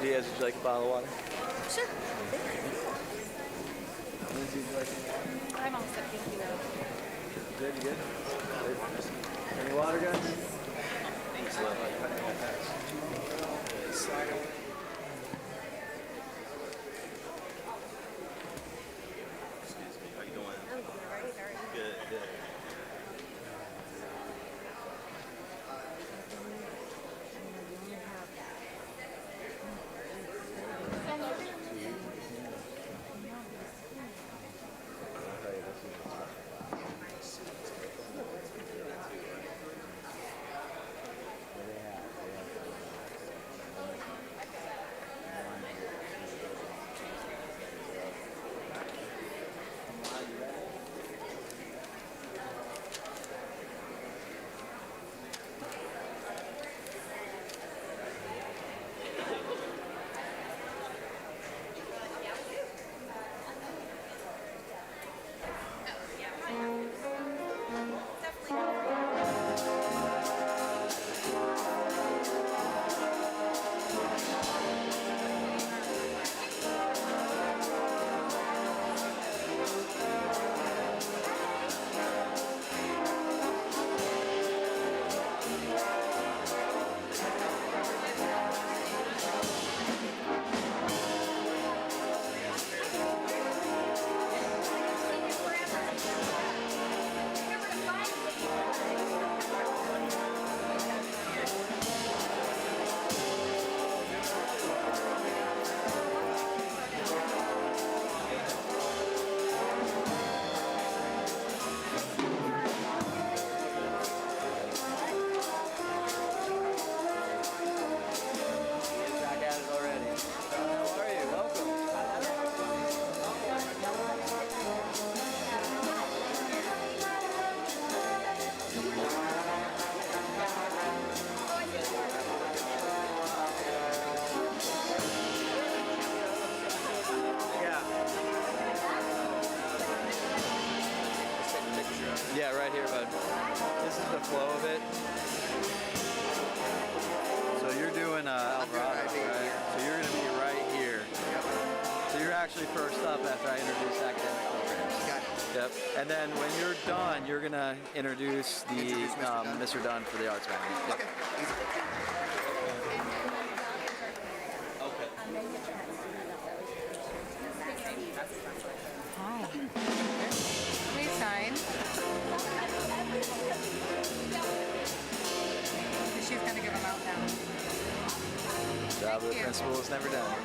Diaz, would you like a bottle of water? Sure. Lindsay, would you like any water? I'm all set, thank you. Good, you good? Any water, guys? Thanks, love. Excuse me, how you doing? I'm great, how are you? Good, good. Back at it already. How are you? Welcome. Yeah. Yeah, right here, bud. This is the flow of it. So you're doing Alvarado, right? So you're going to be right here. So you're actually first up after I introduce academic programs. Got it. Yep. And then when you're done, you're going to introduce the Mr. Dunn for the Arts Magnet. Yep. Okay. Easy. Okay. Hi. Please sign. She's gonna give a meltdown. Job of the you. principal is never done.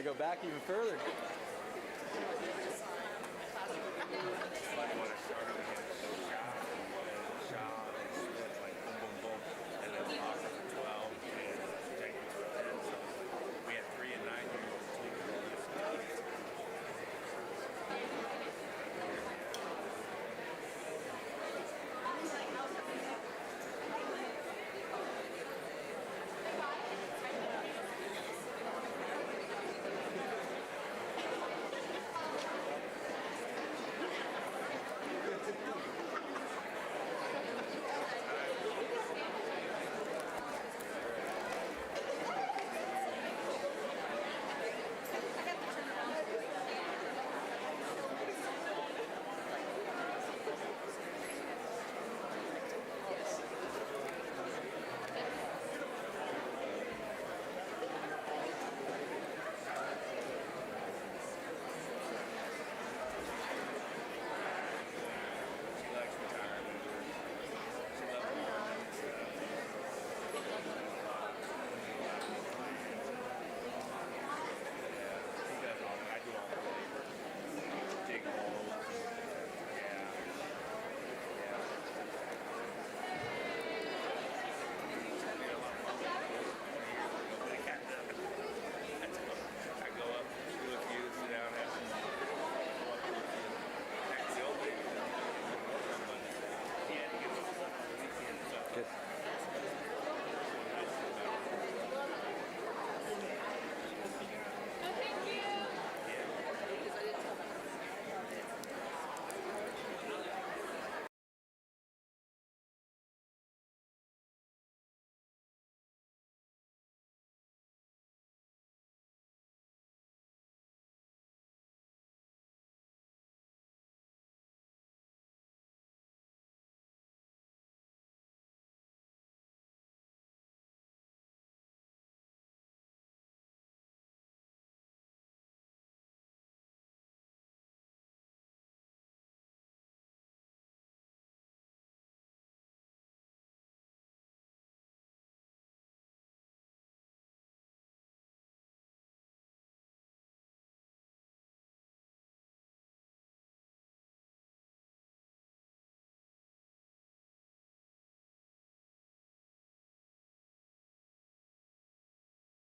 gotta go back even further.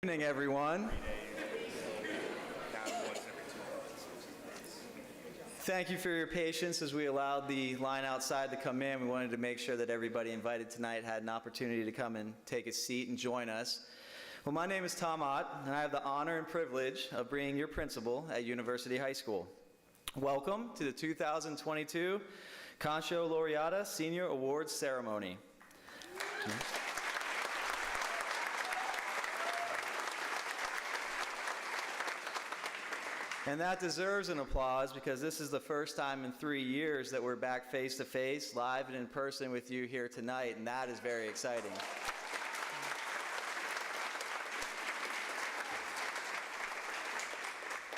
Good evening, everyone. Thank you for your patience as we allowed the line outside to come in. We wanted to make sure that everybody invited tonight had an opportunity to come and take a seat and join us. Well, my name is Tom Ott, and I have the honor and privilege of being your principal at University High School. Welcome to the 2022 Contio Laureata Senior Awards Ceremony. And that deserves an applause because this is the first time in 3 years that we're back face-to-face, live and in person with you here tonight, and that is very exciting.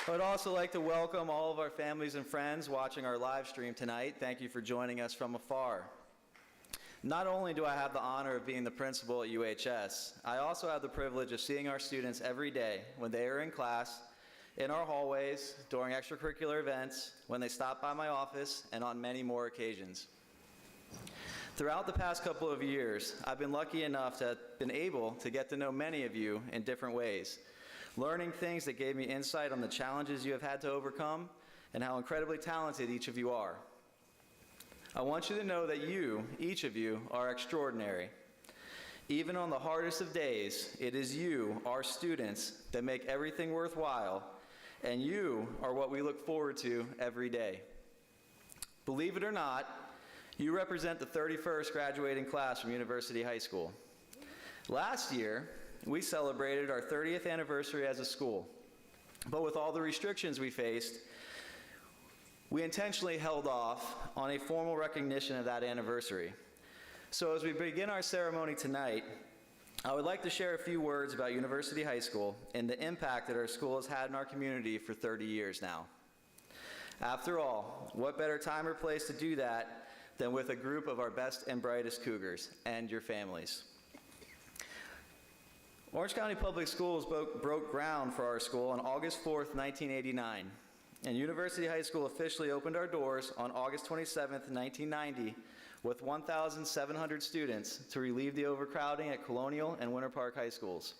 I would also like to welcome all of our families and friends watching our live stream tonight. Thank you for joining us from afar. Not only do I have the honor of being the principal at UHS, I also have the privilege of seeing our students every day when they are in class, in our hallways, during extracurricular events, when they stop by my office, and on many more occasions. Throughout the past couple of years, I've been lucky enough to have been able to get to know many of you in different ways, learning things that gave me insight on the challenges you have had to overcome and how incredibly talented each of you are. I want you to know that you, each of you, are extraordinary. Even on the hardest of days, it is you, our students, that make everything worthwhile, and you are what we look forward to every day. Believe it or not, you represent the 31st graduating class from University High School. Last year, we celebrated our 30th anniversary as a school, but with all the restrictions we faced, we intentionally held off on a formal recognition of that anniversary. So as we begin our ceremony tonight, I would like to share a few words about University High School and the impact that our school has had in our community for 30 years now. After all, what better time or place to do that than with a group of our best and brightest Cougars and your families. Orange County Public Schools broke ground for our school on August 4th, 1989, and University High School officially opened our doors on August 27th, 1990, with 1,700 students to relieve the overcrowding at Colonial and Winter Park High Schools.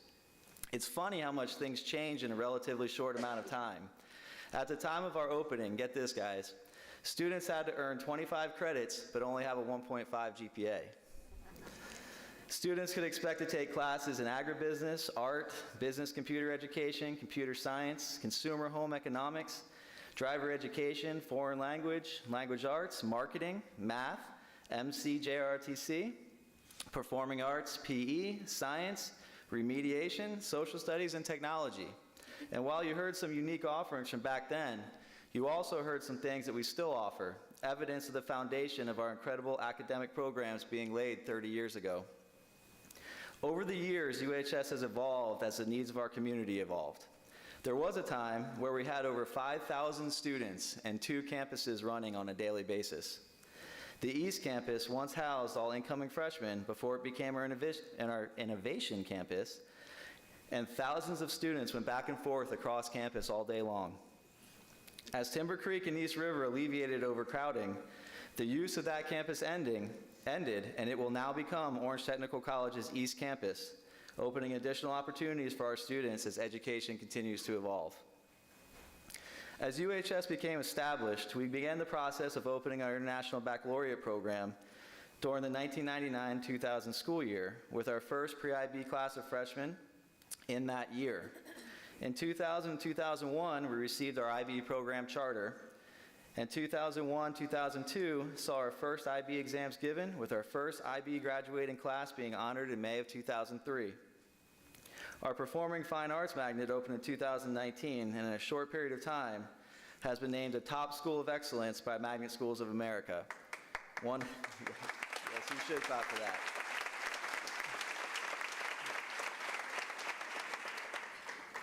It's funny how much things change in a relatively short amount of time. At the time of our opening, get this guys, students had to earn 25 credits but only have a 1.5 GPA. Students could expect to take classes in agribusiness, art, business computer education, computer science, consumer home economics, driver education, foreign language, language arts, marketing, math, MC/JROTC, performing arts, PE, science, remediation, social studies, and technology. And while you heard some unique offerings from back then, you also heard some things that we still offer, evidence of the foundation of our incredible academic programs being laid 30 years ago. Over the years, UHS has evolved as the needs of our community evolved. There was a time where we had over 5,000 students and 2 campuses running on a daily basis. The East Campus once housed all incoming freshmen before it became our innovation campus, and thousands of students went back and forth across campus all day long. As Timber Creek and East River alleviated overcrowding, the use of that campus ended, and it will now become Orange Technical College's East Campus, opening additional opportunities for our students as education continues to evolve. As UHS became established, we began the process of opening our International Baccalaureate program during the 1999-2000 school year with our first pre-IB class of freshmen in that year. In 2000 and 2001, we received our IB program charter, and 2001-2002 saw our first IB exams given, with our first IB graduating class being honored in May of 2003. Our Performing Fine Arts Magnet opened in 2019, and in a short period of time has been named a top school of excellence by Magnet Schools of America. Yes, you should clap for that.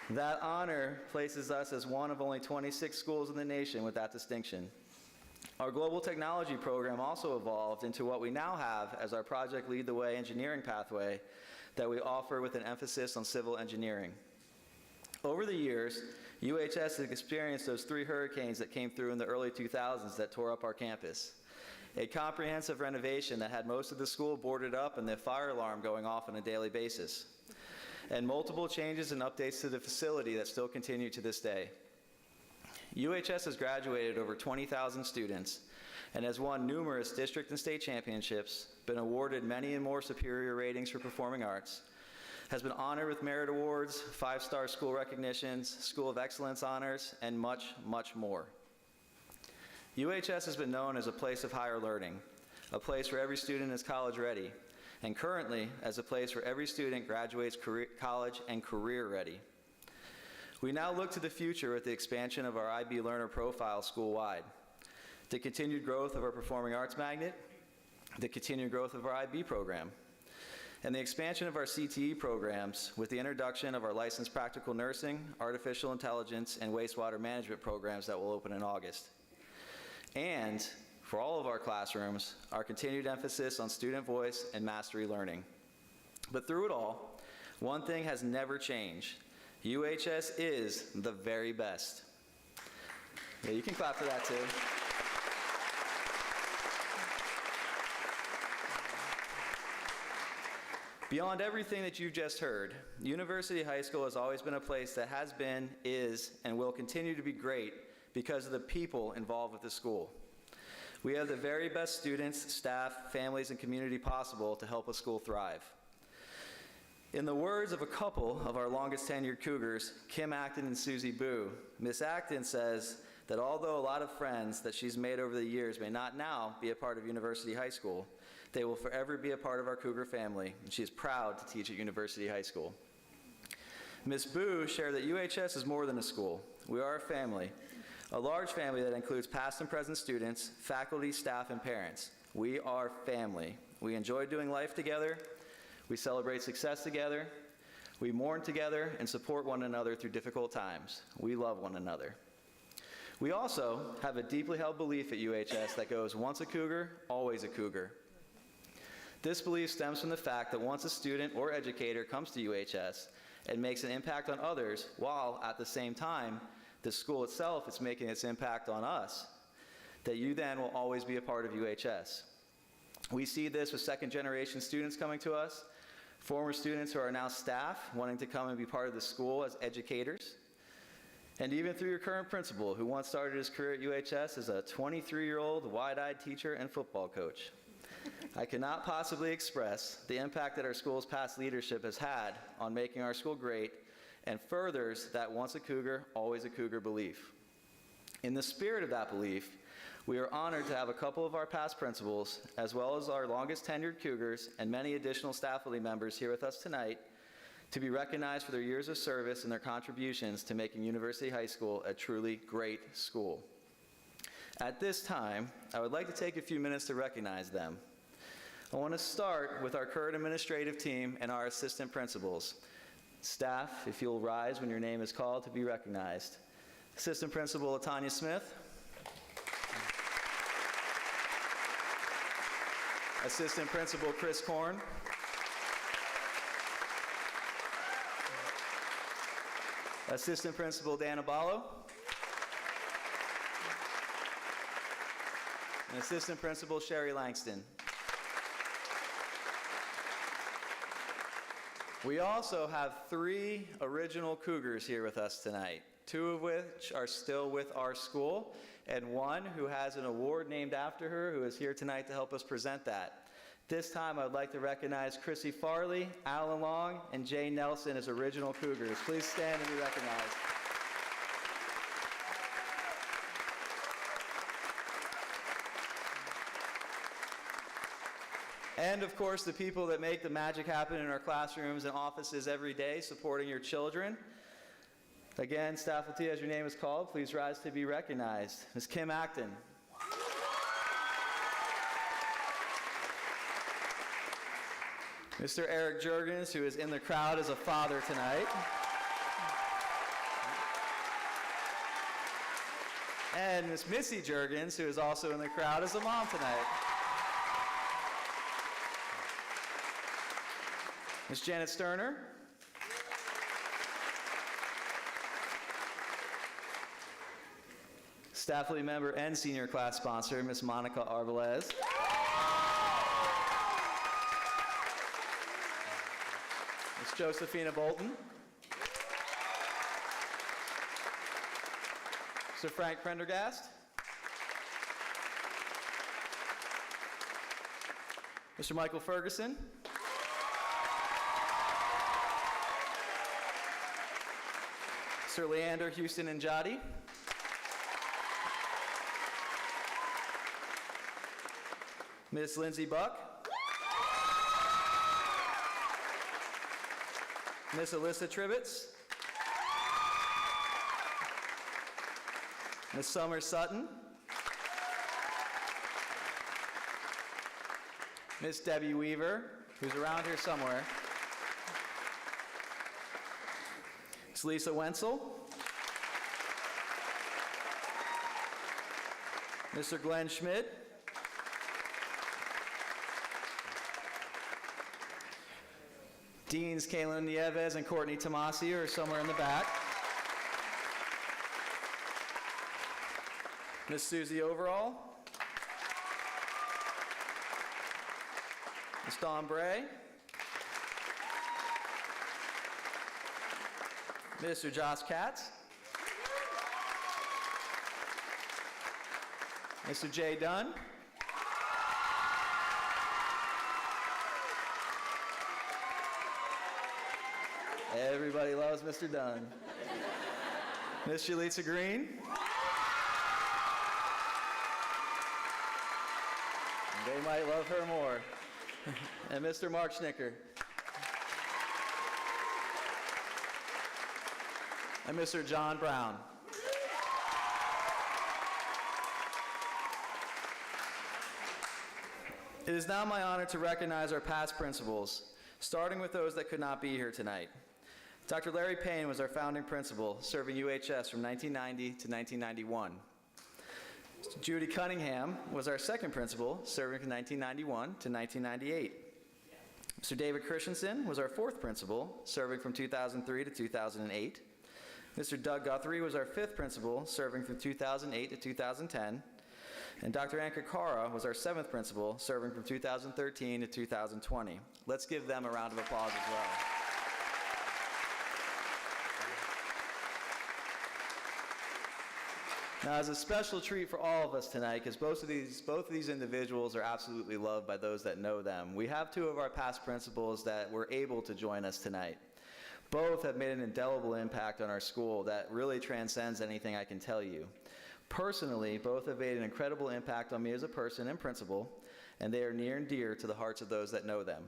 That honor places us as one of only 26 schools in the nation with that distinction. Our global technology program also evolved into what we now have as our Project Lead the Way engineering pathway that we offer with an emphasis on civil engineering. Over the years, UHS has experienced those 3 hurricanes that came through in the early 2000s that tore up our campus. A comprehensive renovation that had most of the school boarded up and the fire alarm going off on a daily basis. And multiple changes and updates to the facility that still continue to this day. UHS has graduated over 20,000 students and has won numerous district and state championships, been awarded many and more superior ratings for performing arts, has been honored with merit awards, 5-star school recognitions, School of Excellence honors, and much, much more. UHS has been known as a place of higher learning, a place where every student is college ready, and currently as a place where every student graduates college and career ready. We now look to the future with the expansion of our IB learner profile school-wide, the continued growth of our Performing Arts Magnet, the continued growth of our IB program, and the expansion of our CTE programs with the introduction of our licensed practical nursing, artificial intelligence, and wastewater management programs that will open in August. And for all of our classrooms, our continued emphasis on student voice and mastery learning. But through it all, one thing has never changed. UHS is the very best. Yeah, you can clap for that too. Beyond everything that you've just heard, University High School has always been a place that has been, is, and will continue to be great because of the people involved with the school. We have the very best students, staff, families, and community possible to help a school thrive. In the words of a couple of our longest tenured Cougars, Kim Acton and Susie Boo, Miss Acton says that although a lot of friends that she's made over the years may not now be a part of University High School, they will forever be a part of our Cougar family, and she is proud to teach at University High School. Miss Boo shared that UHS is more than a school. We are a family. A large family that includes past and present students, faculty, staff, and parents. We are family. We enjoy doing life together. We celebrate success together. We mourn together and support one another through difficult times. We love one another. We also have a deeply held belief at UHS that goes once a Cougar, always a Cougar. This belief stems from the fact that once a student or educator comes to UHS and makes an impact on others, while at the same time, the school itself is making its impact on us, that you then will always be a part of UHS. We see this with second-generation students coming to us, former students who are now staff wanting to come and be part of the school as educators, and even through your current principal who once started his career at UHS as a 23-year-old wide-eyed teacher and football coach. I cannot possibly express the impact that our school's past leadership has had on making our school great and furthers that once a Cougar, always a Cougar belief. In the spirit of that belief, we are honored to have a couple of our past principals, as well as our longest tenured Cougars and many additional staff faculty members here with us tonight, to be recognized for their years of service and their contributions to making University High School a truly great school. At this time, I would like to take a few minutes to recognize them. I want to start with our current administrative team and our assistant principals. Staff, if you'll rise when your name is called to be recognized. Assistant Principal Latanya Smith. Assistant Principal Chris Korn. Assistant Principal Dan Aballo. And Assistant Principal Sherry Langston. We also have 3 original Cougars here with us tonight, 2 of which are still with our school, and 1 who has an award named after her who is here tonight to help us present that. This time I would like to recognize Chrissy Farley, Alan Long, and Jay Nelson as original Cougars. Please stand and be recognized. And of course, the people that make the magic happen in our classrooms and offices every day, supporting your children. Again, staff faculty, as your name is called, please rise to be recognized. Ms. Kim Acton. Mr. Eric Jurgens, who is in the crowd as a father tonight. And Ms. Missy Jurgens, who is also in the crowd as a mom tonight. Ms. Janet Sterner. Staff faculty member and senior class sponsor, Ms. Monica Arbalez. Ms. Josephina Bolton. Mr. Frank Prendergast. Mr. Michael Ferguson. Sir Leander Houston and Jody. Miss Lindsay Buck. Miss Alyssa Trivets. Miss Summer Sutton. Miss Debbie Weaver, who's around here somewhere. Miss Lisa Wenzel. Mr. Glenn Schmidt. Deans Kaylin Nieves and Courtney Tomasi are somewhere in the back. Miss Susie Overall. Miss Dawn Bray. Mr. Josh Katz. Mr. Jay Dunn. Everybody loves Mr. Dunn. Miss Shalita Green. They might love her more. And Mr. Mark Schnicker. And Mr. John Brown. It is now my honor to recognize our past principals, starting with those that could not be here tonight. Dr. Larry Payne was our founding principal, serving UHS from 1990 to 1991. Judy Cunningham was our second principal, serving from 1991 to 1998. Mr. David Christensen was our fourth principal, serving from 2003 to 2008. Mr. Doug Guthrie was our fifth principal, serving from 2008 to 2010. And Dr. Ann Kakara was our seventh principal, serving from 2013 to 2020. Let's give them a round of applause as well. Now, as a special treat for all of us tonight, because both of these individuals are absolutely loved by those that know them, we have two of our past principals that were able to join us tonight. Both have made an indelible impact on our school that really transcends anything I can tell you. Personally, both have made an incredible impact on me as a person and principal, and they are near and dear to the hearts of those that know them.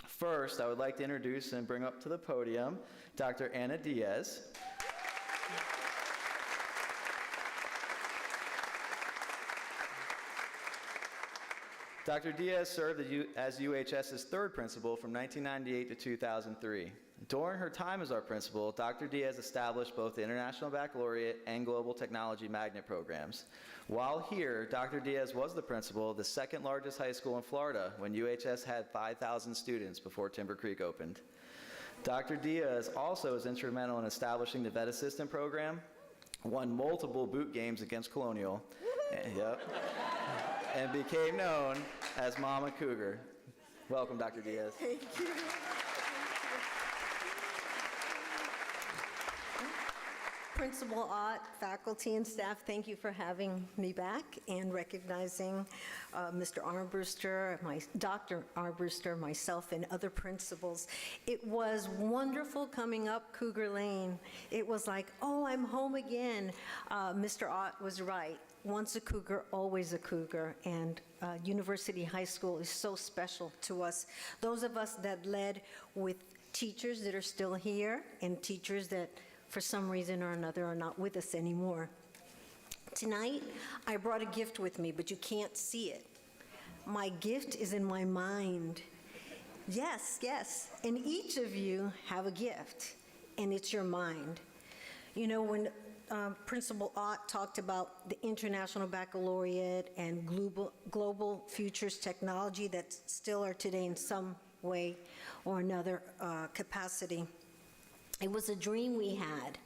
First, I would like to introduce and bring up to the podium Dr. Anna Diaz. Dr. Diaz served as UHS's third principal from 1998 to 2003. During her time as our principal, Dr. Diaz established both the International Baccalaureate and Global Technology Magnet programs. While here, Dr. Diaz was the principal of the second largest high school in Florida when UHS had 5,000 students before Timber Creek opened. Dr. Diaz also was instrumental in establishing the Vet Assistant program, won multiple boot games against Colonial, and became known as Mama Cougar. Welcome, Dr. Diaz. Thank you. Principal Ott, faculty and staff, thank you for having me back and recognizing Mr. Armbruster, Dr. Armbruster, myself, and other principals. It was wonderful coming up Cougar Lane. It was like, oh, I'm home again. Mr. Ott was right. Once a Cougar, always a Cougar, and University High School is so special to us. Those of us that led with teachers that are still here and teachers that for some reason or another are not with us anymore. Tonight, I brought a gift with me, but you can't see it. My gift is in my mind. Yes, yes, and each of you have a gift, and it's your mind. You know, when Principal Ott talked about the International Baccalaureate and global futures technology that still are today in some way or another capacity. It was a dream we had,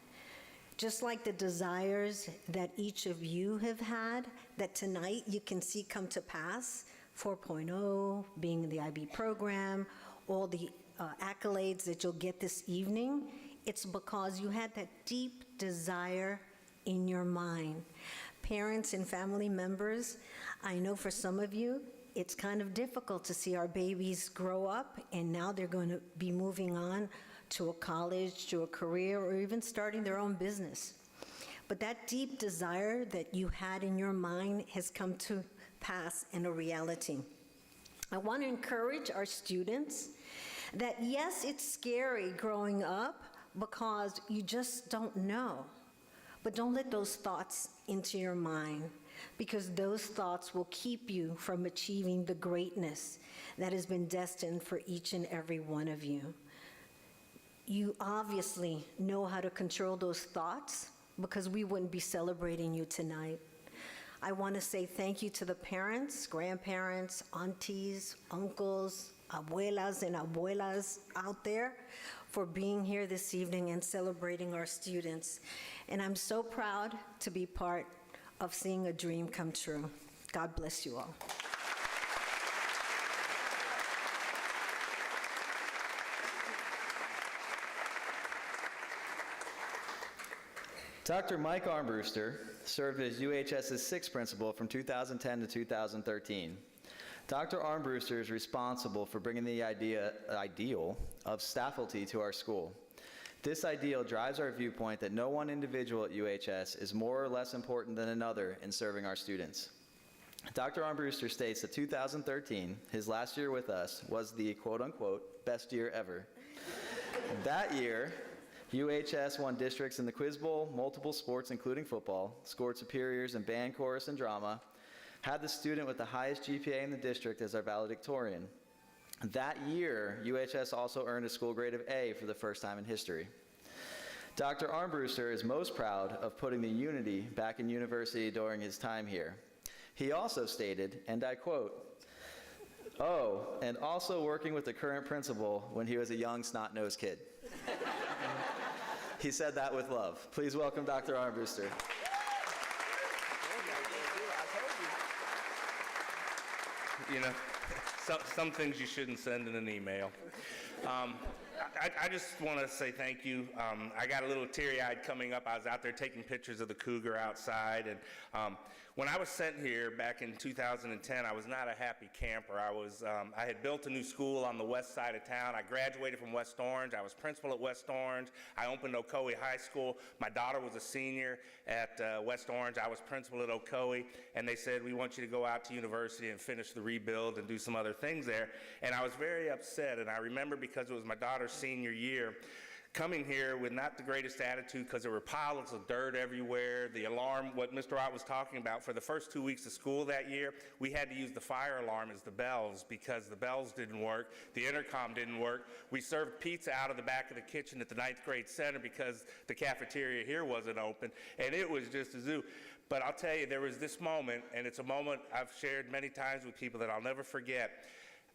just like the desires that each of you have had, that tonight you can see come to pass, 4.0, being in the IB program, all the accolades that you'll get this evening. It's because you had that deep desire in your mind. Parents and family members, I know for some of you, it's kind of difficult to see our babies grow up, and now they're going to be moving on to a college, to a career, or even starting their own business. But that deep desire that you had in your mind has come to pass in a reality. I want to encourage our students that yes, it's scary growing up because you just don't know. But don't let those thoughts into your mind, because those thoughts will keep you from achieving the greatness that has been destined for each and every one of you. You obviously know how to control those thoughts, because we wouldn't be celebrating you tonight. I want to say thank you to the parents, grandparents, aunties, uncles, abuelas and abuelas out there for being here this evening and celebrating our students. And I'm so proud to be part of seeing a dream come true. God bless you all. Dr. Mike Armbruster served as UHS's sixth principal from 2010 to 2013. Dr. Armbruster is responsible for bringing the ideal of staffalty to our school. This ideal drives our viewpoint that no one individual at UHS is more or less important than another in serving our students. Dr. Armbruster states that 2013, his last year with us, was the quote-unquote best year ever. That year, UHS won districts in the Quiz Bowl, multiple sports including football, scored superiors in band, chorus, and drama, had the student with the highest GPA in the district as our valedictorian. That year, UHS also earned a school grade of A for the first time in history. Dr. Armbruster is most proud of putting the unity back in university during his time here. He also stated, and I quote, Oh, and also working with the current principal when he was a young snot-nosed kid. He said that with love. Please welcome Dr. Armbruster. You know, some things you shouldn't send in an email. I just want to say thank you. I got a little teary-eyed coming up. I was out there taking pictures of the cougar outside, and when I was sent here back in 2010, I was not a happy camper. I had built a new school on the west side of town. I graduated from West Orange. I was principal at West Orange. I opened Ocoee High School. My daughter was a senior at West Orange. I was principal at Ocoee, and they said, we want you to go out to university and finish the rebuild and do some other things there. And I was very upset, and I remember because it was my daughter's senior year, coming here with not the greatest attitude because there were piles of dirt everywhere. The alarm, what Mr. Ott was talking about, for the first 2 weeks of school that year, we had to use the fire alarm as the bells because the bells didn't work, the intercom didn't work. We served pizza out of the back of the kitchen at the 9th grade center because the cafeteria here wasn't open, and it was just a zoo. But I'll tell you, there was this moment, and it's a moment I've shared many times with people that I'll never forget.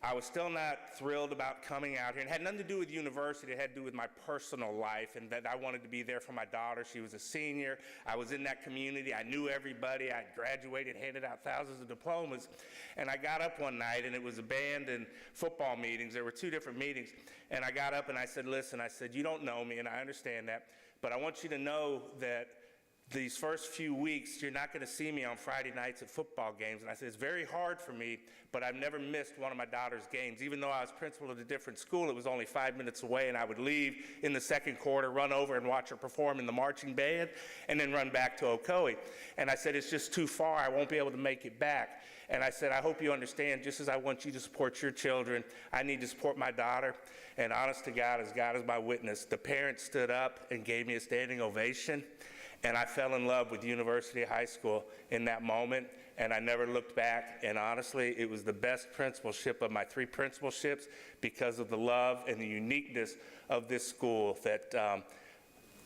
I was still not thrilled about coming out here. It had nothing to do with university. It had to do with my personal life and that I wanted to be there for my daughter. She was a senior. I was in that community. I knew everybody. I graduated, handed out thousands of diplomas. And I got up one night, and it was a band and football meetings. There were 2 different meetings. And I got up and I said, listen, I said, you don't know me, and I understand that, but I want you to know that these first few weeks, you're not going to see me on Friday nights at football games. And I said, it's very hard for me, but I've never missed one of my daughter's games. Even though I was principal at a different school, it was only 5 minutes away, and I would leave in the second quarter, run over and watch her perform in the marching band, and then run back to Ocoee. And I said, it's just too far. I won't be able to make it back. And I said, I hope you understand, just as I want you to support your children, I need to support my daughter. And honest to God, as God is my witness, the parents stood up and gave me a standing ovation. And I fell in love with University High School in that moment, and I never looked back. And honestly, it was the best principalship of my 3 principalships because of the love and the uniqueness of this school that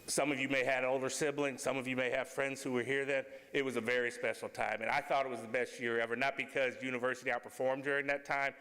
some of you may have older siblings, some of you may have friends who were here then. It was a very special time, and I thought it was the best year ever, not because university outperformed during that time,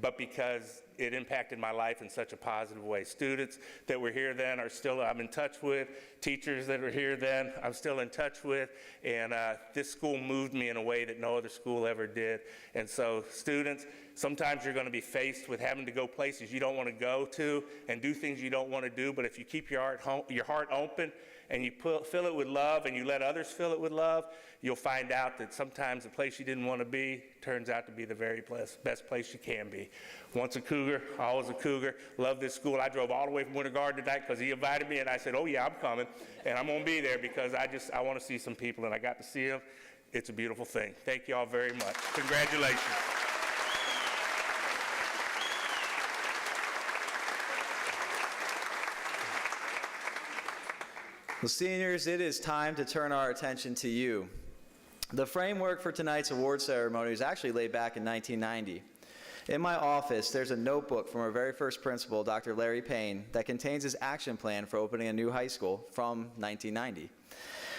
but because it impacted my life in such a positive way. Students that were here then are still, I'm in touch with. Teachers that were here then, I'm still in touch with. And this school moved me in a way that no other school ever did. And so students, sometimes you're going to be faced with having to go places you don't want to go to and do things you don't want to do. But if you keep your heart open and you fill it with love and you let others fill it with love, you'll find out that sometimes the place you didn't want to be turns out to be the very best place you can be. Once a Cougar, always a Cougar. Love this school. I drove all the way from Winter Garden tonight because he invited me, and I said, oh yeah, I'm coming. And I'm going to be there because I want to see some people, and I got to see them. It's a beautiful thing. Thank you all very much. Congratulations. Well, seniors, it is time to turn our attention to you. The framework for tonight's award ceremony was actually laid back in 1990. In my office, there's a notebook from our very first principal, Dr. Larry Payne, that contains his action plan for opening a new high school from 1990.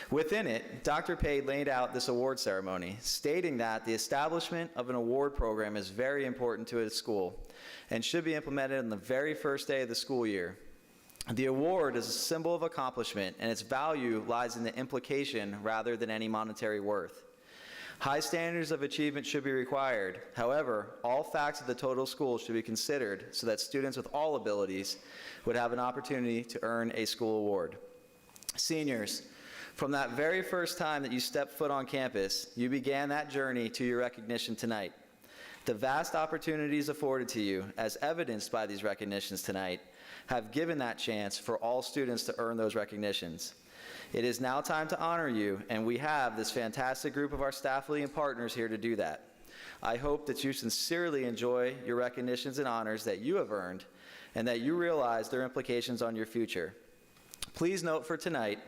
Within it, Dr. Payne laid out this award ceremony, stating that the establishment of an award program is very important to a school and should be implemented on the very first day of the school year. The award is a symbol of accomplishment, and its value lies in the implication rather than any monetary worth. High standards of achievement should be required. However, all facts of the total school should be considered so that students with all abilities would have an opportunity to earn a school award. Seniors, from that very first time that you stepped foot on campus, you began that journey to your recognition tonight. The vast opportunities afforded to you, as evidenced by these recognitions tonight, have given that chance for all students to earn those recognitions. It is now time to honor you, and we have this fantastic group of our staffly and partners here to do that. I hope that you sincerely enjoy your recognitions and honors that you have earned, and that you realize their implications on your future. Please note for tonight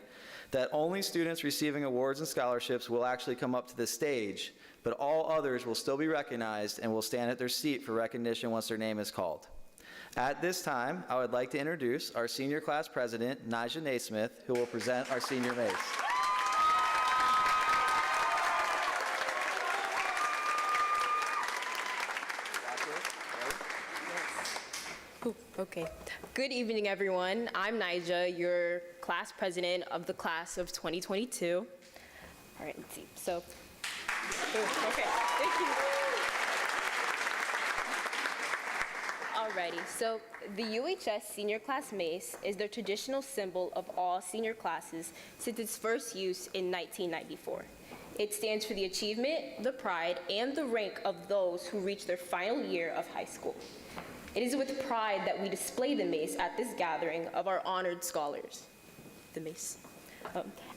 that only students receiving awards and scholarships will actually come up to the stage, but all others will still be recognized and will stand at their seat for recognition once their name is called. At this time, I would like to introduce our senior class president, Nija Naismith, who will present our senior mace. Ooh, okay. Good evening, everyone. I'm Nija, your class president of the class of 2022. All right, let's see. So, okay, thank you. Alrighty, so the UHS Senior Class Mace is the traditional symbol of all senior classes since its first use in 1994. It stands for the achievement, the pride, and the rank of those who reach their final year of high school. It is with pride that we display the mace at this gathering of our honored scholars. The mace.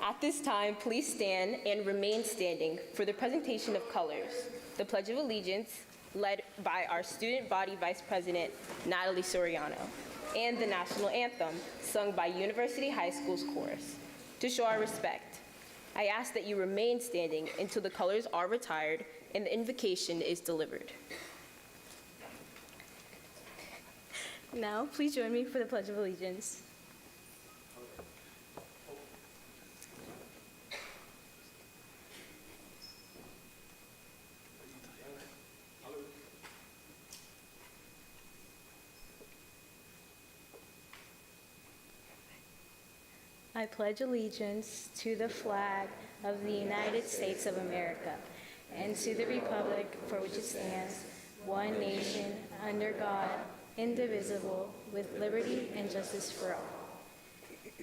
At this time, please stand and remain standing for the presentation of colors, the Pledge of Allegiance, led by our student body vice president, Natalie Soriano, and the national anthem, sung by University High School's chorus. To show our respect, I ask that you remain standing until the colors are retired and the invocation is delivered. Now, please join me for the Pledge of Allegiance. I pledge allegiance to the flag of the United States of America and to the republic for which it stands, one nation, under God, indivisible, with liberty and justice for all.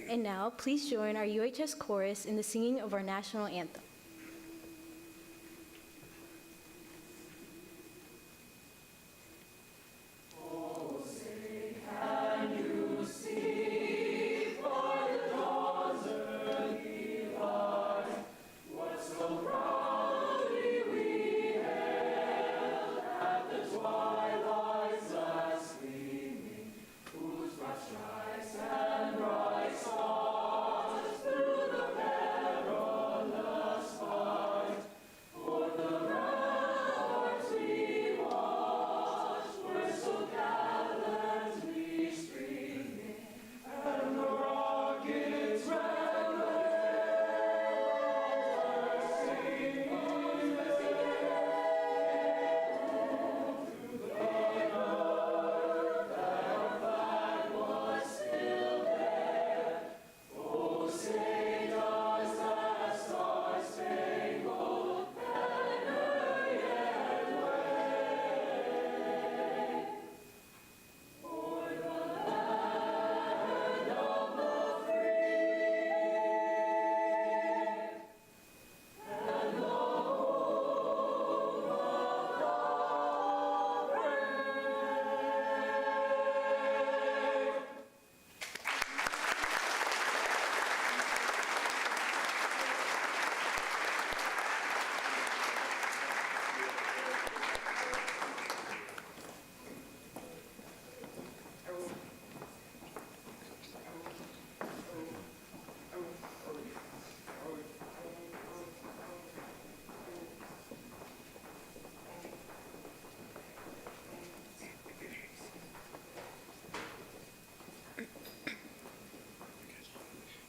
And now, please join our UHS chorus in the singing of our national anthem.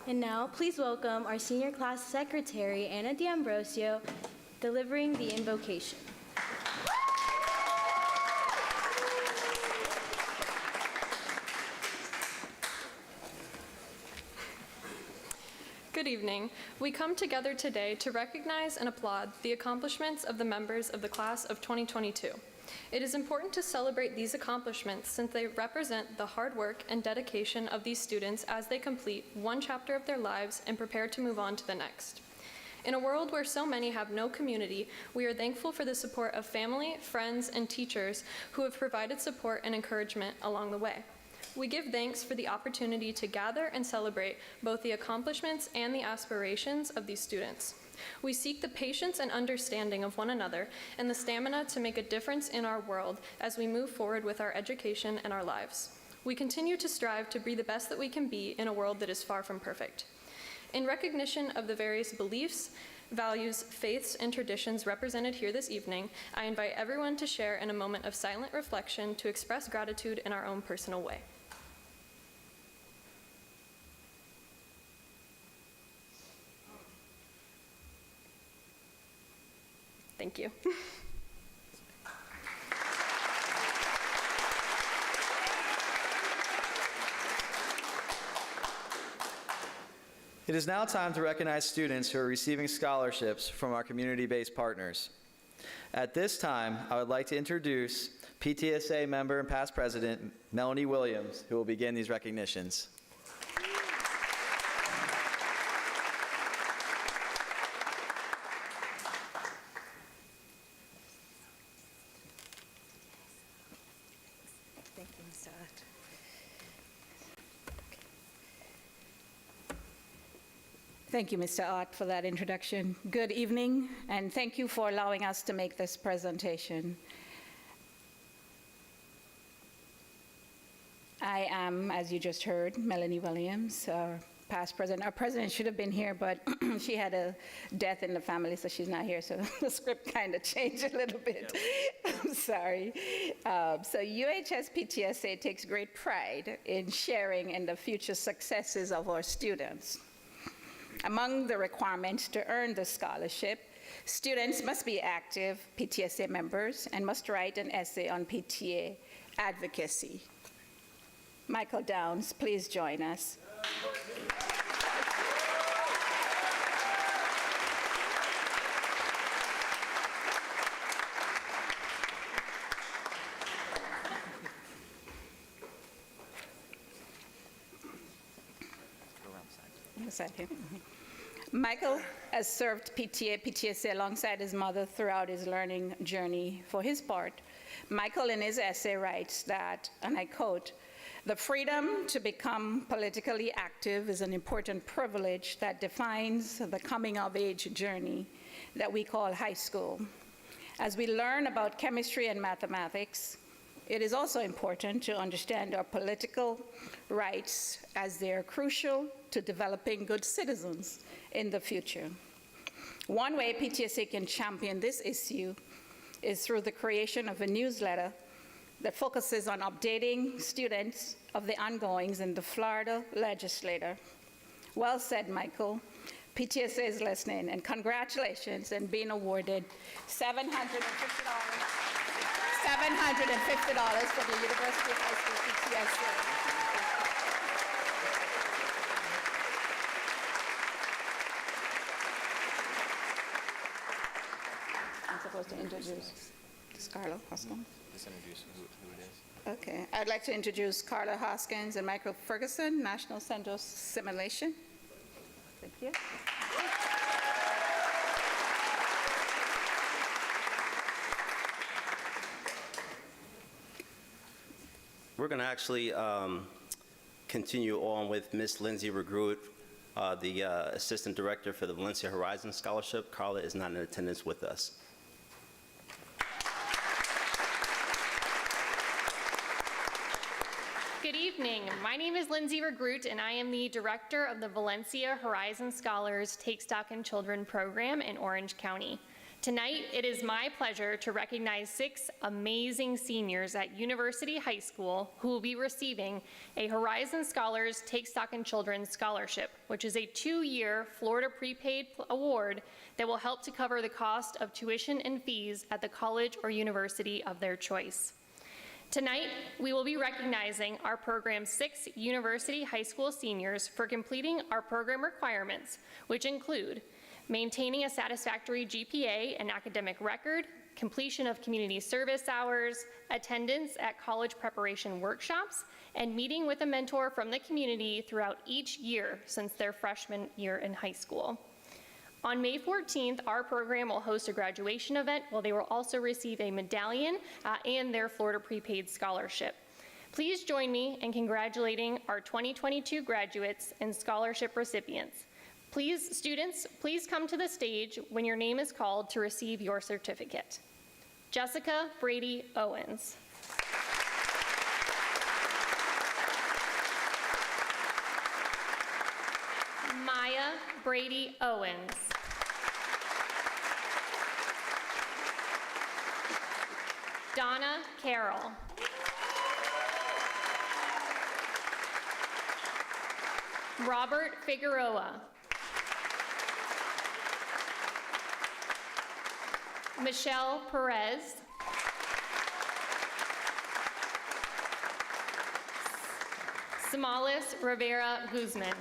And now, please welcome our senior class secretary, Anna D'Ambrosio, delivering the invocation. Good evening. We come together today to recognize and applaud the accomplishments of the members of the class of 2022. It is important to celebrate these accomplishments since they represent the hard work and dedication of these students as they complete one chapter of their lives and prepare to move on to the next. In a world where so many have no community, we are thankful for the support of family, friends, and teachers who have provided support and encouragement along the way. We give thanks for the opportunity to gather and celebrate both the accomplishments and the aspirations of these students. We seek the patience and understanding of one another and the stamina to make a difference in our world as we move forward with our education and our lives. We continue to strive to be the best that we can be in a world that is far from perfect. In recognition of the various beliefs, values, faiths, and traditions represented here this evening, I invite everyone to share in a moment of silent reflection to express gratitude in our own personal way. Thank you. It is now time to recognize students who are receiving scholarships from our community-based partners. At this time, I would like to introduce PTSA member and past president, Melanie Williams, who will begin these recognitions. Thank you, Ms. Ott. Thank you, Mr. Ott, for that introduction. Good evening, and thank you for allowing us to make this presentation. I am, as you just heard, Melanie Williams, our past president. Our president should have been here, but she had a death in the family, so she's not here, so the script kind of changed a little bit. I'm sorry. So UHS PTSA takes great pride in sharing in the future successes of our students. Among the requirements to earn the scholarship, students must be active PTSA members and must write an essay on PTA advocacy. Michael Downs, please join us. Michael has served PTSA alongside his mother throughout his learning journey. For his part, Michael in his essay writes that, and I quote, "The freedom to become politically active is an important privilege that defines the coming-of-age journey that we call high school. As we learn about chemistry and mathematics, it is also important to understand our political rights as they are crucial to developing good citizens in the future. One way PTSA can champion this issue is through the creation of a newsletter that focuses on updating students of the ongoings in the Florida legislature." Well said, Michael. PTSA is listening, and congratulations on being awarded $750 from the University of High School PTSA. I'm supposed to introduce Scarlett Hoskins. Just introduce who it is. Okay, I'd like to introduce Carla Hoskins and Michael Ferguson, National Center of Simulation. Thank you. We're going to actually continue on with Miss Lindsay Regrut, the Assistant Director for the Valencia Horizon Scholarship. Carla is not in attendance with us. Good evening. My name is Lindsay Regrut, and I am the Director of the Valencia Horizon Scholars Take Stock in Children program in Orange County. Tonight, it is my pleasure to recognize 6 amazing seniors at University High School who will be receiving a Horizon Scholars Take Stock in Children Scholarship, which is a 2-year Florida prepaid award that will help to cover the cost of tuition and fees at the college or university of their choice. Tonight, we will be recognizing our program's 6 University High School seniors for completing our program requirements, which include maintaining a satisfactory GPA and academic record, completion of community service hours, attendance at college preparation workshops, and meeting with a mentor from the community throughout each year since their freshman year in high school. On May 14th, our program will host a graduation event where they will also receive a medallion and their Florida prepaid scholarship. Please join me in congratulating our 2022 graduates and scholarship recipients. Please, students, please come to the stage when your name is called to receive your certificate. Jessica Brady Owens. Maya Brady Owens. Donna Carroll. Robert Figueroa. Michelle Perez. Samalis Rivera Guzman.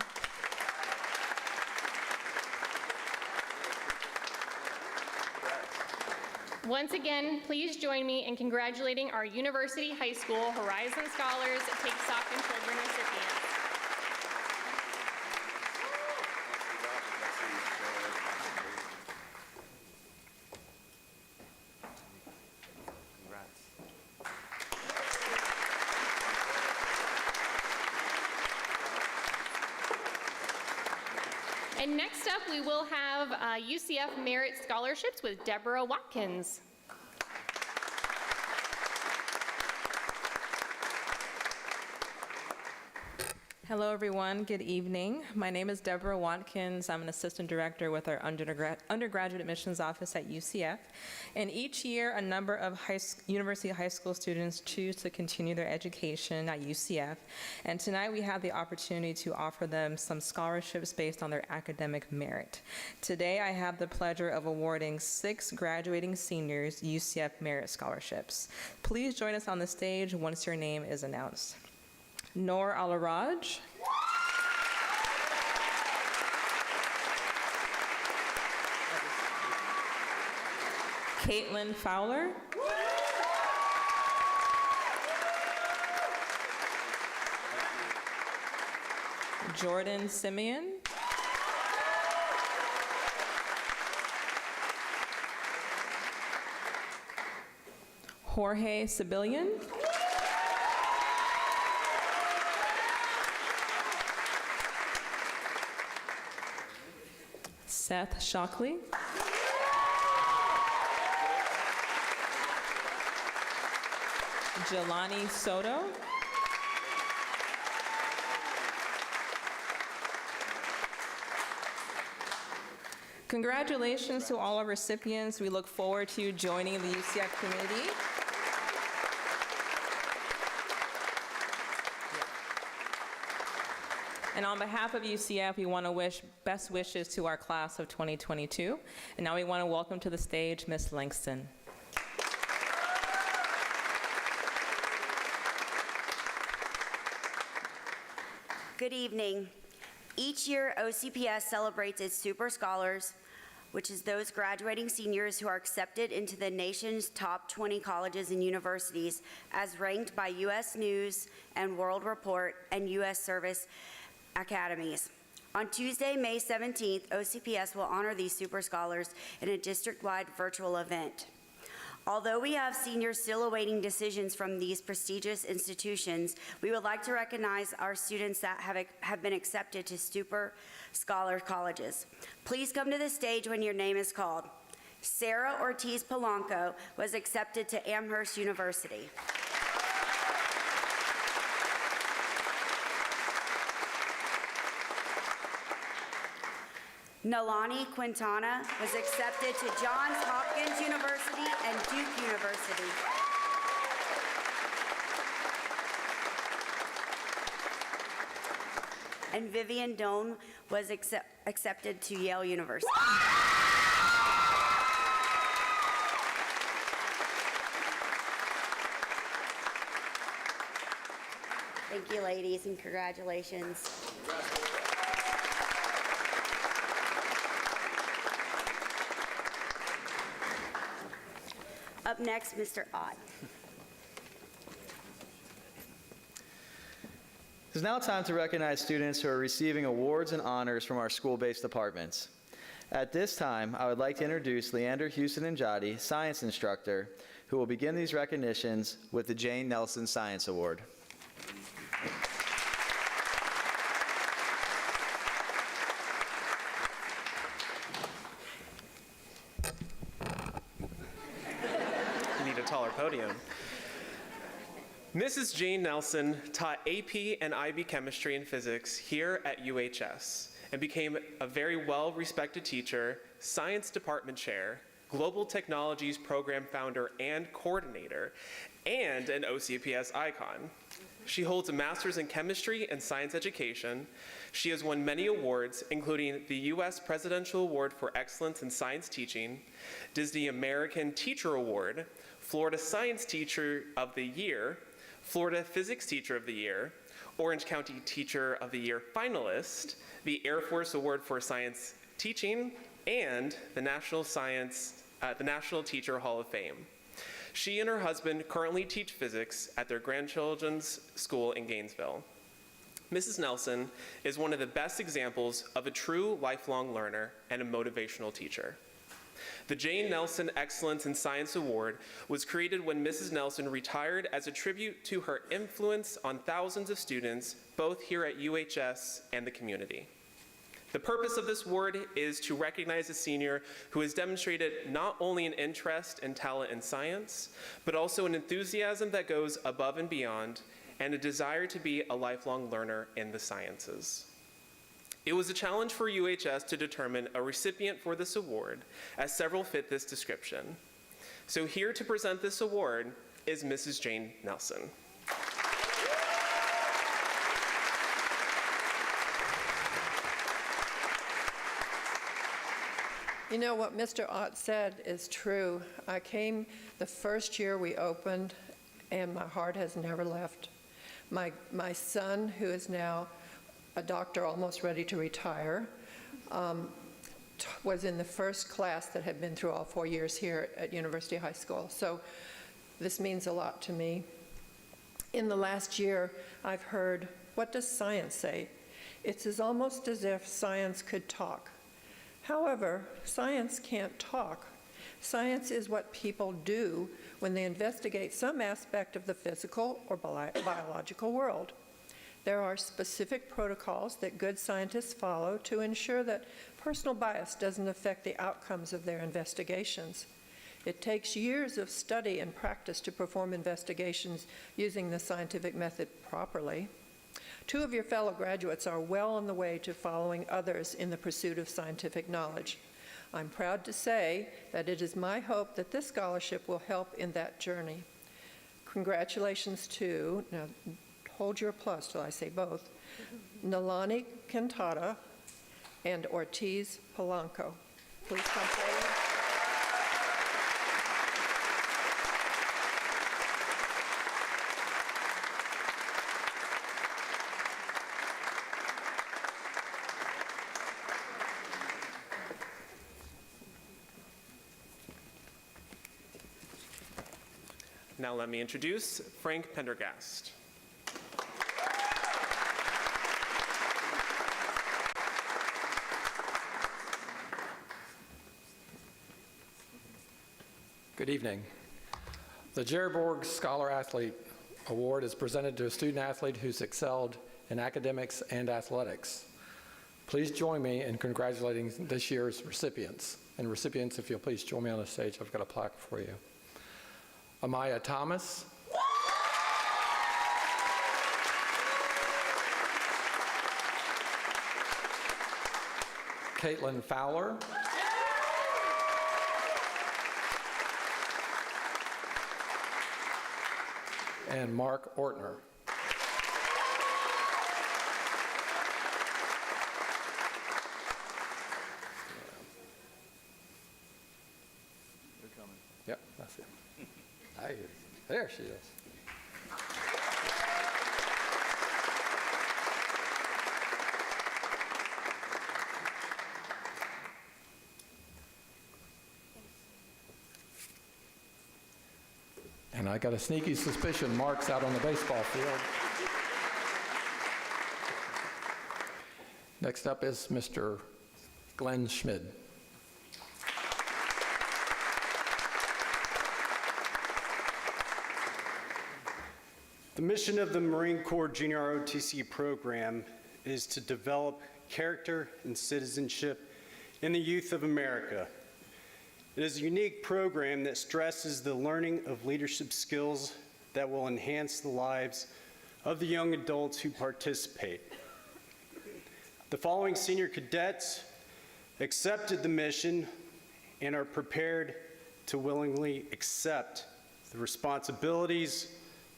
Once again, please join me in congratulating our University High School Horizon Scholars Take Stock in Children recipients. And next up, we will have UCF Merit Scholarships with Deborah Watkins. Hello, everyone. Good evening. My name is Deborah Watkins. I'm an assistant director with our undergraduate admissions office at UCF. And each year, a number of university high school students choose to continue their education at UCF. And tonight, we have the opportunity to offer them some scholarships based on their academic merit. Today, I have the pleasure of awarding 6 graduating seniors UCF Merit Scholarships. Please join us on the stage once your name is announced. Noor Alaraj, Caitlin Fowler, Jordan Simeon, Jorge Sibilian, Seth Shockley, Jelani Soto, congratulations to all our recipients. We look forward to joining the UCF community. And on behalf of UCF, we want to wish best wishes to our class of 2022. And now we want to welcome to the stage Ms. Langston. Good evening. Each year, OCPS celebrates its Super Scholars, which is those graduating seniors who are accepted into the nation's top 20 colleges and universities as ranked by U.S. News and World Report and U.S. Service Academies. On Tuesday, May 17th, OCPS will honor these Super Scholars in a district-wide virtual event. Although we have seniors still awaiting decisions from these prestigious institutions, we would like to recognize our students that have been accepted to Super Scholar colleges. Please come to the stage when your name is called. Sarah Ortiz Polanco was accepted to Amherst University. Nalani Quintana was accepted to Johns Hopkins University and Duke University. And Vivian Doan was accepted to Yale University. Thank you, ladies, and congratulations. Up next, Mr. Ott. It is now time to recognize students who are receiving awards and honors from our school-based departments. At this time, I would like to introduce Leander Houston-Njadi, science instructor, who will begin these recognitions with the Jane Nelson Science Award. Taller podium. Mrs. Jane Nelson taught AP and IB chemistry and physics here at UHS and became a very well-respected teacher, science department chair, global technologies program founder and coordinator, and an OCPS icon. She holds a master's in chemistry and science education. She has won many awards, including the U.S. Presidential Award for Excellence in Science Teaching, Disney American Teacher Award, Florida Science Teacher of the Year, Florida Physics Teacher of the Year, Orange County Teacher of the Year finalist, the Air Force Award for Science Teaching, and the National Science at the National Teacher Hall of Fame. She and her husband currently teach physics at their grandchildren's school in Gainesville. Mrs. Nelson is one of the best examples of a true lifelong learner and a motivational teacher. The Jane Nelson Excellence in Science Award was created when Mrs. Nelson retired as a tribute to her influence on thousands of students, both here at UHS and the community. The purpose of this award is to recognize a senior who has demonstrated not only an interest and talent in science, but also an enthusiasm that goes above and beyond, and a desire to be a lifelong learner in the sciences. It was a challenge for UHS to determine a recipient for this award, as several fit this description. So here to present this award is Mrs. Jane Nelson. You know, what Mr. Ott said is true. I came the first year we opened, and my heart has never left. My son, who is now a doctor almost ready to retire, was in the first class that had been through all 4 years here at University High School. So this means a lot to me. In the last year, I've heard, what does science say? It's almost as if science could talk. However, science can't talk. Science is what people do when they investigate some aspect of the physical or biological world. There are specific protocols that good scientists follow to ensure that personal bias doesn't affect the outcomes of their investigations. It takes years of study and practice to perform investigations using the scientific method properly. 2 of your fellow graduates are well on the way to following others in the pursuit of scientific knowledge. I'm proud to say that it is my hope that this scholarship will help in that journey. Congratulations to, now hold your applause till I say both, Nalani Cantata and Ortiz Polanco. Please come forward. Now let me introduce Frank Pendergast. Good evening. The Jerry Borg Scholar Athlete Award is presented to a student athlete who's excelled in academics and athletics. Please join me in congratulating this year's recipients. And recipients, if you'll please join me on the stage, I've got a plaque for you. Amaya Thomas. Caitlin Fowler. And Mark Ortner. They're coming. Yep, that's it. There she is. And I got a sneaky suspicion Mark's out on the baseball field. Next up is Mr. Glenn Schmid. The mission of the Marine Corps Junior ROTC program is to develop character and citizenship in the youth of America. It is a unique program that stresses the learning of leadership skills that will enhance the lives of the young adults who participate. The following senior cadets accepted the mission and are prepared to willingly accept the responsibilities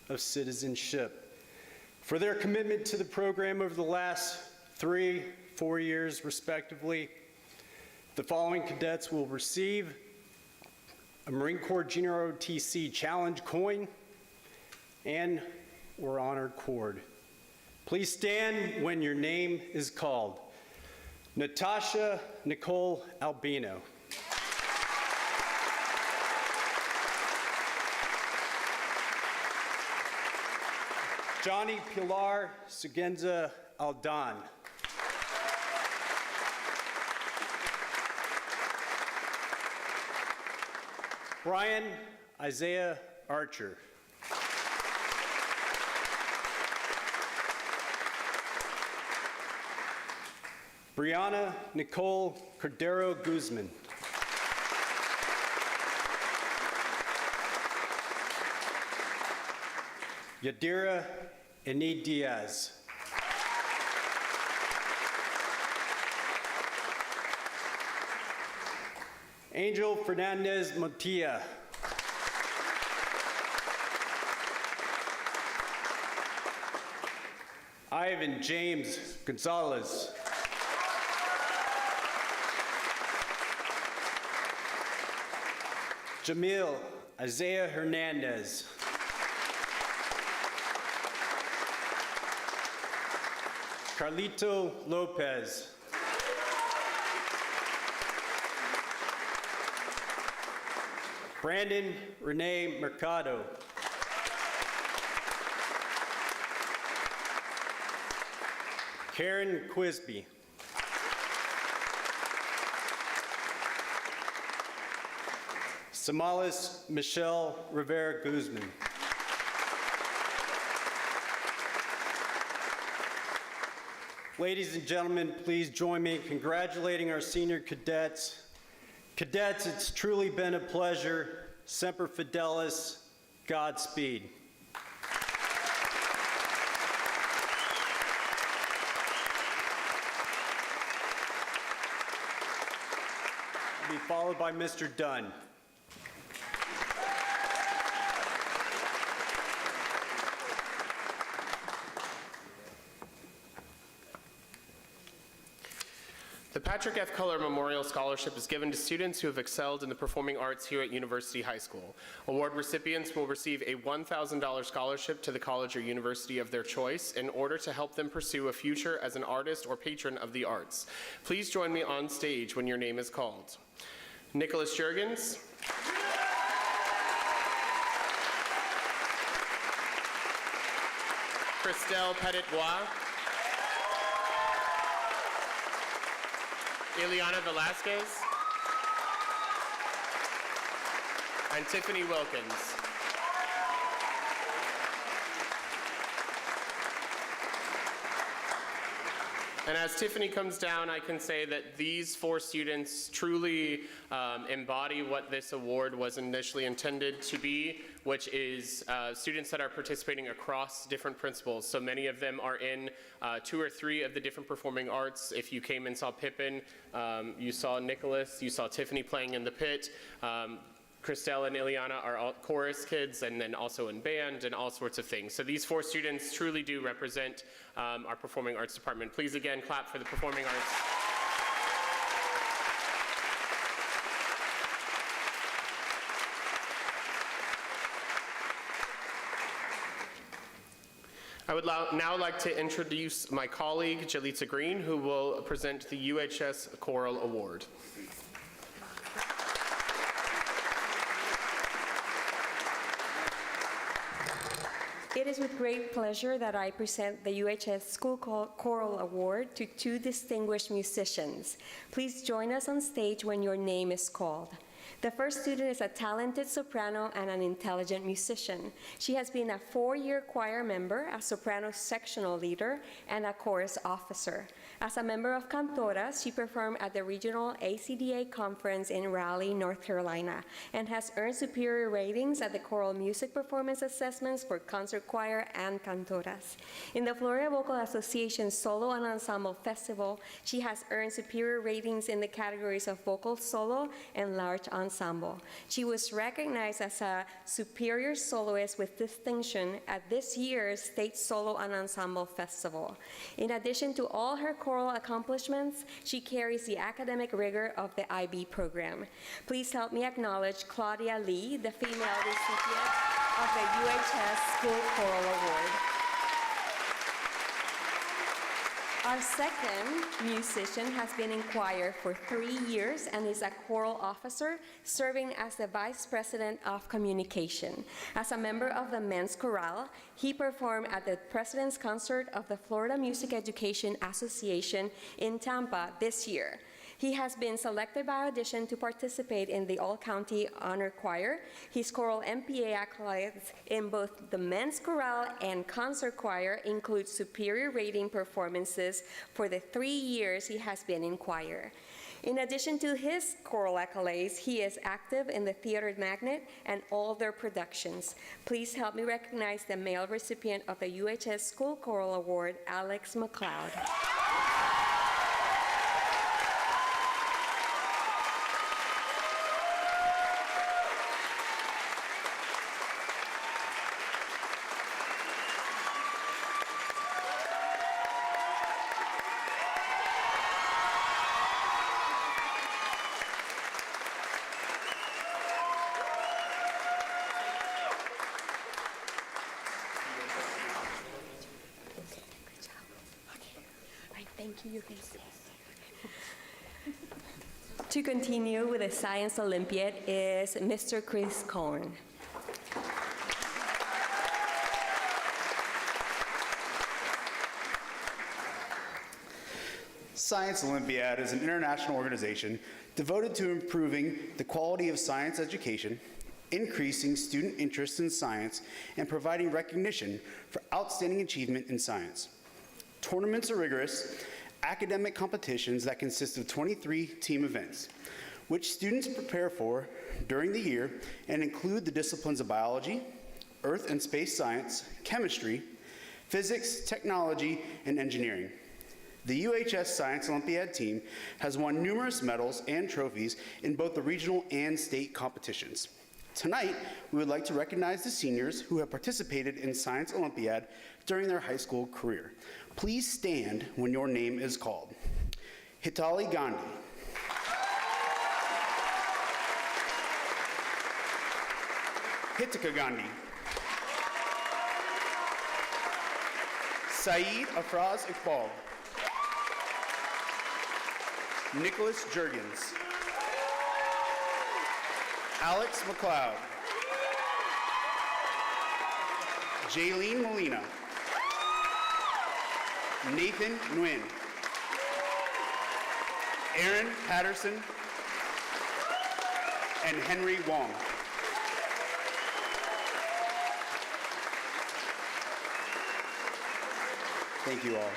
of citizenship. For their commitment to the program over the last 3-4 years, respectively, the following cadets will receive a Marine Corps Junior ROTC Challenge coin and/or honor cord. Please stand when your name is called. Natasha Nicole Albino. Johnny Pilar Sugenza Aldan. Brian Isaiah Archer. Brianna Nicole Cordero Guzman. Yadira Enid Diaz. Angel Fernandez Montilla. Ivan James Gonzalez. Jamil Isaiah Hernandez. Carlito Lopez. Brandon Renee Mercado. Karen Quisby. Samalis Michelle Rivera Guzman. Ladies and gentlemen, please join me in congratulating our senior cadets. Cadets, it's truly been a pleasure. Semper Fidelis, Godspeed. I'll be followed by Mr. Dunn. The Patrick F. Culler Memorial Scholarship is given to students who have excelled in the performing arts here at University High School. Award recipients will receive a $1,000 scholarship to the college or university of their choice in order to help them pursue a future as an artist or patron of the arts. Please join me on stage when your name is called. Nicholas Jurgens. Christelle Petit-Bois. Ileana Velasquez, and Tiffany Wilkins. And as Tiffany comes down, I can say that these 4 students truly embody what this award was initially intended to be, which is students that are participating across different principles. So many of them are in 2 or 3 of the different performing arts. If you came and saw Pippin, you saw Nicholas, you saw Tiffany playing in the pit. Christelle and Ileana are all chorus kids and then also in band and all sorts of things. So these 4 students truly do represent our performing arts department. Please again clap for the performing arts. I would now like to introduce my colleague, Jalitza Green, who will present the UHS Choral Award. It is with great pleasure that I present the UHS School Choral Award to 2 distinguished musicians. Please join us on stage when your name is called. The first student is a talented soprano and an intelligent musician. She has been a 4-year choir member, a soprano sectional leader, and a chorus officer. As a member of Cantoras, she performed at the regional ACDA conference in Raleigh, North Carolina, and has earned superior ratings at the choral music performance assessments for concert choir and Cantoras. In the Florida Vocal Association Solo and Ensemble Festival, she has earned superior ratings in the categories of vocal solo and large ensemble. She was recognized as a superior soloist with distinction at this year's State Solo and Ensemble Festival. In addition to all her choral accomplishments, she carries the academic rigor of the IB program. Please help me acknowledge Claudia Lee, the female recipient of the UHS School Choral Award. Our second musician has been in choir for 3 years and is a choral officer, serving as the Vice President of Communication. As a member of the men's chorale, he performed at the President's Concert of the Florida Music Education Association in Tampa this year. He has been selected by audition to participate in the All-County Honor Choir. His choral MPA accolades in both the men's chorale and concert choir include superior rating performances for the 3 years he has been in choir. In addition to his choral accolades, he is active in the Theater Magnet and all their productions. Please help me recognize the male recipient of the UHS School Choral Award, Alex McLeod. To continue with the Science Olympiad is Mr. Chris Cohen. Science Olympiad is an international organization devoted to improving the quality of science education, increasing student interest in science, and providing recognition for outstanding achievement in science. Tournaments are rigorous academic competitions that consist of 23 team events, which students prepare for during the year and include the disciplines of biology, earth and space science, chemistry, physics, technology, and engineering. The UHS Science Olympiad team has won numerous medals and trophies in both the regional and state competitions. Tonight, we would like to recognize the seniors who have participated in Science Olympiad during their high school career. Please stand when your name is called. Hitali Gandhi. Hitika Gandhi. Saeed Afraz Iqbal. Nicholas Jurgens. Alex McLeod. Jaylene Molina. Nathan Nguyen. Aaron Patterson. And Henry Wong. Thank you all.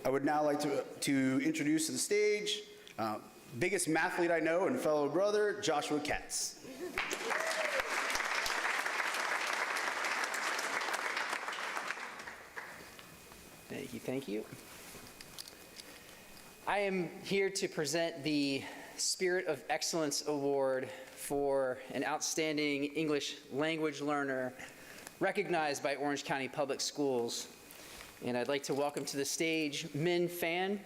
I would now like to introduce to the stage biggest mathlete I know and fellow brother, Joshua Katz. Thank you. I am here to present the Spirit of Excellence Award for an outstanding English language learner recognized by Orange County Public Schools. And I'd like to welcome to the stage Min Fan.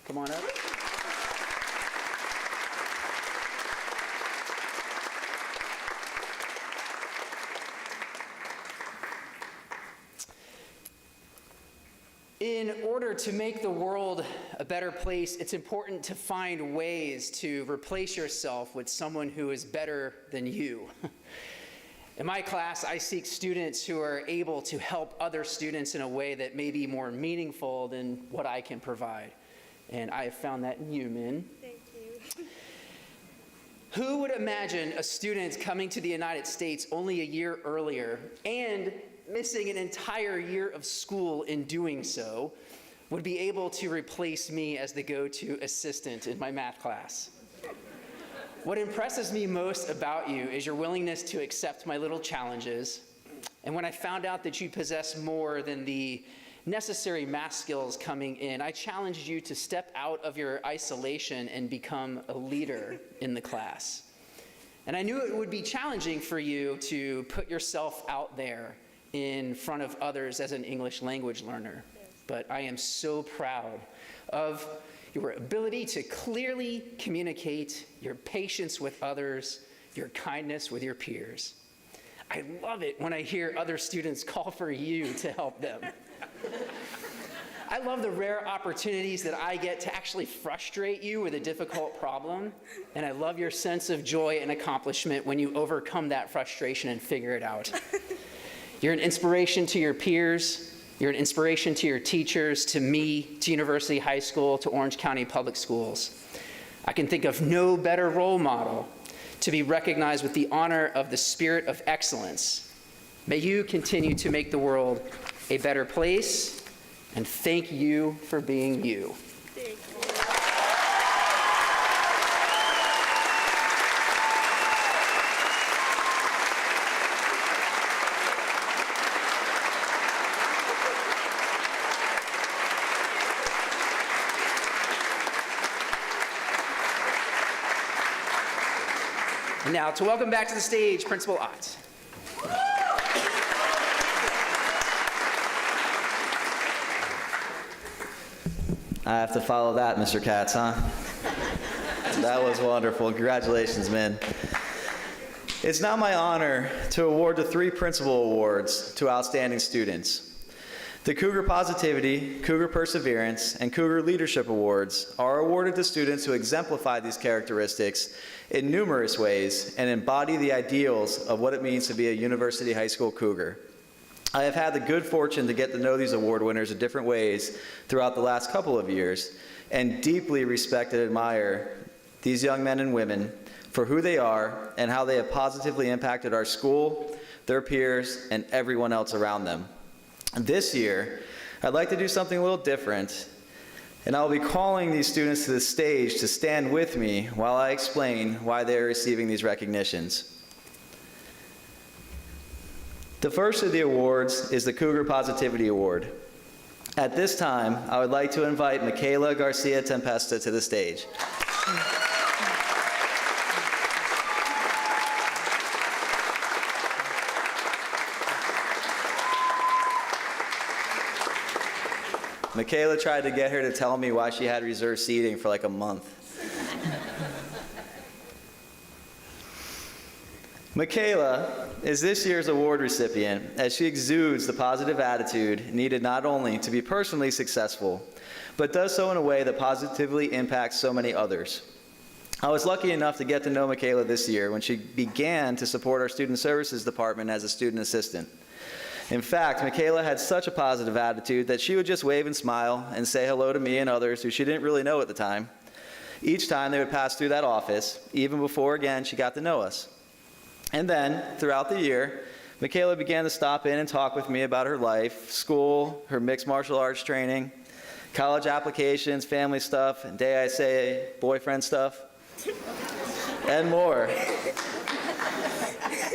Come on up. In order to make the world a better place, it's important to find ways to replace yourself with someone who is better than you. In my class, I seek students who are able to help other students in a way that may be more meaningful than what I can provide. And I have found that in you, Min. Thank you. Who would imagine a student coming to the United States only a year earlier and missing an entire year of school in doing so would be able to replace me as the go-to assistant in my math class? What impresses me most about you is your willingness to accept my little challenges. And when I found out that you possess more than the necessary math skills coming in, I challenged you to step out of your isolation and become a leader in the class. And I knew it would be challenging for you to put yourself out there in front of others as an English language learner. But I am so proud of your ability to clearly communicate, your patience with others, your kindness with your peers. I love it when I hear other students call for you to help them. I love the rare opportunities that I get to actually frustrate you with a difficult problem, and I love your sense of joy and accomplishment when you overcome that frustration and figure it out. You're an inspiration to your peers, you're an inspiration to your teachers, to me, to University High School, to Orange County Public Schools. I can think of no better role model to be recognized with the honor of the spirit of excellence. May you continue to make the world a better place, and thank you for being you. And now to welcome back to the stage, Principal Ott. I have to follow that, Mr. Katz, huh? That was wonderful. Congratulations, man. It's now my honor to award the 3 principal awards to outstanding students. The Cougar Positivity, Cougar Perseverance, and Cougar Leadership Awards are awarded to students who exemplify these characteristics in numerous ways and embody the ideals of what it means to be a University High School Cougar. I have had the good fortune to get to know these award winners in different ways throughout the last couple of years, and deeply respect and admire these young men and women for who they are and how they have positively impacted our school, their peers, and everyone else around them. This year, I'd like to do something a little different, and I'll be calling these students to the stage to stand with me while I explain why they are receiving these recognitions. The first of the awards is the Cougar Positivity Award. At this time, I would like to invite Michaela Garcia Tempesta to the stage. Michaela tried to get her to tell me why she had reserved seating for like a month. Michaela is this year's award recipient as she exudes the positive attitude needed not only to be personally successful, but does so in a way that positively impacts so many others. I was lucky enough to get to know Michaela this year when she began to support our Student Services Department as a student assistant. In fact, Michaela had such a positive attitude that she would just wave and smile and say hello to me and others who she didn't really know at the time. Each time they would pass through that office, even before, again, she got to know us. And then, throughout the year, Michaela began to stop in and talk with me about her life, school, her mixed martial arts training, college applications, family stuff, and dare I say, boyfriend stuff, and more.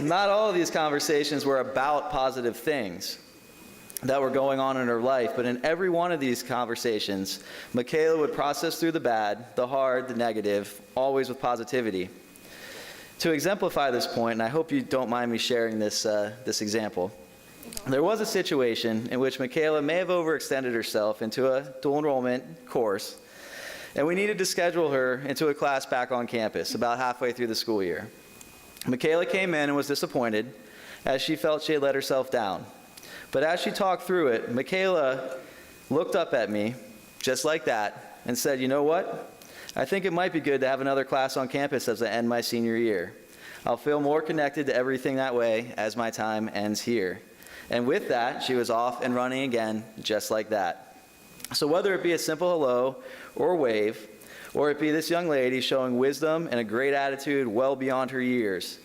Not all of these conversations were about positive things that were going on in her life, but in every one of these conversations, Michaela would process through the bad, the hard, the negative, always with positivity. To exemplify this point, and I hope you don't mind me sharing this example, there was a situation in which Michaela may have overextended herself into a dual enrollment course, and we needed to schedule her into a class back on campus about halfway through the school year. Michaela came in and was disappointed as she felt she had let herself down. But as she talked through it, Michaela looked up at me, just like that, and said, "You know what? I think it might be good to have another class on campus as I end my senior year. I'll feel more connected to everything that way as my time ends here." And with that, she was off and running again, just like that. So whether it be a simple hello or wave, or it be this young lady showing wisdom and a great attitude well beyond her years,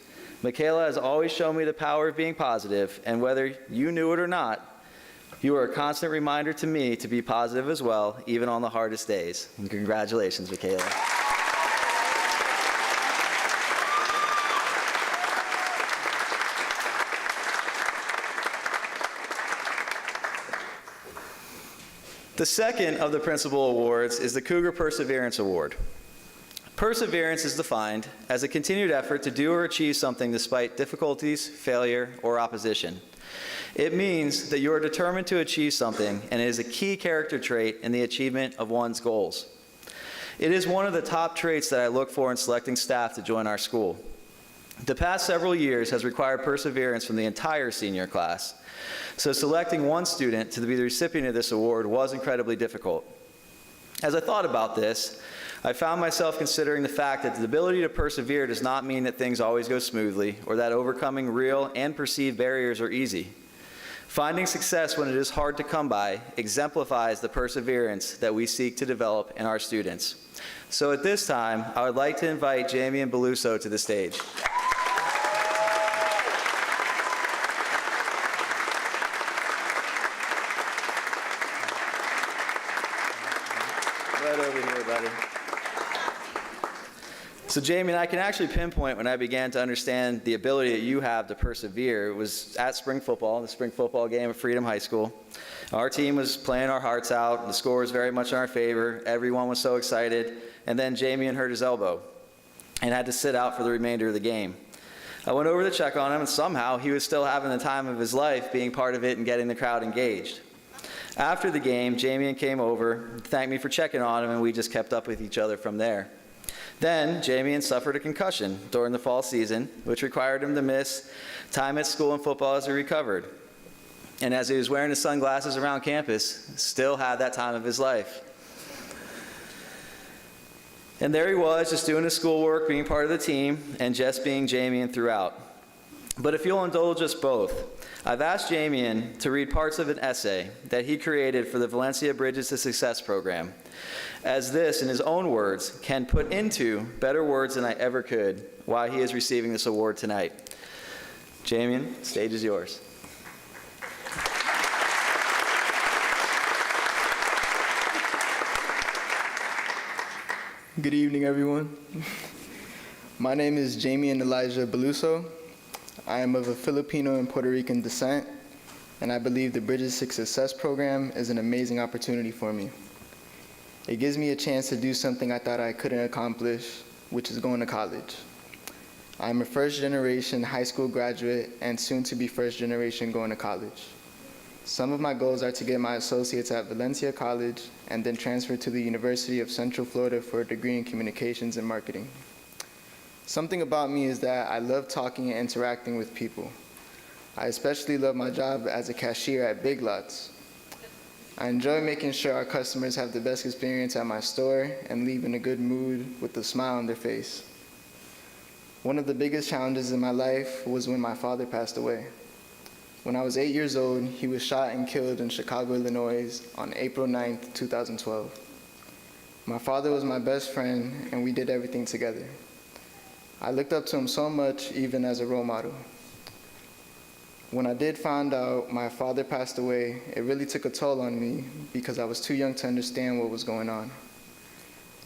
Michaela has always shown me the power of being positive, and whether you knew it or not, you are a constant reminder to me to be positive as well, even on the hardest days. And congratulations, Michaela. The second of the principal awards is the Cougar Perseverance Award. Perseverance is defined as a continued effort to do or achieve something despite difficulties, failure, or opposition. It means that you are determined to achieve something, and it is a key character trait in the achievement of one's goals. It is one of the top traits that I look for in selecting staff to join our school. The past several years has required perseverance from the entire senior class, so selecting one student to be the recipient of this award was incredibly difficult. As I thought about this, I found myself considering the fact that the ability to persevere does not mean that things always go smoothly or that overcoming real and perceived barriers are easy. Finding success when it is hard to come by exemplifies the perseverance that we seek to develop in our students. So at this time, I would like to invite Jamie and Beluso to the stage. Right over here, buddy. So Jamie and I can actually pinpoint when I began to understand the ability that you have to persevere. It was at spring football, the spring football game at Freedom High School. Our team was playing our hearts out. The score was very much in our favor. Everyone was so excited. And then Jamie hurt his elbow and had to sit out for the remainder of the game. I went over to check on him, and somehow he was still having the time of his life being part of it and getting the crowd engaged. After the game, Jamie came over, thanked me for checking on him, and we just kept up with each other from there. Then, Jamie suffered a concussion during the fall season, which required him to miss time at school and football as he recovered. And as he was wearing his sunglasses around campus, still had that time of his life. And there he was, just doing his schoolwork, being part of the team, and just being Jamie throughout. But if you'll indulge us both, I've asked Jamie to read parts of an essay that he created for the Valencia Bridges to Success program, as this, in his own words, can put into better words than I ever could why he is receiving this award tonight. Jamie, the stage is yours. Good evening, everyone. My name is Jamie Elijah Beluso. I am of a Filipino and Puerto Rican descent, and I believe the Bridges to Success program is an amazing opportunity for me. It gives me a chance to do something I thought I couldn't accomplish, which is going to college. I'm a first-generation high school graduate and soon to be first-generation going to college. Some of my goals are to get my associates at Valencia College and then transfer to the University of Central Florida for a degree in communications and marketing. Something about me is that I love talking and interacting with people. I especially love my job as a cashier at Big Lots. I enjoy making sure our customers have the best experience at my store and leave in a good mood with a smile on their face. One of the biggest challenges in my life was when my father passed away. When I was 8 years old, he was shot and killed in Chicago, Illinois on April 9th, 2012. My father was my best friend, and we did everything together. I looked up to him so much, even as a role model. When I did find out my father passed away, it really took a toll on me because I was too young to understand what was going on.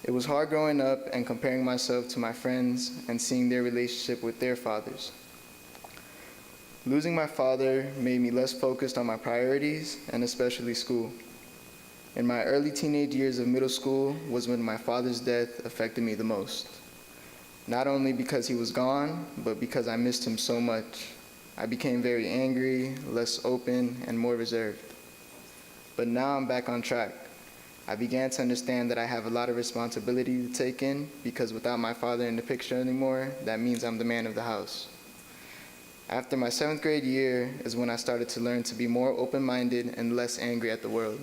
It was hard growing up and comparing myself to my friends and seeing their relationship with their fathers. Losing my father made me less focused on my priorities and especially school. In my early teenage years of middle school was when my father's death affected me the most. Not only because he was gone, but because I missed him so much. I became very angry, less open, and more reserved. But now I'm back on track. I began to understand that I have a lot of responsibility to take in because without my father in the picture anymore, that means I'm the man of the house. After my 7th grade year is when I started to learn to be more open-minded and less angry at the world.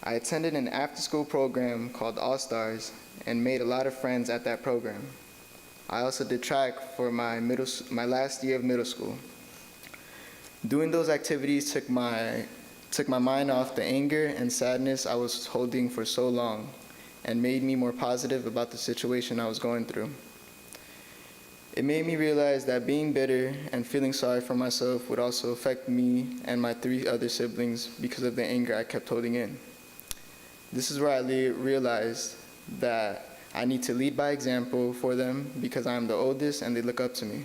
I attended an after-school program called All Stars and made a lot of friends at that program. I also did track for my last year of middle school. Doing those activities took my mind off the anger and sadness I was holding for so long and made me more positive about the situation I was going through. It made me realize that being bitter and feeling sorry for myself would also affect me and my 3 other siblings because of the anger I kept holding in. This is where I realized that I need to lead by example for them because I'm the oldest and they look up to me.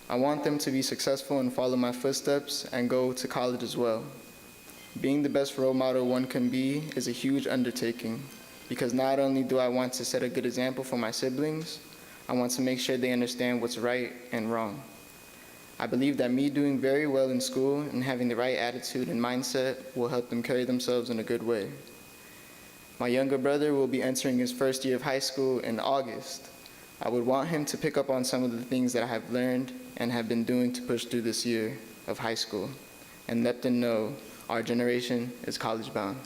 I want them to be successful and follow my footsteps and go to college as well. Being the best role model one can be is a huge undertaking because not only do I want to set a good example for my siblings, I want to make sure they understand what's right and wrong. I believe that me doing very well in school and having the right attitude and mindset will help them carry themselves in a good way. My younger brother will be entering his first year of high school in August. I would want him to pick up on some of the things that I have learned and have been doing to push through this year of high school, and let them know our generation is college bound.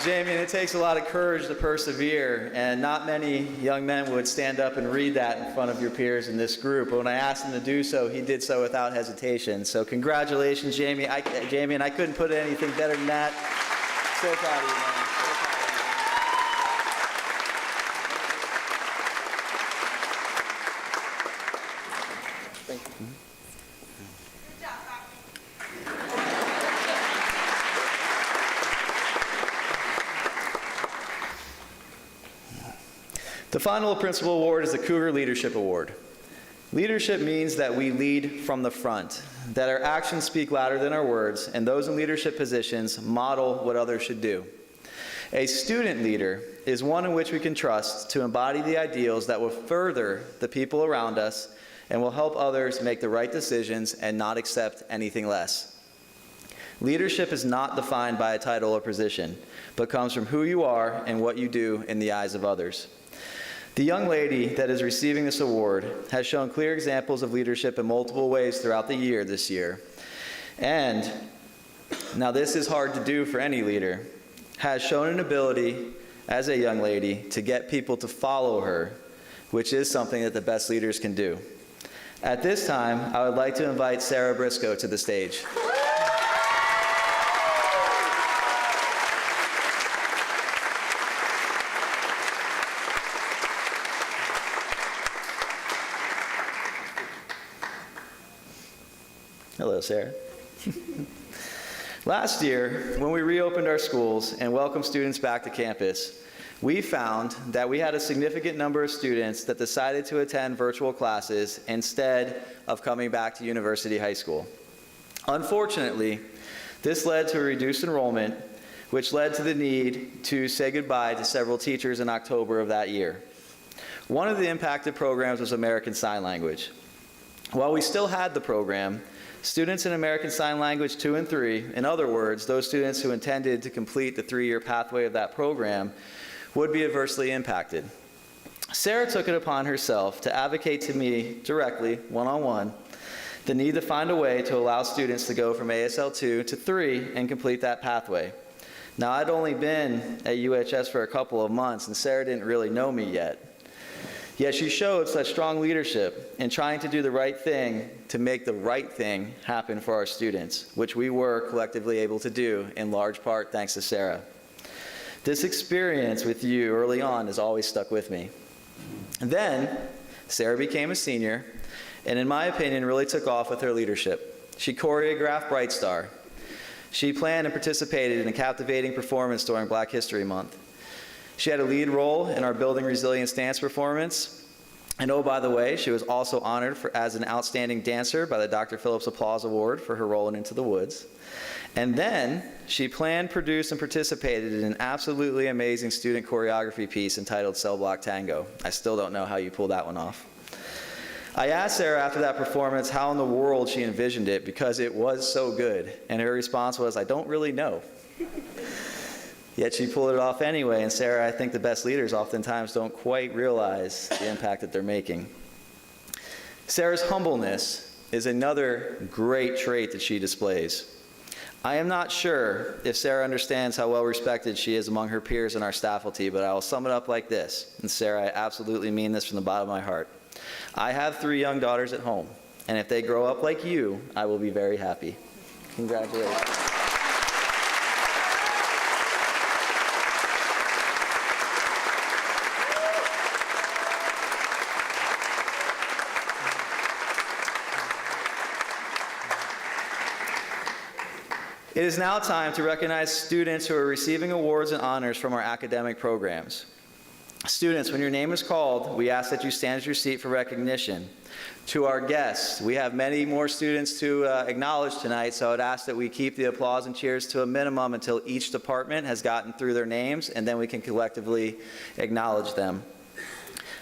Jamie, it takes a lot of courage to persevere, and not many young men would stand up and read that in front of your peers in this group. But when I asked him to do so, he did so without hesitation. So congratulations, Jamie. Jamie, and I couldn't put anything better than that. So proud of you, man. So proud of you. Thank you. The final principal award is the Cougar Leadership Award. Leadership means that we lead from the front, that our actions speak louder than our words, and those in leadership positions model what others should do. A student leader is one in which we can trust to embody the ideals that will further the people around us and will help others make the right decisions and not accept anything less. Leadership is not defined by a title or position, but comes from who you are and what you do in the eyes of others. The young lady that is receiving this award has shown clear examples of leadership in multiple ways throughout the year this year. And, now this is hard to do for any leader, has shown an ability as a young lady to get people to follow her, which is something that the best leaders can do. At this time, I would like to invite Sarah Briscoe to the stage. Hello, Sarah. Last year, when we reopened our schools and welcomed students back to campus, we found that we had a significant number of students that decided to attend virtual classes instead of coming back to University High School. Unfortunately, this led to a reduced enrollment, which led to the need to say goodbye to several teachers in October of that year. One of the impacted programs was American Sign Language. While we still had the program, students in American Sign Language 2 and 3, in other words, those students who intended to complete the 3-year pathway of that program, would be adversely impacted. Sarah took it upon herself to advocate to me directly, one-on-one, the need to find a way to allow students to go from ASL 2 to 3 and complete that pathway. Now, I'd only been at UHS for a couple of months, and Sarah didn't really know me yet. Yet she showed such strong leadership in trying to do the right thing to make the right thing happen for our students, which we were collectively able to do in large part thanks to Sarah. This experience with you early on has always stuck with me. Then, Sarah became a senior, and in my opinion, really took off with her leadership. She choreographed Bright Star. She planned and participated in a captivating performance during Black History Month. She had a lead role in our Building Resilience dance performance. And oh, by the way, she was also honored as an outstanding dancer by the Dr. Phillips Applause Award for her role in Into the Woods. And then she planned, produced, and participated in an absolutely amazing student choreography piece entitled Cell Block Tango. I still don't know how you pulled that one off. I asked Sarah after that performance how in the world she envisioned it because it was so good. And her response was, I don't really know. Yet she pulled it off anyway, and Sarah, I think the best leaders oftentimes don't quite realize the impact that they're making. Sarah's humbleness is another great trait that she displays. I am not sure if Sarah understands how well respected she is among her peers and our faculty, but I will sum it up like this. And Sarah, I absolutely mean this from the bottom of my heart. I have 3 young daughters at home, and if they grow up like you, I will be very happy. Congratulations. It is now time to recognize students who are receiving awards and honors from our academic programs. Students, when your name is called, we ask that you stand at your seat for recognition. To our guests, we have many more students to acknowledge tonight, so I'd ask that we keep the applause and cheers to a minimum until each department has gotten through their names, and then we can collectively acknowledge them.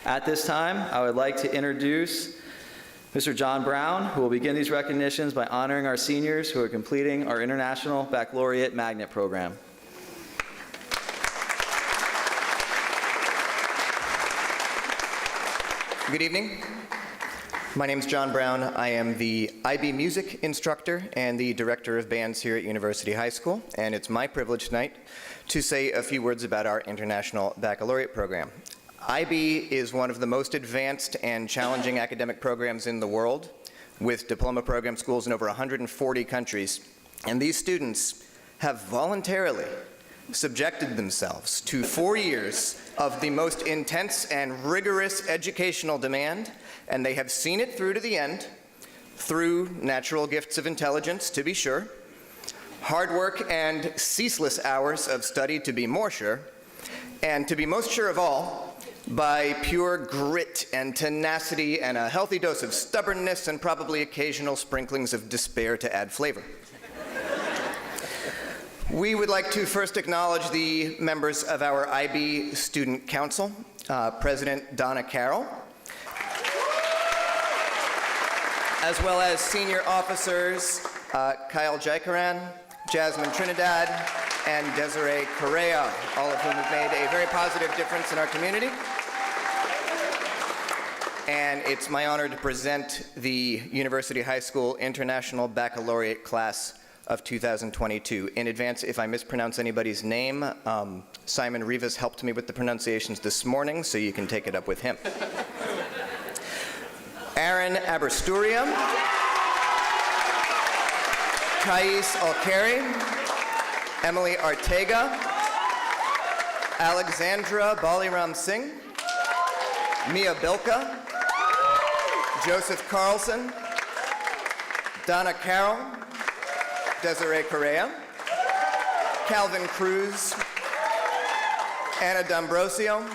At this time, I would like to introduce Mr. John Brown, who will begin these recognitions by honoring our seniors who are completing our International Baccalaureate Magnet Program. Good evening. My name is John Brown. I am the IB music instructor and the director of bands here at University High School, and it's my privilege tonight to say a few words about our International Baccalaureate program. IB is one of the most advanced and challenging academic programs in the world, with diploma program schools in over 140 countries, and these students have voluntarily subjected themselves to 4 years of the most intense and rigorous educational demand, and they have seen it through to the end, through natural gifts of intelligence, to be sure, hard work and ceaseless hours of study, to be more sure, and to be most sure of all, by pure grit and tenacity and a healthy dose of stubbornness and probably occasional sprinklings of despair to add flavor. We would like to first acknowledge the members of our IB Student Council, President Donna Carroll, as well as senior officers Kyle Jaikaran, Jasmine Trinidad, and Desiree Correa, all of whom have made a very positive difference in our community. And it's my honor to present the University High School International Baccalaureate Class of 2022. In advance, if I mispronounce anybody's name, Simon Rivas helped me with the pronunciations this morning, so you can take it up with him. Aaron Abersturia, Thais Alcari, Emily Artega, Alexandra Baliram Singh, Mia Bilka, Joseph Carlson, Donna Carroll, Desiree Correa, Calvin Cruz, Anna D'Ambrosio,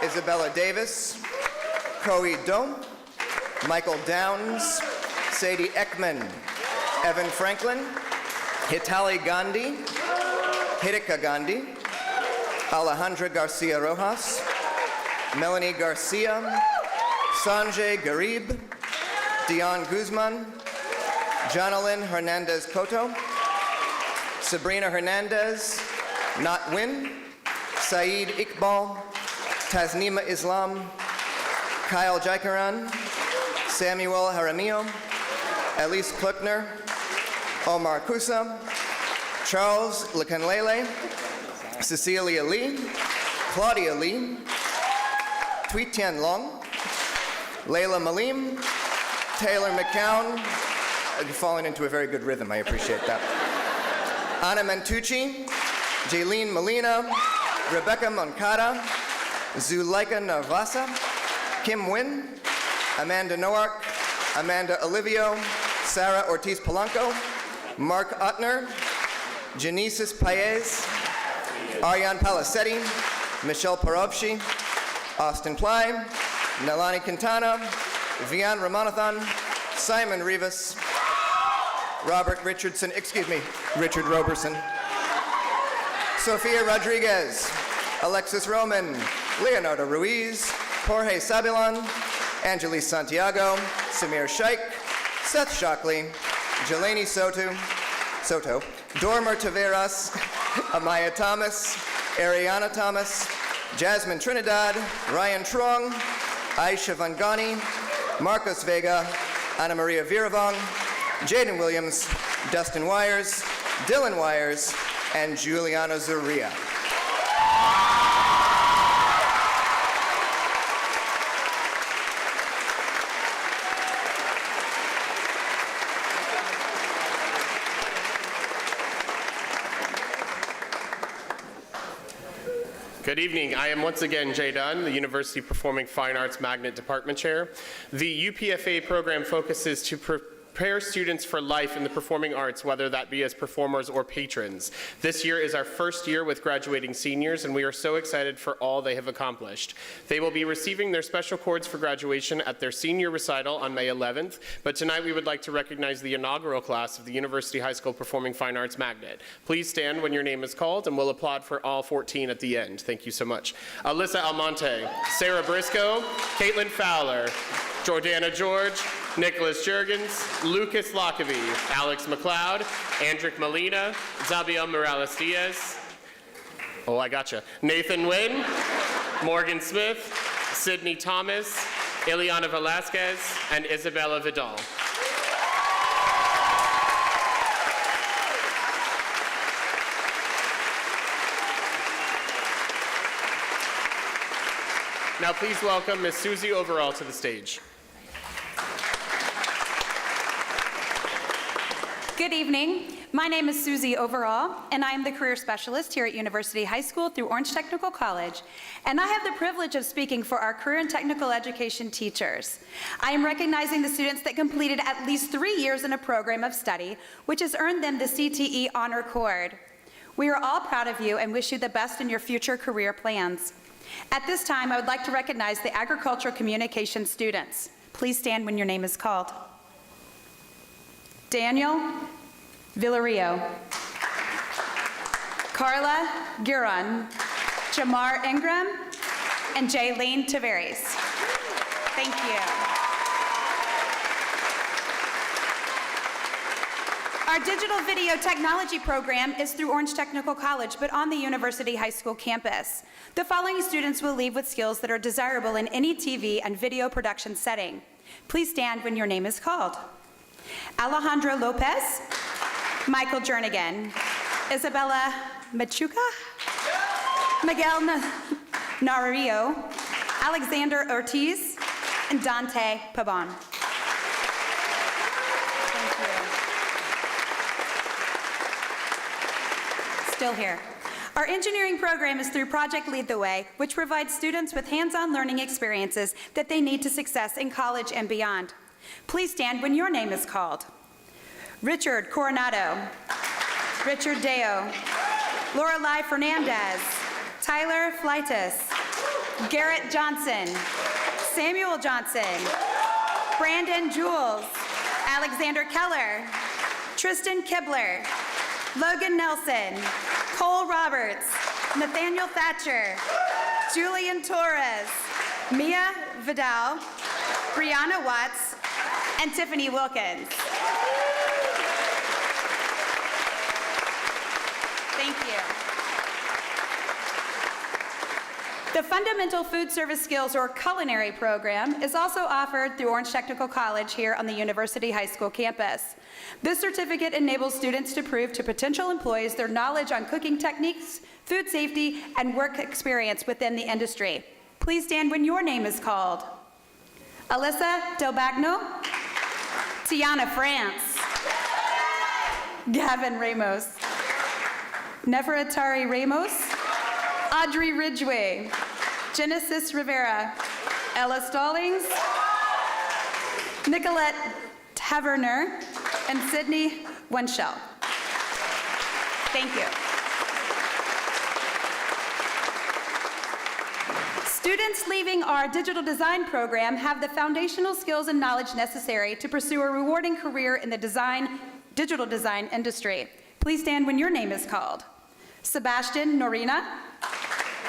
Isabella Davis, Coe Do, Michael Downs, Sadie Ekman, Evan Franklin, Hitali Gandhi, Hidika Gandhi, Alejandra Garcia Rojas, Melanie Garcia, Sanjay Garib, Dion Guzman, Jonalyn Hernandez Cotto, Sabrina Hernandez, Not Win, Saeed Iqbal, Tasnima Islam, Kyle Jaikaran, Samuel Jaramillo, Elise Kluckner, Omar Kusa, Charles Lekanlele, Cecilia Lee, Claudia Lee, Thuy Tien Long, Layla Malim, Taylor McCown. You're falling into a very good rhythm, I appreciate that. Anna Mantucci, Jaylene Molina, Rebecca Moncada, Zuleika Narvasa, Kim Nguyen, Amanda Noark, Amanda Olivio, Sarah Ortiz Polanco, Mark Ottner, Genesis Paez, Aryan Palacetti, Michelle Parovsky, Austin Ply, Nalani Quintana, Vian Ramanathan, Simon Rivas, Richard Roberson, Sofia Rodriguez, Alexis Roman, Leonardo Ruiz, Jorge Sabilan, Angelis Santiago, Samir Shaikh, Seth Shockley, Jelani Soto, Dormer Taveras, Amaya Thomas, Ariana Thomas, Jasmine Trinidad, Ryan Trong, Aisha Vangani, Marcos Vega, Ana Maria Viravong, Jaden Williams, Dustin Wires, Dylan Wires, and Juliana Zuria. Good evening. I am once again Jay Dunn, the University Performing Fine Arts Magnet Department Chair. The UPFA program focuses to prepare students for life in the performing arts, whether that be as performers or patrons. This year is our first year with graduating seniors, and we are so excited for all they have accomplished. They will be receiving their special cords for graduation at their senior recital on May 11th, but tonight we would like to recognize the inaugural class of the University High School Performing Fine Arts Magnet. Please stand when your name is called, and we'll applaud for all 14 at the end. Thank you so much. Alyssa Almonte, Sarah Briscoe, Caitlin Fowler, Jordana George, Nicholas Jurgens, Lucas Lockerbie, Alex McLeod, Andrick Molina, Zabiel Morales-Diaz, oh, I gotcha, Nathan Wynn, Morgan Smith, Sydney Thomas, Ileana Velasquez, and Isabella Vidal. Now please welcome Ms. Susie Overall to the stage. Good evening. My name is Susie Overall, and I am the Career Specialist here at University High School through Orange Technical College, and I have the privilege of speaking for our career and technical education teachers. I am recognizing the students that completed at least 3 years in a program of study, which has earned them the CTE Honor Cord. We are all proud of you and wish you the best in your future career plans. At this time, I would like to recognize the agricultural communication students. Please stand when your name is called. Daniel Villario, Carla Gueron, Jamar Ingram, and Jaylene Tavares. Thank you. Our digital video technology program is through Orange Technical College, but on the University High School campus. The following students will leave with skills that are desirable in any TV and video production setting. Please stand when your name is called. Alejandro Lopez, Michael Jernigan, Isabella Machuca, Miguel Nario, Alexander Ortiz, and Dante Pabon. Thank you. Still here. Our engineering program is through Project Lead the Way, which provides students with hands-on learning experiences that they need to success in college and beyond. Please stand when your name is called. Richard Coronado, Richard Deo, Lorelei Fernandez, Tyler Fleitas, Garrett Johnson, Samuel Johnson, Brandon Jules, Alexander Keller, Tristan Kibler, Logan Nelson, Cole Roberts, Nathaniel Thatcher, Julian Torres, Mia Vidal, Brianna Watts, and Tiffany Wilkins. Thank you. The Fundamental Food Service Skills or Culinary program is also offered through Orange Technical College here on the University High School campus. This certificate enables students to prove to potential employees their knowledge on cooking techniques, food safety, and work experience within the industry. Please stand when your name is called. Alyssa Delbagno, Tiana France, Gavin Ramos, Neferatari Ramos, Audrey Ridgway, Genesis Rivera, Ella Stallings, Nicolette Taverner, and Sydney Wenschel. Thank you. Students leaving our digital design program have the foundational skills and knowledge necessary to pursue a rewarding career in the digital design industry. Please stand when your name is called. Sebastian Norina,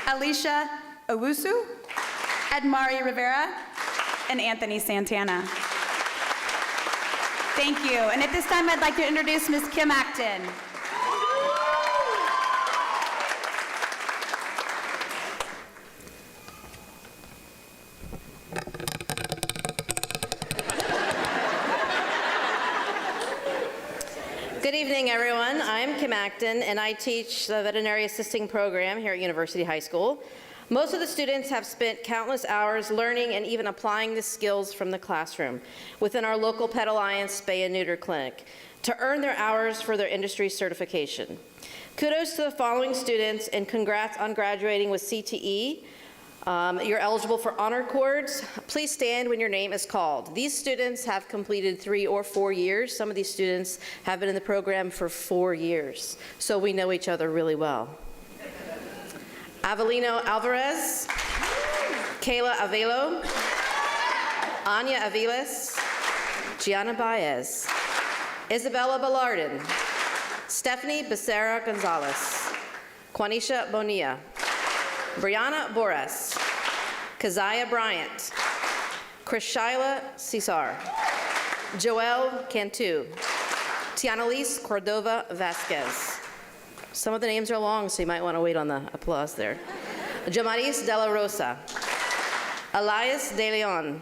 Alicia Owusu, Edmari Rivera, and Anthony Santana. Thank you. And at this time, I'd like to introduce Ms. Kim Acton. Good evening, everyone. I'm Kim Acton, and I teach the veterinary assisting program here at University High School. Most of the students have spent countless hours learning and even applying the skills from the classroom within our local Pet Alliance Spay and Neuter Clinic to earn their hours for their industry certification. Kudos to the following students, and congrats on graduating with CTE You're eligible for honor cords. Please stand when your name is called. These students have completed 3 or 4 years. Some of these students have been in the program for 4 years, so we know each other really well. Avelino Alvarez, Kayla Avelo, Anya Aviles, Gianna Baez, Isabella Ballardin, Stephanie Becerra Gonzalez, Quanisha Bonilla, Brianna Boras, Keziah Bryant, Krishyla Cesar, Joelle Cantu, Tianalise Cordova Vasquez. Some of the names are long, so you might want to wait on the applause there. Jamaris De La Rosa, Elias De Leon,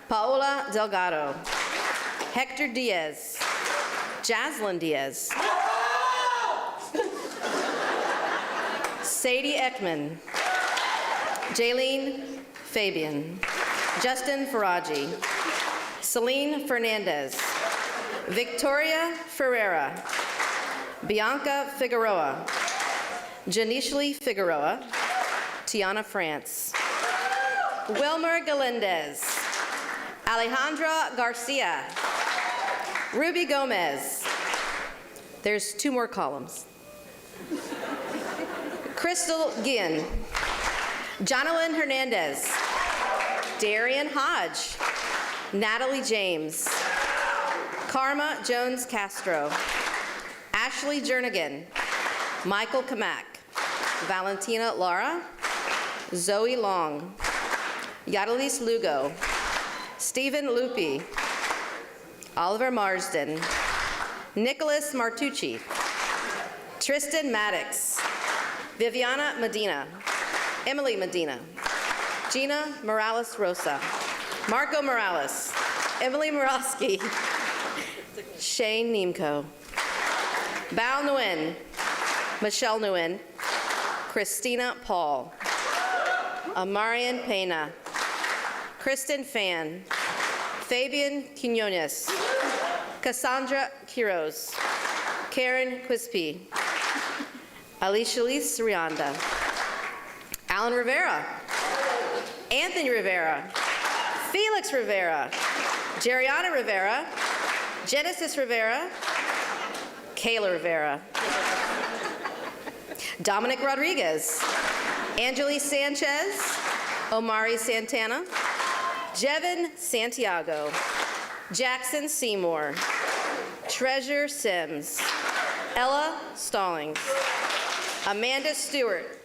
Paola Delgado, Hector Diaz, Jaslyn Diaz, Sadie Ekman, Jaylene Fabian, Justin Faraji, Celine Fernandez, Victoria Ferreira, Bianca Figueroa, Janishli Figueroa, Tiana France, Wilmer Galindez, Alejandra Garcia, Ruby Gomez. There's 2 more columns. Crystal Ginn, Jonalyn Hernandez, Darian Hodge, Natalie James, Karma Jones Castro, Ashley Jernigan, Michael Kamak, Valentina Lara, Zoe Long, Yadalis Lugo, Stephen Lupi, Oliver Marsden, Nicholas Martucci, Tristan Maddox, Viviana Medina, Emily Medina, Gina Morales Rosa, Marco Morales, Emily Morosky, Shane Niemko, Bao Nguyen, Michelle Nguyen, Christina Paul, Amarian Pena, Kristen Fan, Fabian Quinones, Cassandra Quiroz, Karen Quispe, Alicia Lise Rianda, Alan Rivera, Anthony Rivera, Felix Rivera, Jeriana Rivera, Genesis Rivera, Kayla Rivera, Dominic Rodriguez, Angelique Sanchez, Omari Santana, Jevin Santiago, Jackson Seymour, Treasure Sims, Ella Stallings, Amanda Stewart,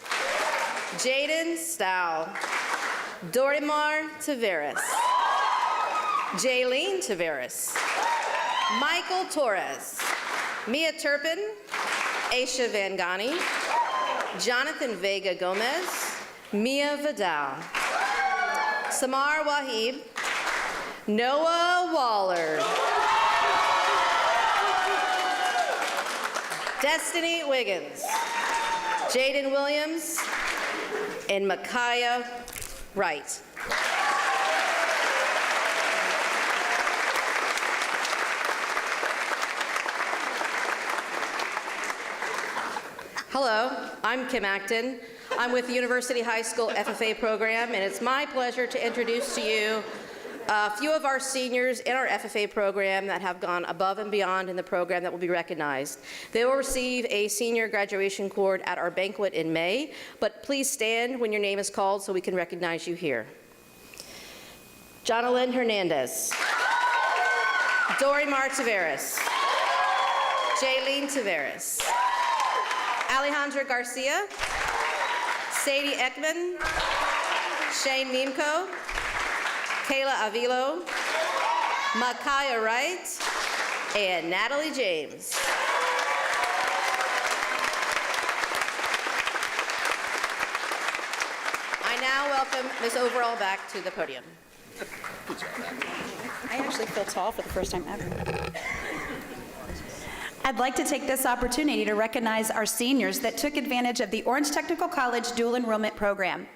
Jaden Stow, Dorimar Taveras, Jaylene Taveras, Michael Torres, Mia Turpin, Aisha Vangani, Jonathan Vega Gomez, Mia Vidal, Samar Wahib, Noah Waller, Destiny Wiggins, Jaden Williams, and Micaiah Wright. Hello, I'm Kim Acton. I'm with the University High School FFA program, and it's my pleasure to introduce to you a few of our seniors in our FFA program that have gone above and beyond in the program that will be recognized. They will receive a senior graduation cord at our banquet in May, but please stand when your name is called so we can recognize you here. Jonalyn Hernandez, Dorimar Taveras, Jaylene Taveras, Alejandra Garcia, Sadie Ekman, Shane Niemko, Kayla Avilo, Micaiah Wright, and Natalie James. I now welcome Ms. Overall back to the podium. I actually feel tall for the first time ever. I'd like to take this opportunity to recognize our seniors that took advantage of the Orange Technical College dual enrollment program.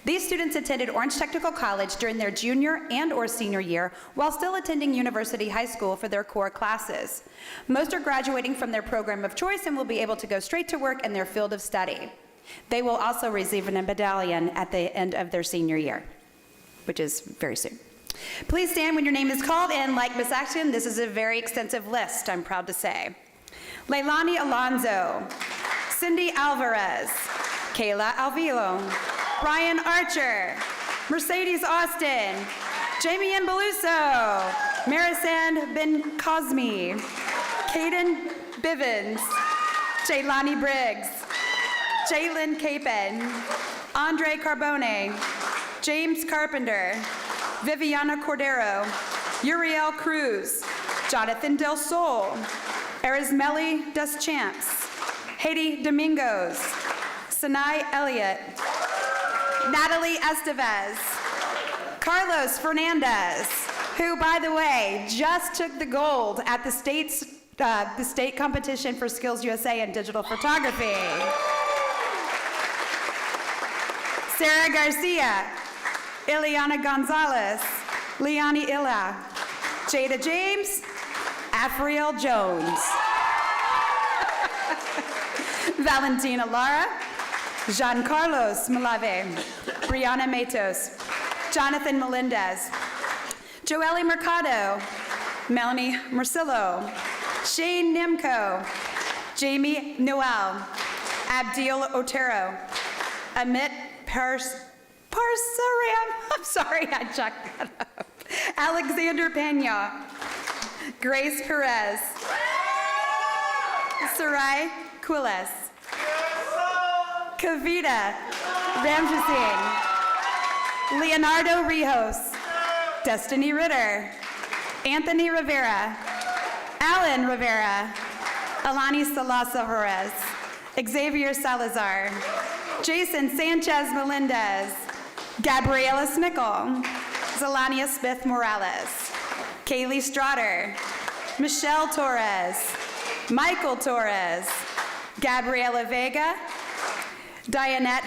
These students attended Orange Technical College during their junior and/or senior year while still attending University High School for their core classes. Most are graduating from their program of choice and will be able to go straight to work in their field of study. They will also receive a medallion at the end of their senior year, which is very soon. Please stand when your name is called, and like Ms. Acton, this is a very extensive list, I'm proud to say. Leilani Alonzo, Cindy Alvarez, Kayla Alvilo, Brian Archer, Mercedes Austin, Jamie Imbeluso, Marisan Ben Cosme, Caden Bivens, Jaylani Briggs, Jalen Capon, Andre Carbone, James Carpenter, Viviana Cordero, Uriel Cruz, Jonathan Del Sol, Arizmeli Deschamps, Haiti Domingos, Sinai Elliott, Natalie Estevez, Carlos Fernandez, who, by the way, just took the gold at the state competition for Skills USA in digital photography. Sarah Garcia, Ileana Gonzalez, Liani Illa, Jada James, Afriel Jones, Valentina Lara, Jean-Carlos Malave, Brianna Matos, Jonathan Melendez, Joelle Mercado, Melanie Marcillo, Shane Nemco, Jamie Noel, Abdil Otero, Amit Parsaram, I'm sorry, I checked that up, Alexander Pena, Grace Perez, Sarai Quiles, Kavita Ramjasingh, Leonardo Rijos, Destiny Ritter, Anthony Rivera, Alan Rivera, Alani Salas Alvarez, Xavier Salazar, Jason Sanchez Melendez, Gabriela Smickle, Zelania Smith Morales, Kaylee Strotter, Michelle Torres, Michael Torres, Gabriela Vega, Dianette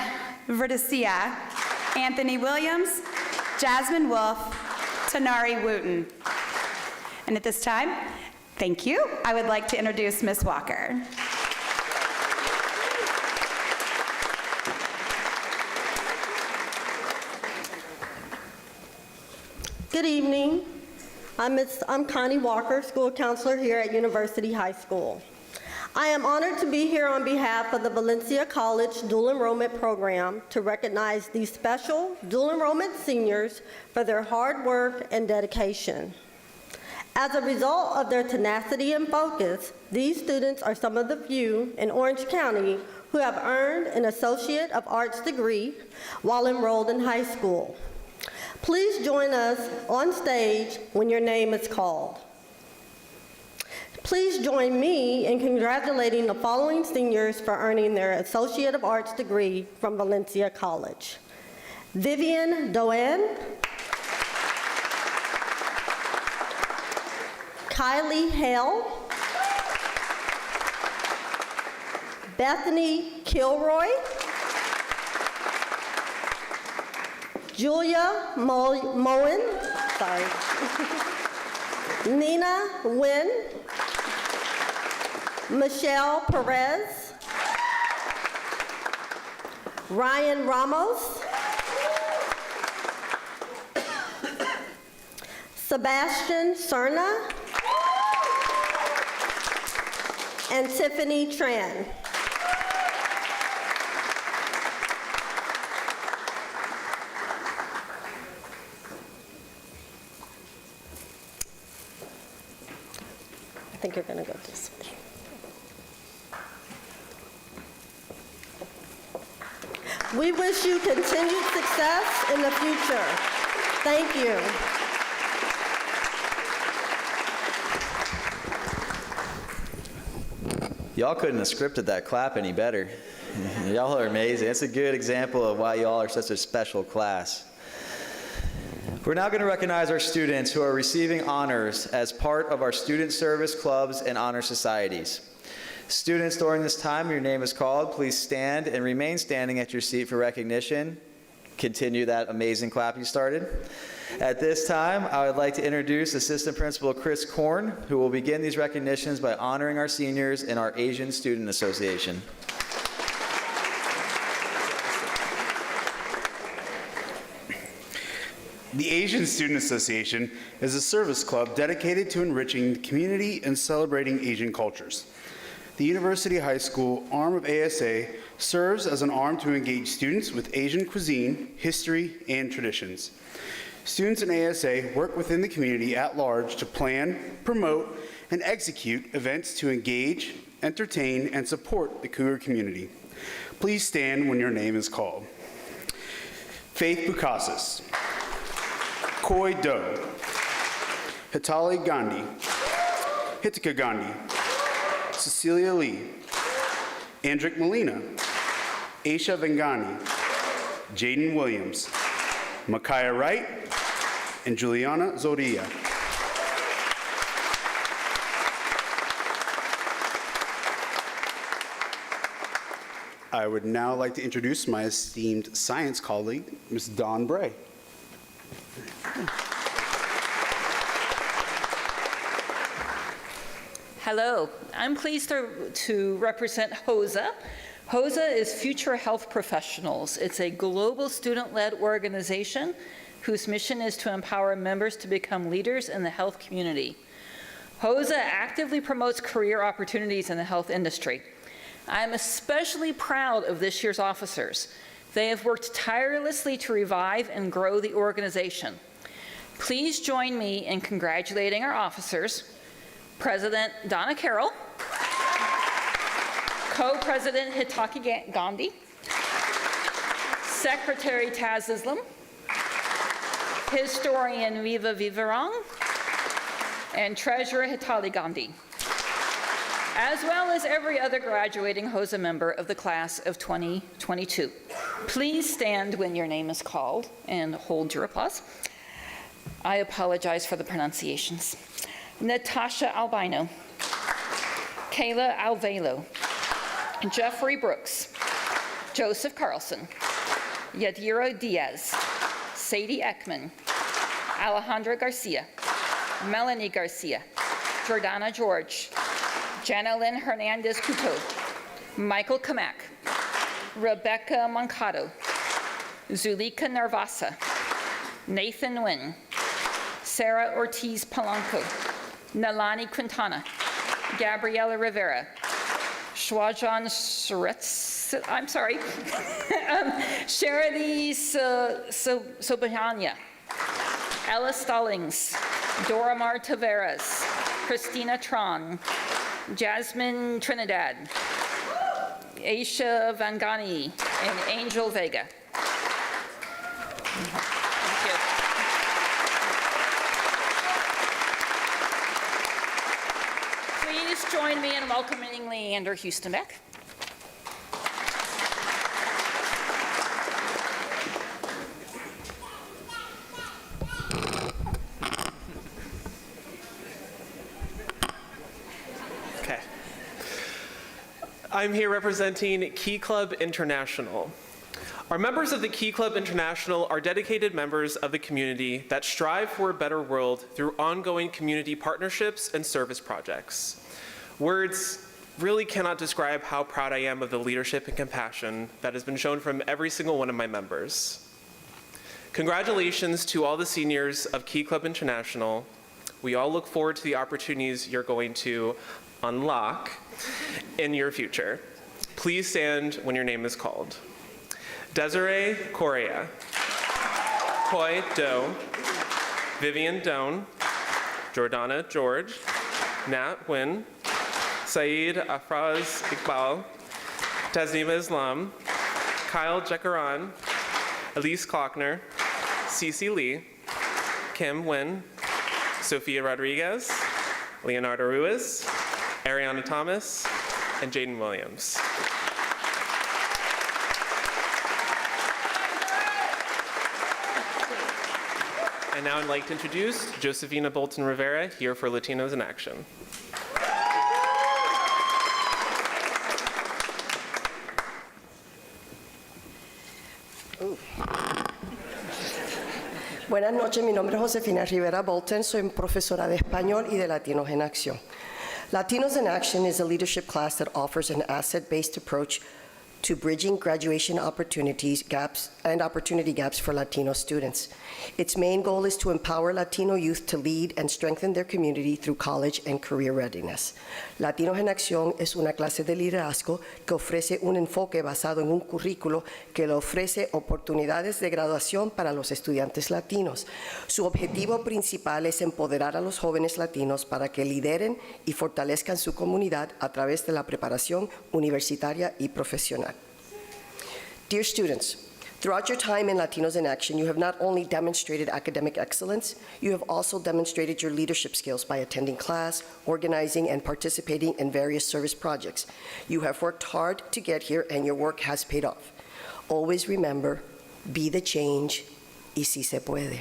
Verdecia, Anthony Williams, Jasmine Wolf, Tanari Wooten. And at this time, thank you. I would like to introduce Ms. Walker. Good evening. I'm Connie Walker, school counselor here at University High School. I am honored to be here on behalf of the Valencia College Dual Enrollment Program to recognize these special dual enrollment seniors for their hard work and dedication. As a result of their tenacity and focus, these students are some of the few in Orange County who have earned an Associate of Arts degree while enrolled in high school. Please join us on stage when your name is called. Please join me in congratulating the following seniors for earning their Associate of Arts degree from Valencia College. Vivian Doan, Kylie Hale, Bethany Kilroy, Julia Moen, Nina Nguyen, Michelle Perez, Ryan Ramos, Sebastian Cerna, and Tiffany Tran. I think you're going to go this way. We wish you continued success in the future. Thank you. Y'all couldn't have scripted that clap any better. Y'all are amazing. It's a good example of why y'all are such a special class. We're now going to recognize our students who are receiving honors as part of our student service clubs and honor societies. Students, during this time your name is called, please stand and remain standing at your seat for recognition. Continue that amazing clap you started. At this time, I would like to introduce Assistant Principal Chris Korn, who will begin these recognitions by honoring our seniors in our Asian Student Association. The Asian Student Association is a service club dedicated to enriching the community and celebrating Asian cultures. The University High School arm of ASA serves as an arm to engage students with Asian cuisine, history, and traditions. Students in ASA work within the community at large to plan, promote, and execute events to engage, entertain, and support the Cougar community. Please stand when your name is called. Faith Bukasis, Koi Do, Hitali Gandhi, Hitika Gandhi, Cecilia Lee, Andrick Molina, Aisha Vengani, Jaden Williams, Micaiah Wright, and Juliana Zodia. I would now like to introduce my esteemed science colleague, Ms. Dawn Bray. Hello, I'm pleased to represent HOSA. HOSA is Future Health Professionals. It's a global student-led organization whose mission is to empower members to become leaders in the health community. HOSA actively promotes career opportunities in the health industry. I'm especially proud of this year's officers. They have worked tirelessly to revive and grow the organization. Please join me in congratulating our officers, President Donna Carroll, Co-President Hitaki Gandhi, Secretary Taz Islam, Historian Viva Vivarong, and Treasurer Hitali Gandhi, as well as every other graduating HOSA member of the class of 2022. Please stand when your name is called and hold your applause. I apologize for the pronunciations. Natasha Albino, Kayla Alvelo, Jeffrey Brooks, Joseph Carlson, Yadira Diaz, Sadie Ekman, Alejandra Garcia, Melanie Garcia, Jordana George, Janelyn Hernandez Couto, Michael Kamak, Rebecca Moncado, Zulika Narvasa, Nathan Nguyen, Sarah Ortiz Polanco, Nalani Quintana, Gabriela Rivera, Shwajan Sharadi Sobhanya, Ella Stallings, Doramar Taveras, Christina Tron, Jasmine Trinidad, Aisha Vangani, and Angel Vega. Thank you. Please join me in welcoming Leander Houston back. Okay. I'm here representing Key Club International. Our members of the Key Club International are dedicated members of the community that strive for a better world through ongoing community partnerships and service projects. Words really cannot describe how proud I am of the leadership and compassion that has been shown from every single one of my members. Congratulations to all the seniors of Key Club International. We all look forward to the opportunities you're going to unlock in your future. Please stand when your name is called. Desiree Correa, Koi Do, Vivian Doan, Jordana George, Nat Nguyen, Saeed Afraz Iqbal, Tasnima Islam, Kyle Jekaran, Elise Klockner, Cece Lee, Kim Nguyen, Sophia Rodriguez, Leonardo Ruiz, Ariana Thomas, and Jaden Williams. And now I'd like to introduce Josefina Bolton Rivera, here for Latinos in Action. Buenas noches, mi nombre es Josefina Rivera Bolton, soy profesora de español y de Latinos en Acción. Latinos in Action is a leadership class that offers an asset-based approach to bridging graduation opportunity gaps for Latino students. Its main goal is to empower Latino youth to lead and strengthen their community through college and career readiness. Latinos en Acción es una clase de liderazgo que ofrece un enfoque basado en un currículo que le ofrece oportunidades de graduación para los estudiantes latinos. Su objetivo principal es empoderar a los jóvenes latinos para que lideren y fortalezcan su comunidad a través de la preparación universitaria y profesional. Dear students, throughout your time in Latinos in Action, you have not only demonstrated academic excellence, you have also demonstrated your leadership skills by attending class, organizing, and participating in various service projects. You have worked hard to get here, and your work has paid off. Always remember, be the change, y si se puede.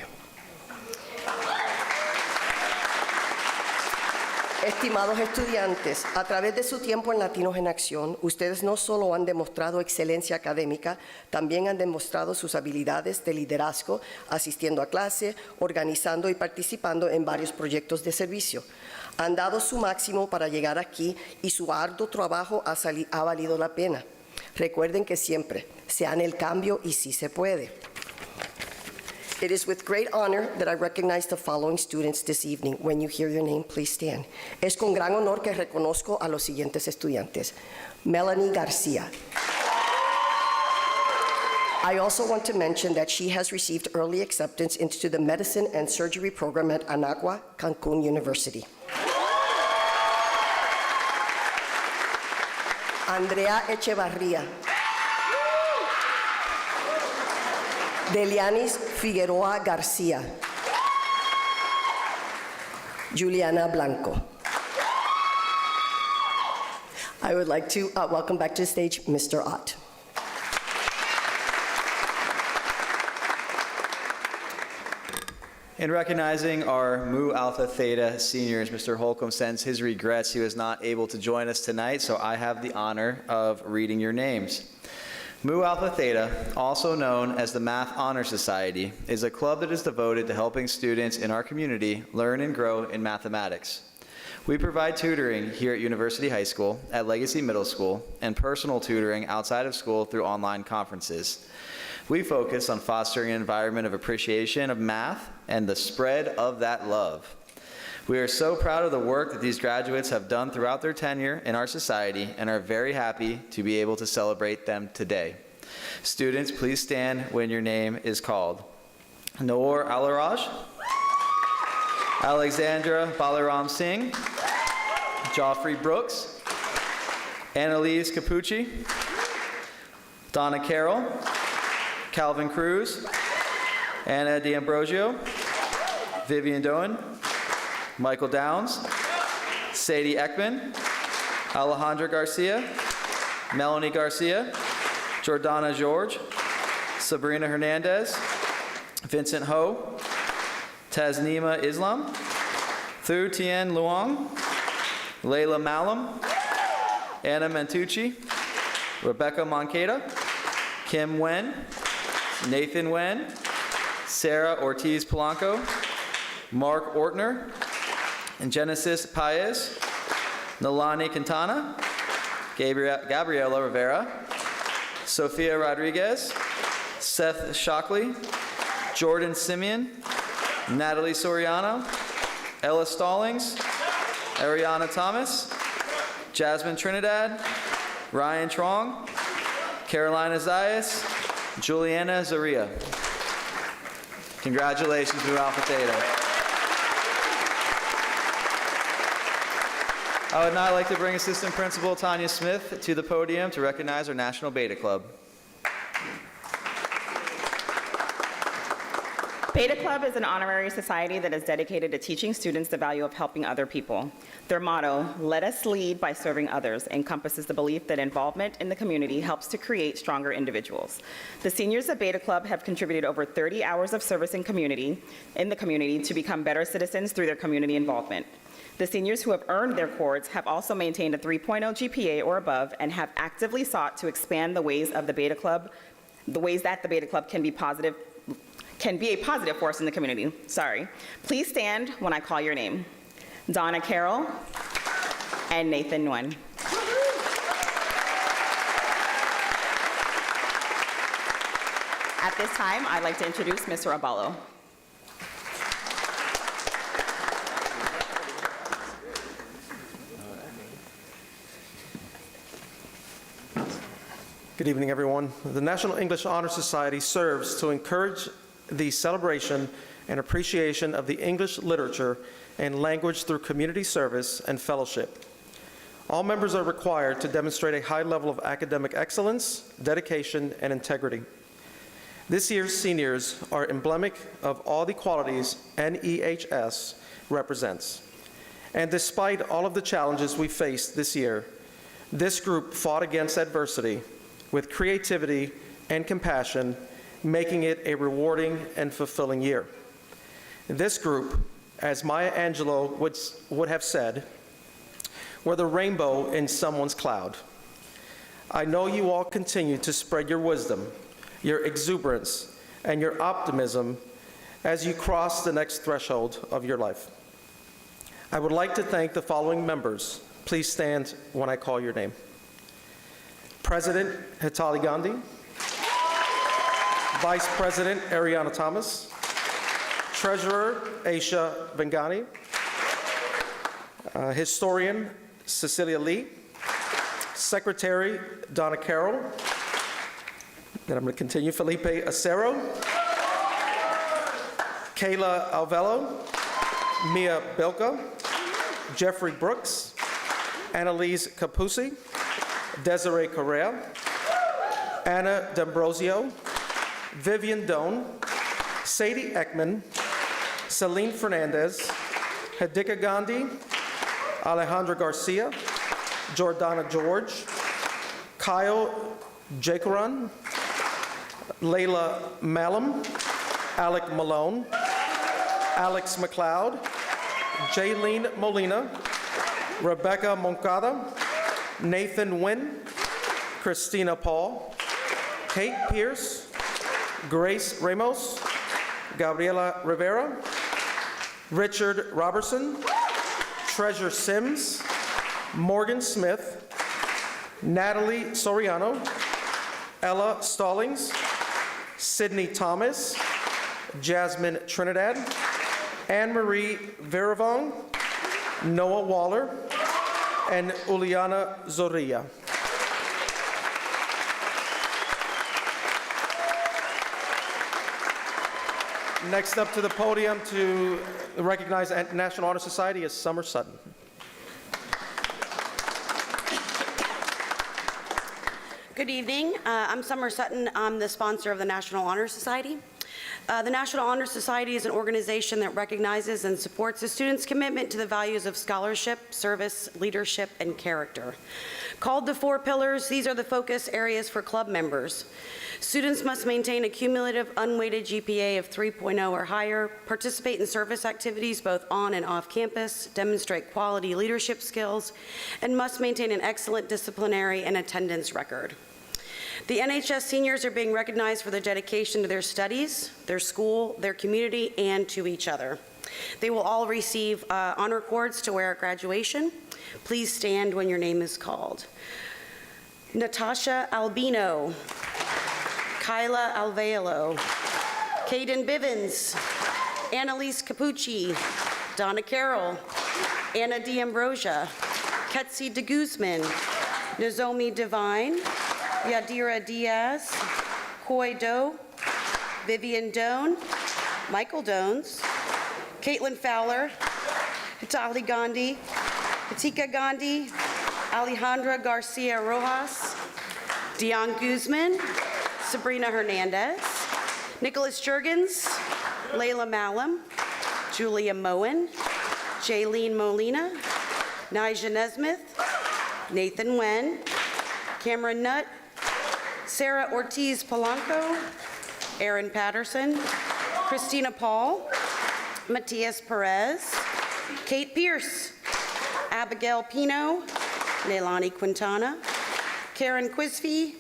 Estimados estudiantes, a través de su tiempo en Latinos en Acción, ustedes no solo han demostrado excelencia académica, también han demostrado sus habilidades de liderazgo, asistiendo a clase, organizando y participando en varios proyectos de servicio. Han dado su máximo para llegar aquí y su arduo trabajo ha valido la pena. Recuerden que siempre, sean el cambio y sí se puede. It is with great honor that I recognize the following students this evening. When you hear your name, please stand. Es con gran honor que reconozco a los siguientes estudiantes. Melanie Garcia. I also want to mention that she has received early acceptance into the Medicine and Surgery program at Anagua Cancun University. Andrea Echevarría. Delianis Figueroa García. Juliana Blanco. I would like to welcome back to the stage Mr. Ott. In recognizing our Mu Alpha Theta seniors, Mr. Holcomb sends his regrets he was not able to join us tonight, so I have the honor of reading your names. Mu Alpha Theta, also known as the Math Honor Society, is a club that is devoted to helping students in our community learn and grow in mathematics. We provide tutoring here at University High School, at Legacy Middle School, and personal tutoring outside of school through online conferences. We focus on fostering an environment of appreciation of math and the spread of that love. We are so proud of the work that these graduates have done throughout their tenure in our society and are very happy to be able to celebrate them today. Students, please stand when your name is called. Noor Alaraj, Alexandra Balaram Singh, Joffrey Brooks, Annalise Capucci, Donna Carroll, Calvin Cruz, Anna D'Ambrosio, Vivian Doan, Michael Downs, Sadie Ekman, Alejandra Garcia, Melanie Garcia, Jordana George, Sabrina Hernandez, Vincent Ho, Tasnima Islam, Thu Tien Luong, Layla Malam, Anna Mantucci, Rebecca Moncada, Kim Wen, Nathan Wen, Sarah Ortiz Polanco, Mark Ortner, and Genesis Paez, Nalani Quintana, Gabriela Rivera, Sofia Rodriguez, Seth Shockley, Jordan Simeon, Natalie Soriano, Ella Stallings, Ariana Thomas, Jasmine Trinidad, Ryan Trong, Carolina Zayas, Juliana Zaria. Congratulations, Mu Alpha Theta. I would now like to bring Assistant Principal Tanya Smith to the podium to recognize our National Beta Club. Beta Club is an honorary society that is dedicated to teaching students the value of helping other people. Their motto, "Let us lead by serving others," encompasses the belief that involvement in the community helps to create stronger individuals. The seniors of Beta Club have contributed over 30 hours of service in the community to become better citizens through their community involvement. The seniors who have earned their cords have also maintained a 3.0 GPA or above and have actively sought to expand the ways that the Beta Club can be a positive force in the community. Please stand when I call your name. Donna Carroll and Nathan Nguyen. At this time, I'd like to introduce Mr. Abalo. Good evening, everyone. The National English Honor Society serves to encourage the celebration and appreciation of the English literature and language through community service and fellowship. All members are required to demonstrate a high level of academic excellence, dedication, and integrity. This year's seniors are emblematic of all the qualities NEHS represents. And despite all of the challenges we faced this year, this group fought against adversity with creativity and compassion, making it a rewarding and fulfilling year. This group, as Maya Angelou would have said, were the rainbow in someone's cloud. I know you all continue to spread your wisdom, your exuberance, and your optimism as you cross the next threshold of your life. I would like to thank the following members. Please stand when I call your name. President Hitali Gandhi, Vice President Ariana Thomas, Treasurer Aisha Bengani, Historian Cecilia Lee, Secretary Donna Carroll, then I'm going to continue, Felipe Acero, Kayla Alvello, Mia Belka, Jeffrey Brooks, Annalise Capusi, Desiree Correa, Anna D'Ambrosio, Vivian Doan, Sadie Ekman, Celine Fernandez, Hadika Gandhi, Alejandra Garcia, Jordana George, Kyle Jacoran, Layla Malum, Alec Malone, Alex McLeod, Jaylene Molina, Rebecca Moncada, Nathan Wynn, Christina Paul, Kate Pierce, Grace Ramos, Gabriela Rivera, Richard Robertson, Treasure Sims, Morgan Smith, Natalie Soriano, Ella Stallings, Sydney Thomas, Jasmine Trinidad, Anne-Marie Veravong, Noah Waller, and Uliana Zorrilla. Next up to the podium to recognize the National Honor Society is Summer Sutton. Good evening. I'm Summer Sutton. I'm the sponsor of the National Honor Society. The National Honor Society is an organization that recognizes and supports the students' commitment to the values of scholarship, service, leadership, and character. Called the 4 pillars, these are the focus areas for club members. Students must maintain a cumulative unweighted GPA of 3.0 or higher, participate in service activities both on and off campus, demonstrate quality leadership skills, and must maintain an excellent disciplinary and attendance record. The NHS seniors are being recognized for their dedication to their studies, their school, their community, and to each other. They will all receive honor cords to wear at graduation. Please stand when your name is called. Natasha Albino, Kyla Alveolo, Caden Bivens, Annalise Capucci, Donna Carroll, Anna D'Ambrosia, Ketsi de Guzman, Nozomi Devine, Yadira Diaz, Koi Do, Vivian Doan, Michael Dones, Caitlin Fowler, Hitali Gandhi, Hatika Gandhi, Alejandra Garcia Rojas, Dion Guzman, Sabrina Hernandez, Nicholas Jurgens, Layla Malum, Julia Moen, Jaylene Molina, Nija Nesmith, Nathan Wen, Cameron Nutt, Sarah Ortiz Polanco, Aaron Patterson, Christina Paul, Matias Perez, Kate Pierce, Abigail Pino, Neilani Quintana, Karen Quisby,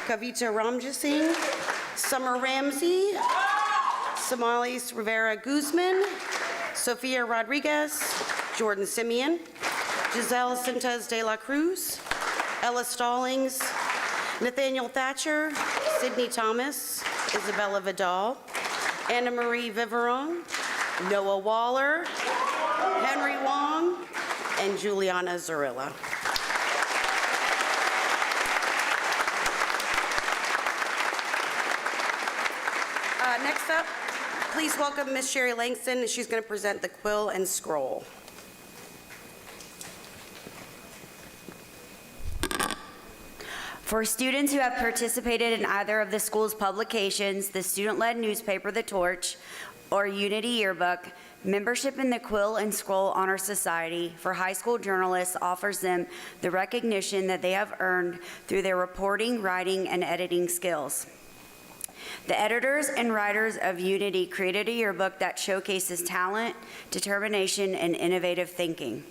Kavita Ramjasingh, Summer Ramsey, Somalis Rivera Guzman, Sofia Rodriguez, Jordan Simeon, Giselle Cintas de la Cruz, Ella Stallings, Nathaniel Thatcher, Sydney Thomas, Isabella Vidal, Anna Marie Viveron, Noah Waller, Henry Wong, and Juliana Zarilla. Next up, please welcome Miss Sherry Langston. She's going to present the quill and scroll. For students who have participated in either of the school's publications, the student-led newspaper, The Torch, or Unity Yearbook, membership in the Quill and Scroll Honor Society for high school journalists offers them the recognition that they have earned through their reporting, writing, and editing skills. The editors and writers of Unity created a yearbook that showcases talent, determination, and innovative thinking.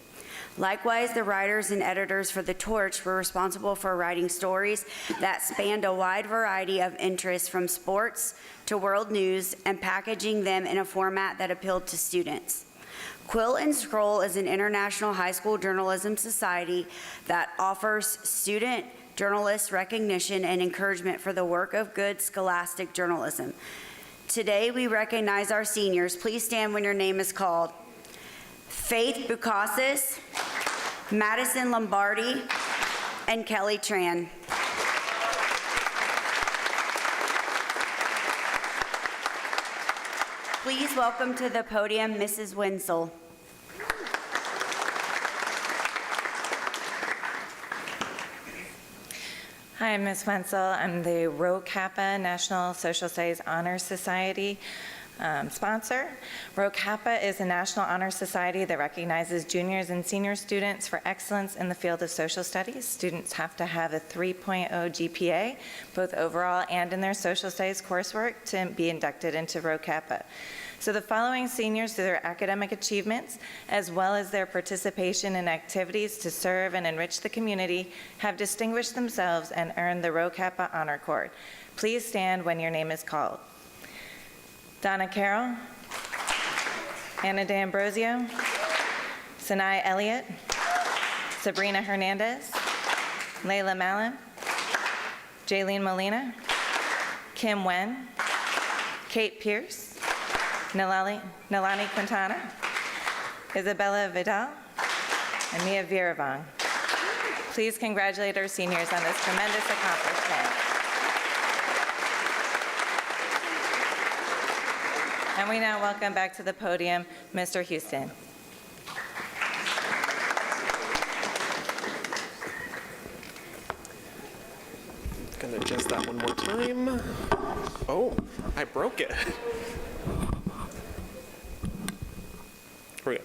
Likewise, the writers and editors for The Torch were responsible for writing stories that spanned a wide variety of interests from sports to world news and packaging them in a format that appealed to students. Quill and Scroll is an international high school journalism society that offers student journalists recognition and encouragement for the work of good scholastic journalism. Today, we recognize our seniors. Please stand when your name is called. Faith Bukasis, Madison Lombardi, and Kelly Tran. Please welcome to the podium Mrs. Winsel. Hi, I'm Ms. Wenzel. I'm the Rho Kappa National Social Studies Honor Society sponsor. Rho Kappa is a national honor society that recognizes juniors and senior students for excellence in the field of social studies. Students have to have a 3.0 GPA, both overall and in their social studies coursework, to be inducted into Rho Kappa. So the following seniors, through their academic achievements, as well as their participation in activities to serve and enrich the community, have distinguished themselves and earned the Rho Kappa Honor Cord. Please stand when your name is called. Donna Carroll, Anna D'Ambrosio, Sinai Elliott, Sabrina Hernandez, Layla Malin, Jaylene Molina, Kim Wen, Kate Pierce, Nalani Quintana, Isabella Vidal, and Mia Viravong. Please congratulate our seniors on this tremendous accomplishment. And we now welcome back to the podium Mr. Houston. Gonna adjust that one more time. Oh, I broke it. Here we go.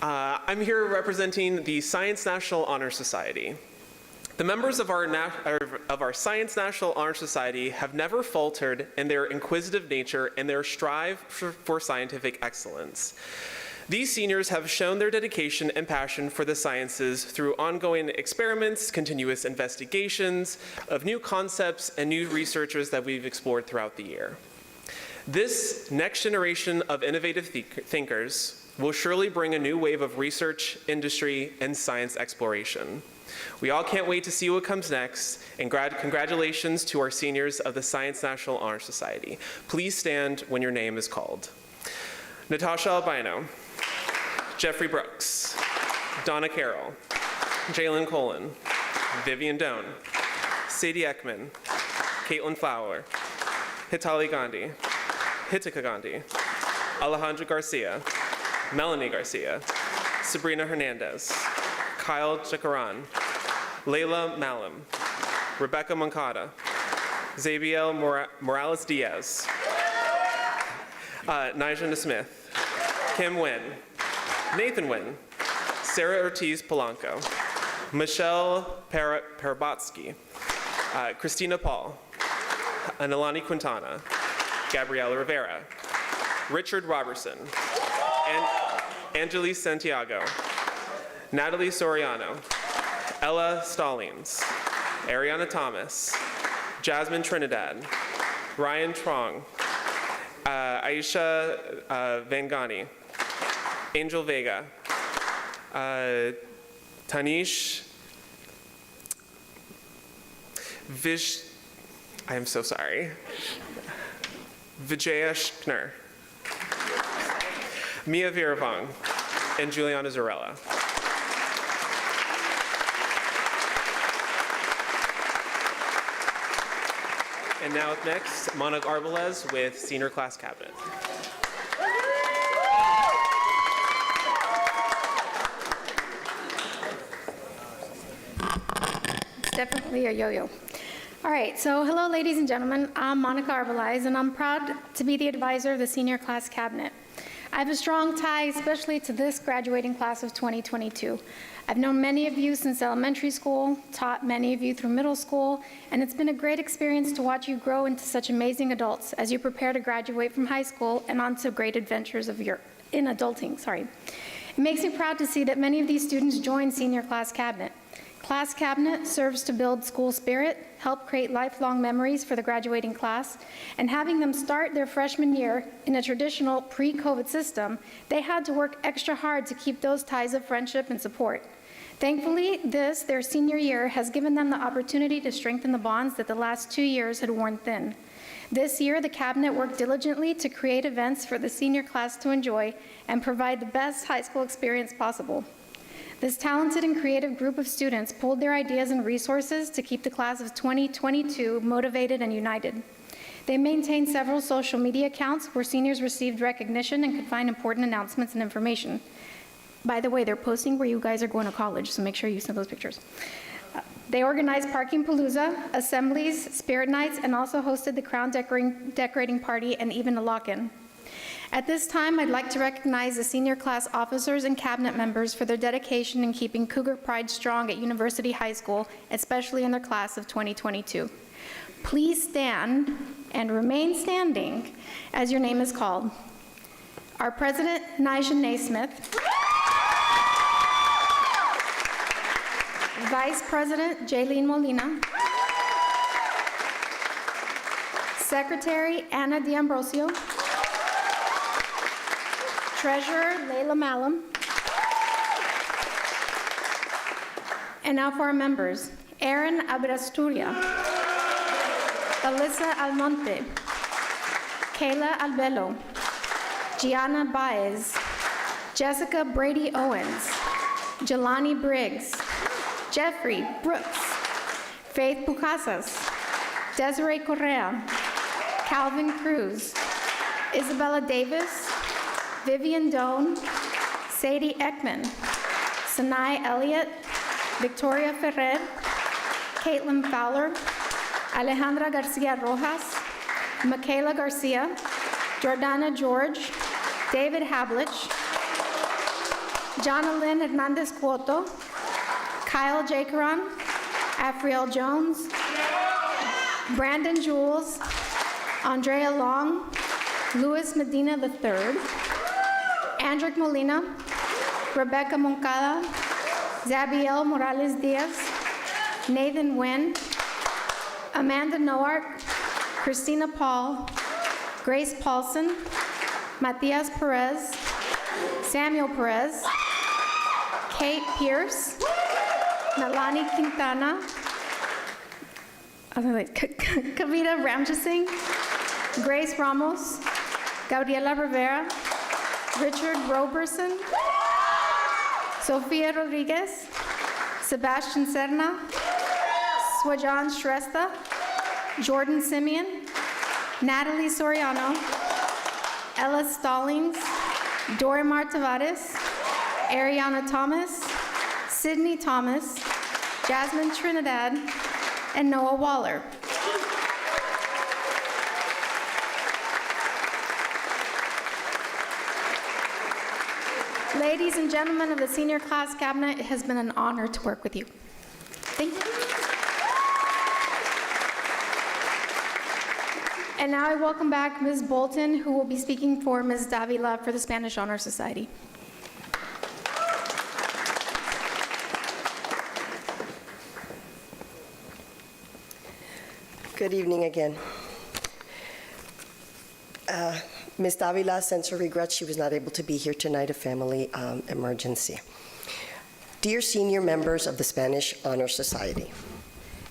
I'm here representing the Science National Honor Society. The members of our Science National Honor Society have never faltered in their inquisitive nature and their strive for scientific excellence. These seniors have shown their dedication and passion for the sciences through ongoing experiments, continuous investigations of new concepts, and new researchers that we've explored throughout the year. This next generation of innovative thinkers will surely bring a new wave of research, industry, and science exploration. We all can't wait to see what comes next, and congratulations to our seniors of the Science National Honor Society. Please stand when your name is called. Natasha Albino, Jeffrey Brooks, Donna Carroll, Jalen Colin, Vivian Doan, Sadie Ekman, Caitlin Flower, Hitali Gandhi, Hitika Gandhi, Alejandra Garcia, Melanie Garcia, Sabrina Hernandez, Kyle Chakaran, Layla Malam, Rebecca Moncada, Zabiel Morales Diaz, Nijana Smith, Kim Wynn, Nathan Wynn, Sarah Ortiz Polanco, Michelle Parabotsky, Christina Paul, Nalani Quintana, Gabriela Rivera, Richard Robertson, Angelis Santiago, Natalie Soriano, Ella Stallings, Ariana Thomas, Jasmine Trinidad, Ryan Trong, Aisha Vangani, Angel Vega, Tanish I am so sorry. Vijaya Schner, Mia Viravong, and Juliana Zarella. And now up next, Monica Arbalez with Senior Class Cabinet. It's definitely a yo-yo. All right, so hello, ladies and gentlemen. I'm Monica Arbalez, and I'm proud to be the advisor of the Senior Class Cabinet. I have a strong tie, especially to this graduating class of 2022. I've known many of you since elementary school, taught many of you through middle school, and it's been a great experience to watch you grow into such amazing adults as you prepare to graduate from high school and on to great adventures in adulting. It makes me proud to see that many of these students join Senior Class Cabinet. Class Cabinet serves to build school spirit, help create lifelong memories for the graduating class, and having them start their freshman year in a traditional pre-COVID system, they had to work extra hard to keep those ties of friendship and support. Thankfully, their senior year, has given them the opportunity to strengthen the bonds that the last 2 years had worn thin. This year, the Cabinet worked diligently to create events for the senior class to enjoy and provide the best high school experience possible. This talented and creative group of students pulled their ideas and resources to keep the class of 2022 motivated and united. They maintained several social media accounts where seniors received recognition and could find important announcements and information. By the way, they're posting where you guys are going to college, so make sure you send those pictures. They organized Parking Palooza, assemblies, spirit nights, and also hosted the crown decorating party and even a lock-in. At this time, I'd like to recognize the senior class officers and cabinet members for their dedication in keeping Cougar Pride strong at University High School, especially in their class of 2022. Please stand and remain standing as your name is called. Our President, Nijah Naismith. Vice President, Jaylene Molina. Secretary, Anna D'Ambrosio. Treasurer, Layla Malum. And now for our members. Aaron Abrasturia. Alyssa Almonte. Kayla Albello. Gianna Baez. Jessica Brady Owens. Jelani Briggs. Jeffrey Brooks. Faith Pucasas. Desiree Correa. Calvin Cruz. Isabella Davis. Vivian Doan, Sadie Ekman, Sanai Elliott, Victoria Ferrer, Caitlin Fowler, Alejandra Garcia Rojas, Michaela Garcia, Jordana George, David Hablich, Jonalyn Hernandez Cuoto, Kyle Jacaron, Afriel Jones, Brandon Jules, Andrea Long, Luis Medina III, Andrick Molina, Rebecca Moncada, Zabiel Morales Diaz, Nathan Nguyen, Amanda Noark, Christina Paul, Grace Paulson, Matias Perez, Samuel Perez, Kate Pierce, Nalani Quintana, Kavita Ramjasingh, Grace Ramos, Gabriela Rivera, Richard Roberson, Sofia Rodriguez, Sebastian Serna, Swajan Shrestha, Jordan Simeon, Natalie Soriano, Ella Stallings, Dorimar Tavares, Ariana Thomas, Sydney Thomas, Jasmine Trinidad, and Noah Waller. Ladies and gentlemen of the Senior Class Cabinet, it has been an honor to work with you. Thank you. And now I welcome back Ms. Bolton, who will be speaking for Ms. Davila for the Spanish Honor Society. Good evening again. Ms. Davila sends her regrets she was not able to be here tonight, a family emergency. Dear senior members of the Spanish Honor Society,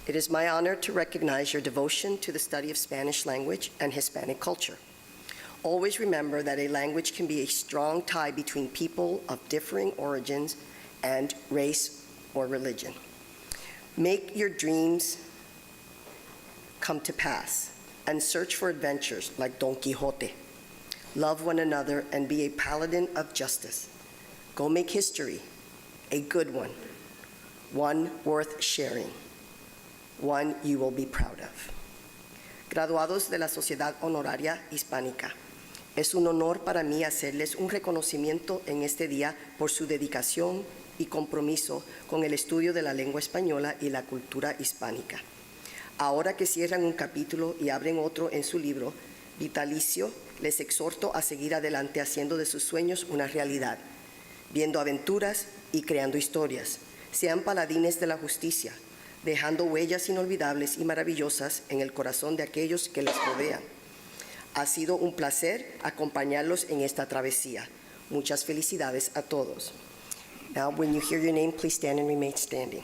It is my honor to recognize your devotion to the study of Spanish language and Hispanic culture. Always remember that a language can be a strong tie between people of differing origins and race or religion. Make your dreams come to pass and search for adventures like Don Quixote. Love one another and be a paladin of justice. Go make history, a good one worth sharing, one you will be proud of. Graduados de la Sociedad Honoraria Hispánica, es un honor para mí hacerles un reconocimiento en este día por su dedicación y compromiso con el estudio de la lengua española y la cultura hispánica. Ahora que cierran un capítulo y abren otro en su libro vitalicio, les exhorto a seguir adelante haciendo de sus sueños una realidad, viendo aventuras y creando historias. Sean paladines de la justicia, dejando huellas inolvidables y maravillosas en el corazón de aquellos que les rodean. Ha sido un placer acompañarlos en esta travesía. Muchas felicidades a todos. Now, when you hear your name, please stand and remain standing.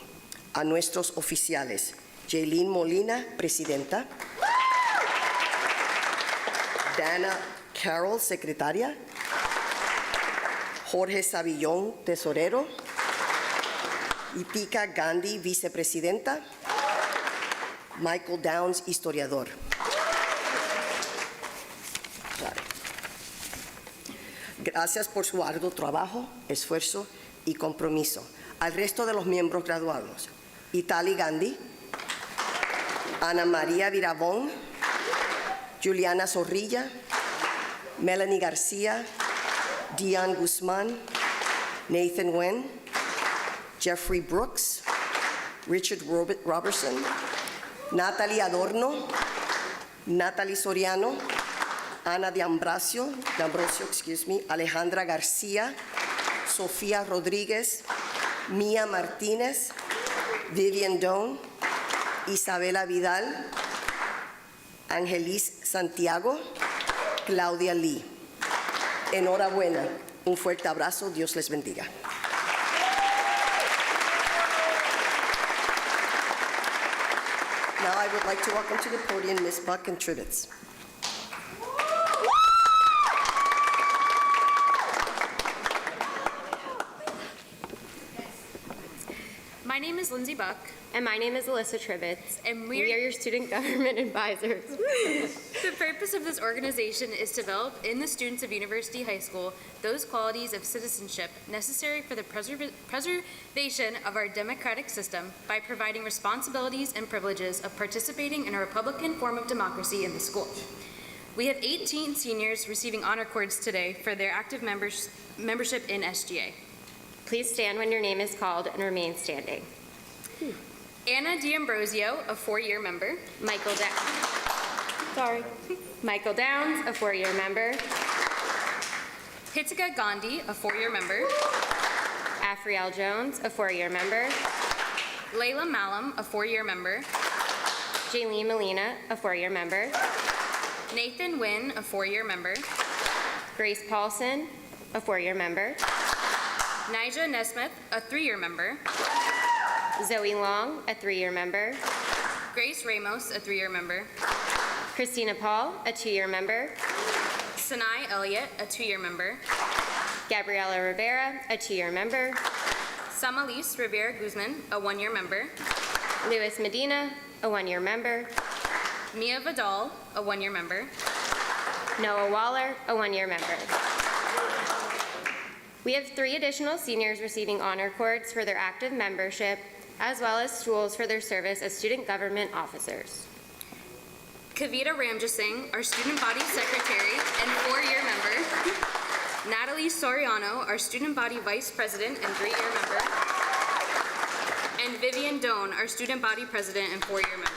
A nuestros oficiales, Jaylene Molina, Presidenta. Dana Carroll, Secretaria. Jorge Savillón, Tesorero. Itika Gandhi, Vicepresidenta. Michael Downs, Historiador. Gracias por su arduo trabajo, esfuerzo y compromiso. Al resto de los miembros graduados, Itali Gandhi, Ana María Virabón, Juliana Zorrilla, Melanie García, Dion Guzmán, Nathan Wen, Jeffrey Brooks, Richard Robertson, Natalie Adorno, Natalie Soriano, Ana D'Ambrosio, Alejandra García, Sofía Rodríguez, Mía Martínez, Vivian Doan, Isabela Vidal, Angelis Santiago, Claudia Lee. Enhorabuena, un fuerte abrazo, Dios les bendiga. Now I would like to welcome to the podium Ms. Buck and Trivets. My name is Lindsay Buck. And my name is Alyssa Trivets. And we are your student government advisors. The purpose of this organization is to develop in the students of University High School those qualities of citizenship necessary for the preservation of our democratic system by providing responsibilities and privileges of participating in a Republican form of democracy in the school. We have 18 seniors receiving honor cords today for their active membership in SGA. Please stand when your name is called and remain standing. Anna D'Ambrosio, a 4-year member. Michael Downs, a 4-year member. Hitika Gandhi, a 4-year member. Afriel Jones, a 4-year member. Layla Malam, a 4-year member. Jaylene Molina, a 4-year member. Nathan Wynn, a 4-year member. Grace Paulson, a 4-year member. Nija Nesmith, a 3-year member. Zoe Long, a 3-year member. Grace Ramos, a 3-year member. Christina Paul, a 2-year member. Sinai Elliott, a 2-year member. Gabriela Rivera, a 2-year member. Samalis Rivera Guzman, a 1-year member. Luis Medina, a 1-year member. Mia Vidal, a 1-year member. Noah Waller, a 1-year member. We have 3 additional seniors receiving honor cords for their active membership, as well as stools for their service as student government officers. Kavita Ramjasingh, our student body secretary and 4-year member. Natalie Soriano, our student body vice president and 3-year member. And Vivian Doan, our student body president and 4-year member.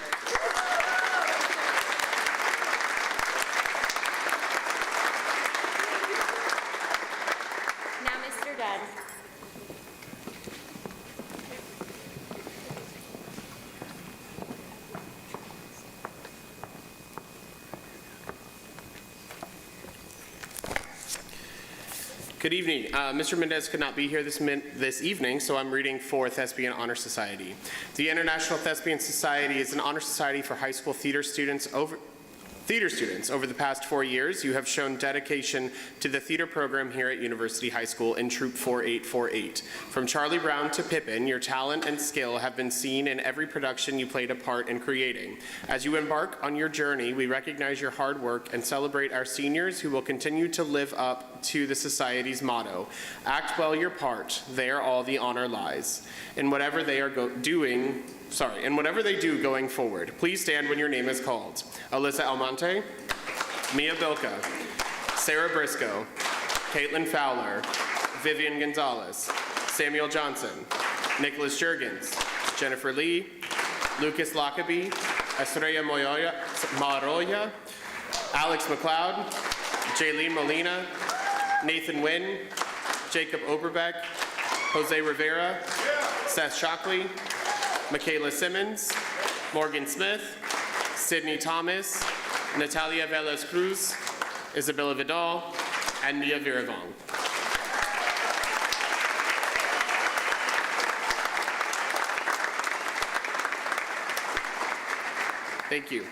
Good evening. Mr. Mendez could not be here this evening, so I'm reading for Thespian Honor Society. The International Thespian Society is an honor society for high school theater students. Over the past 4 years, you have shown dedication to the theater program here at University High School in Troop 4848. From Charlie Brown to Pippin, your talent and skill have been seen in every production you played a part in creating. As you embark on your journey, we recognize your hard work and celebrate our seniors who will continue to live up to the Society's motto, act well your part, there all the honor lies. In whatever they do going forward. Please stand when your name is called. Alyssa Almonte, Mia Bilka, Sarah Briscoe, Caitlin Fowler, Vivian Gonzalez, Samuel Johnson, Nicholas Jurgens, Jennifer Lee, Lucas Lockaby, Estrella Maroya, Alex McLeod, Jaylene Molina, Nathan Wynn, Jacob Oberbeck, Jose Rivera, Seth Shockley, Michaela Simmons, Morgan Smith, Sydney Thomas, Natalia Velez Cruz, Isabella Vidal, and Mia Viravong. Thank you.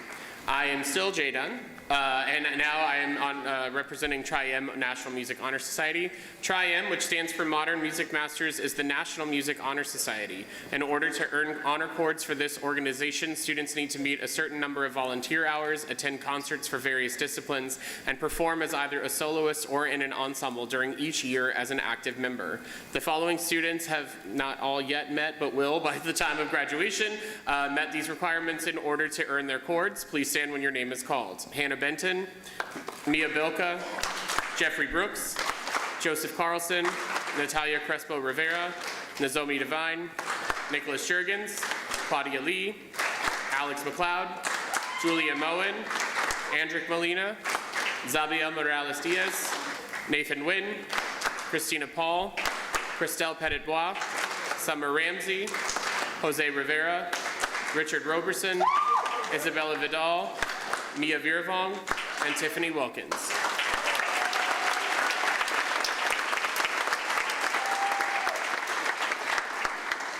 I am still Jay Dunn, and now I am representing Tri-M National Music Honor Society. Tri-M, which stands for Modern Music Masters, is the National Music Honor Society. In order to earn honor cords for this organization, students need to meet a certain number of volunteer hours, attend concerts for various disciplines, and perform as either a soloist or in an ensemble during each year as an active member. The following students have not all yet met, but will by the time of graduation, met these requirements in order to earn their cords. Please stand when your name is called. Hannah Benton, Mia Bilka, Jeffrey Brooks, Joseph Carlson, Natalia Crespo Rivera, Nozomi Devine, Nicholas Jurgens, Claudia Lee, Alex McLeod, Julia Moen, Andrick Molina, Zabia Morales Diaz, Nathan Wynn, Christina Paul, Christelle Petit-Bois, Summer Ramsey, Jose Rivera, Richard Roberson, Isabella Vidal, Mia Viravong, and Tiffany Wilkins.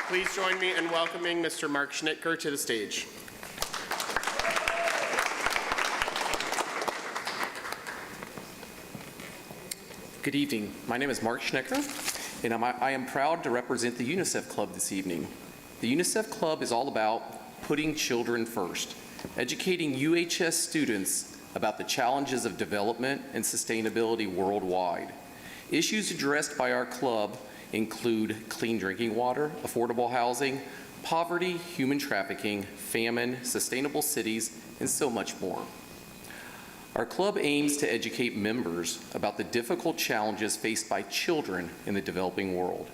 Please join me in welcoming Mr. Mark Schnitker to the stage. Good evening. My name is Mark Schnitker, and I am proud to represent the UNICEF Club this evening. The UNICEF Club is all about putting children first, educating UHS students about the challenges of development and sustainability worldwide. Issues addressed by our club include clean drinking water, affordable housing, poverty, human trafficking, famine, sustainable cities, and so much more. Our club aims to educate members about the difficult challenges faced by children in the developing world.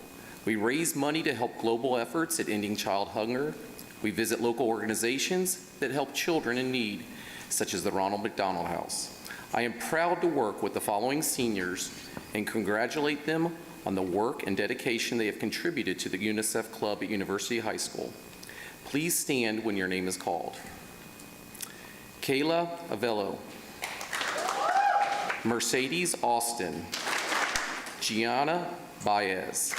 We raise money to help global efforts at ending child hunger. We visit local organizations that help children in need, such as the Ronald McDonald House. I am proud to work with the following seniors and congratulate them on the work and dedication they have contributed to the UNICEF Club at University High School. Please stand when your name is called. Kayla Avello, Mercedes Austin, Gianna Baez,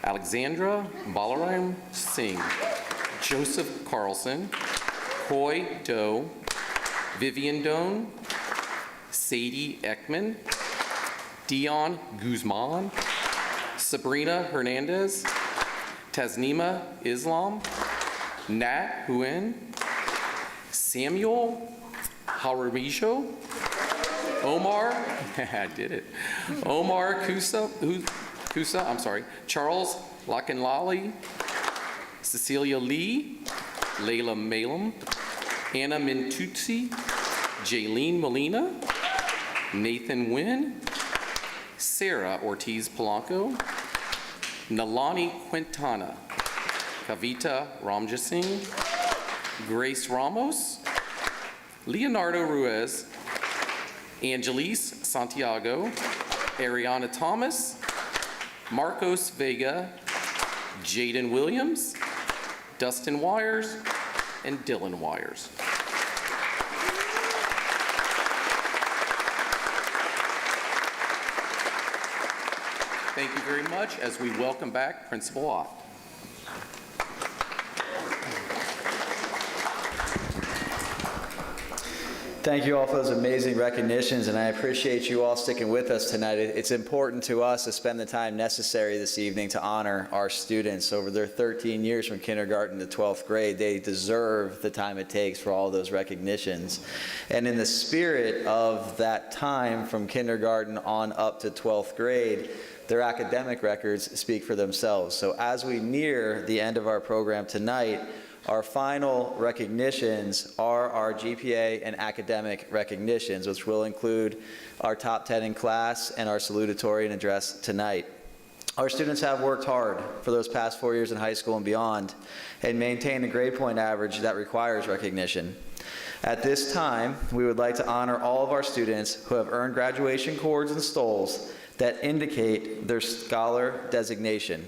Alexandra Balaram Singh, Joseph Carlson, Hoy Doe, Vivian Doan, Sadie Ekman, Dion Guzman, Sabrina Hernandez, Tasnima Islam, Nat Huen, Samuel Haramijo, Omar, I did it, Omar Kusa, Charles Lakanlali, Cecilia Lee, Layla Malam, Anna Mintutsi, Jaylene Molina, Nathan Wynn, Sarah Ortiz Polanco, Nalani Quintana, Kavita Ramjasingh, Grace Ramos, Leonardo Ruiz, Angelise Santiago, Ariana Thomas, Marcos Vega, Jaden Williams, Dustin Wires, and Dylan Wires. Thank you very much as we welcome back Principal Ott. Thank you all for those amazing recognitions, and I appreciate you all sticking with us tonight. It's important to us to spend the time necessary this evening to honor our students over their 13 years from kindergarten to 12th grade. They deserve the time it takes for all those recognitions. And in the spirit of that time from kindergarten on up to 12th grade, their academic records speak for themselves. So as we near the end of our program tonight, our final recognitions are our GPA and academic recognitions, which will include our top 10 in class and our salutatory and address tonight. Our students have worked hard for those past 4 years in high school and beyond and maintain a grade point average that requires recognition. At this time, we would like to honor all of our students who have earned graduation cords and stoles that indicate their scholar designation.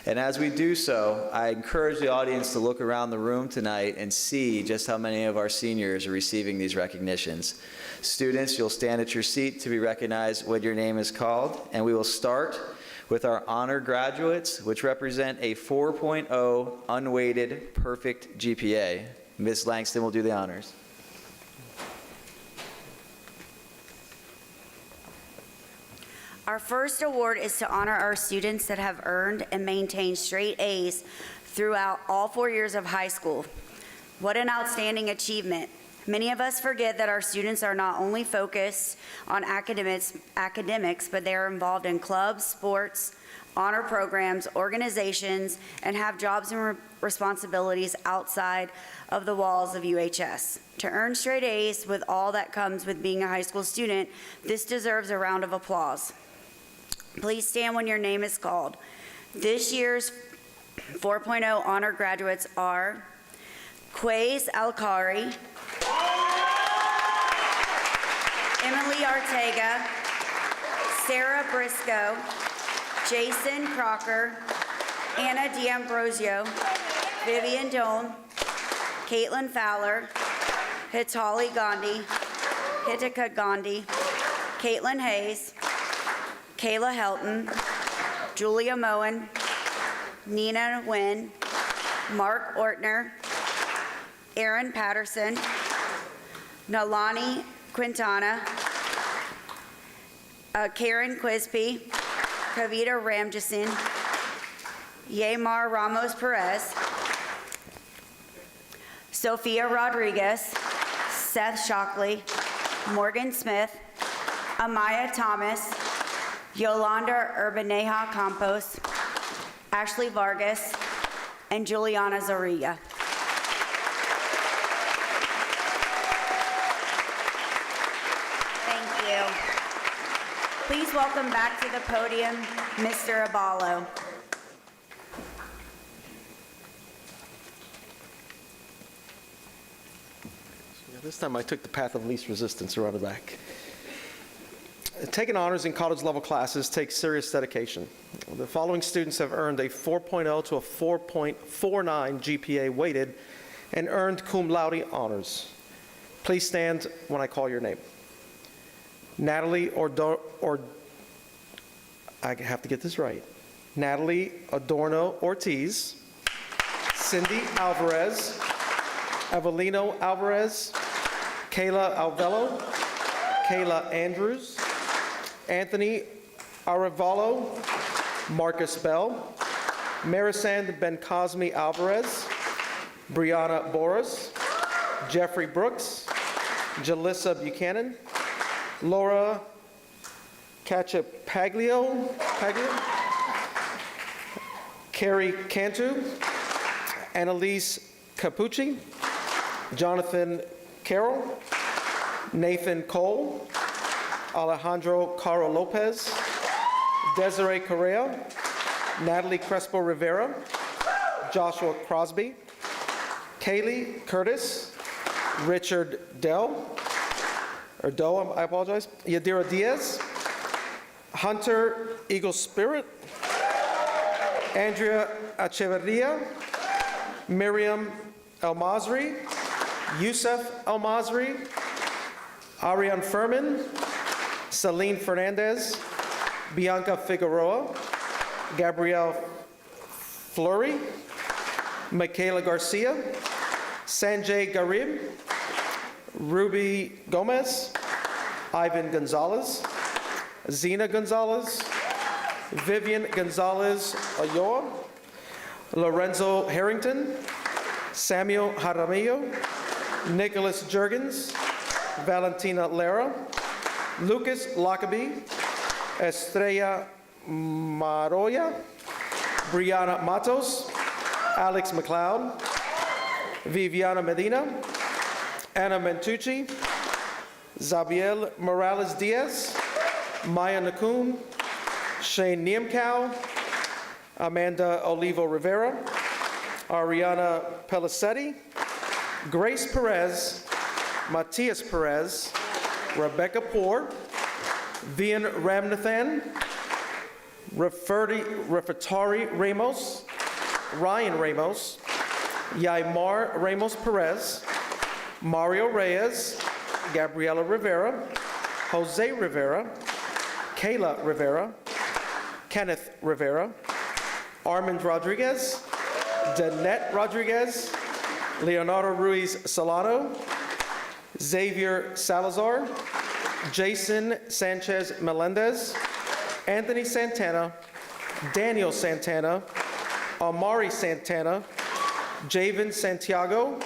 And as we do so, I encourage the audience to look around the room tonight and see just how many of our seniors are receiving these recognitions. Students, you'll stand at your seat to be recognized when your name is called, and we will start with our honor graduates, which represent a 4.0 unweighted perfect GPA. Ms. Langston will do the honors. Our first award is to honor our students that have earned and maintained straight A's throughout all 4 years of high school. What an outstanding achievement. Many of us forget that our students are not only focused on academics, but they are involved in clubs, sports, honor programs, organizations, and have jobs and responsibilities outside of the walls of UHS. To earn straight A's with all that comes with being a high school student, this deserves a round of applause. Please stand when your name is called. This year's 4.0 honor graduates are Quays Alcari, Emily Ortega, Sarah Briscoe, Jason Crocker, Anna D'Ambrosio, Vivian Doan, Caitlin Fowler, Hitali Gandhi, Hitika Gandhi, Caitlin Hayes, Kayla Helton, Julia Moen, Nina Nguyen, Mark Ortner, Aaron Patterson, Nalani Quintana, Karen Quispe, Kavita Ramjasin, Yamar Ramos Perez, Sophia Rodriguez, Seth Shockley, Morgan Smith, Amaya Thomas, Yolanda Urbaneja Campos, Ashley Vargas, and Juliana Zorrilla. Thank you. Please welcome back to the podium, Mr. Abalo. This time I took the path of least resistance around the back. Taking honors in college level classes takes serious dedication. The following students have earned a 4.0 to a 4.49 GPA weighted and earned cum laude honors. Please stand when I call your name. Natalie I have to get this right. Natalie Adorno Ortiz, Cindy Alvarez, Evelino Alvarez, Kayla Alvello, Kayla Andrews, Anthony Arevalo, Marcus Bell, Marisand Ben-Cosme Alvarez, Brianna Boris, Jeffrey Brooks, Jalissa Buchanan, Laura Cachapaglio, Carrie Cantu, Annalise Capucci, Jonathan Carroll, Nathan Cole, Alejandro Caro Lopez, Desiree Correa, Natalie Crespo Rivera, Joshua Crosby, Kaylee Curtis, Richard Doe, I apologize, Yadira Diaz, Hunter Eagle Spirit, Andrea Echeverria, Miriam El-Masri, Yusuf El-Masri, Ariane Furman, Celine Fernandez, Bianca Figueroa, Gabrielle Fleury, Michaela Garcia, Sanjay Garib, Ruby Gomez, Ivan Gonzalez, Zena Gonzalez, Vivian Gonzalez Ayoa, Lorenzo Harrington, Samuel Jaramillo, Nicholas Jurgens, Valentina Lara, Lucas Lockaby, Estrella Maroya, Brianna Matos, Alex McLeod, Viviana Medina, Anna Mentucci, Zabiel Morales Diaz, Maya Nakun, Shane Niemkow, Amanda Olivo Rivera, Ariana Pelicetti, Grace Perez, Matias Perez, Rebecca Poor, Vian Ramnathan, Refatari Ramos, Ryan Ramos, Yaimar Ramos Perez, Mario Reyes, Gabriela Rivera, Jose Rivera, Kayla Rivera, Kenneth Rivera, Armand Rodriguez, Danette Rodriguez, Leonardo Ruiz Solano, Xavier Salazar, Jason Sanchez Melendez, Anthony Santana, Daniel Santana, Amari Santana, Javen Santiago,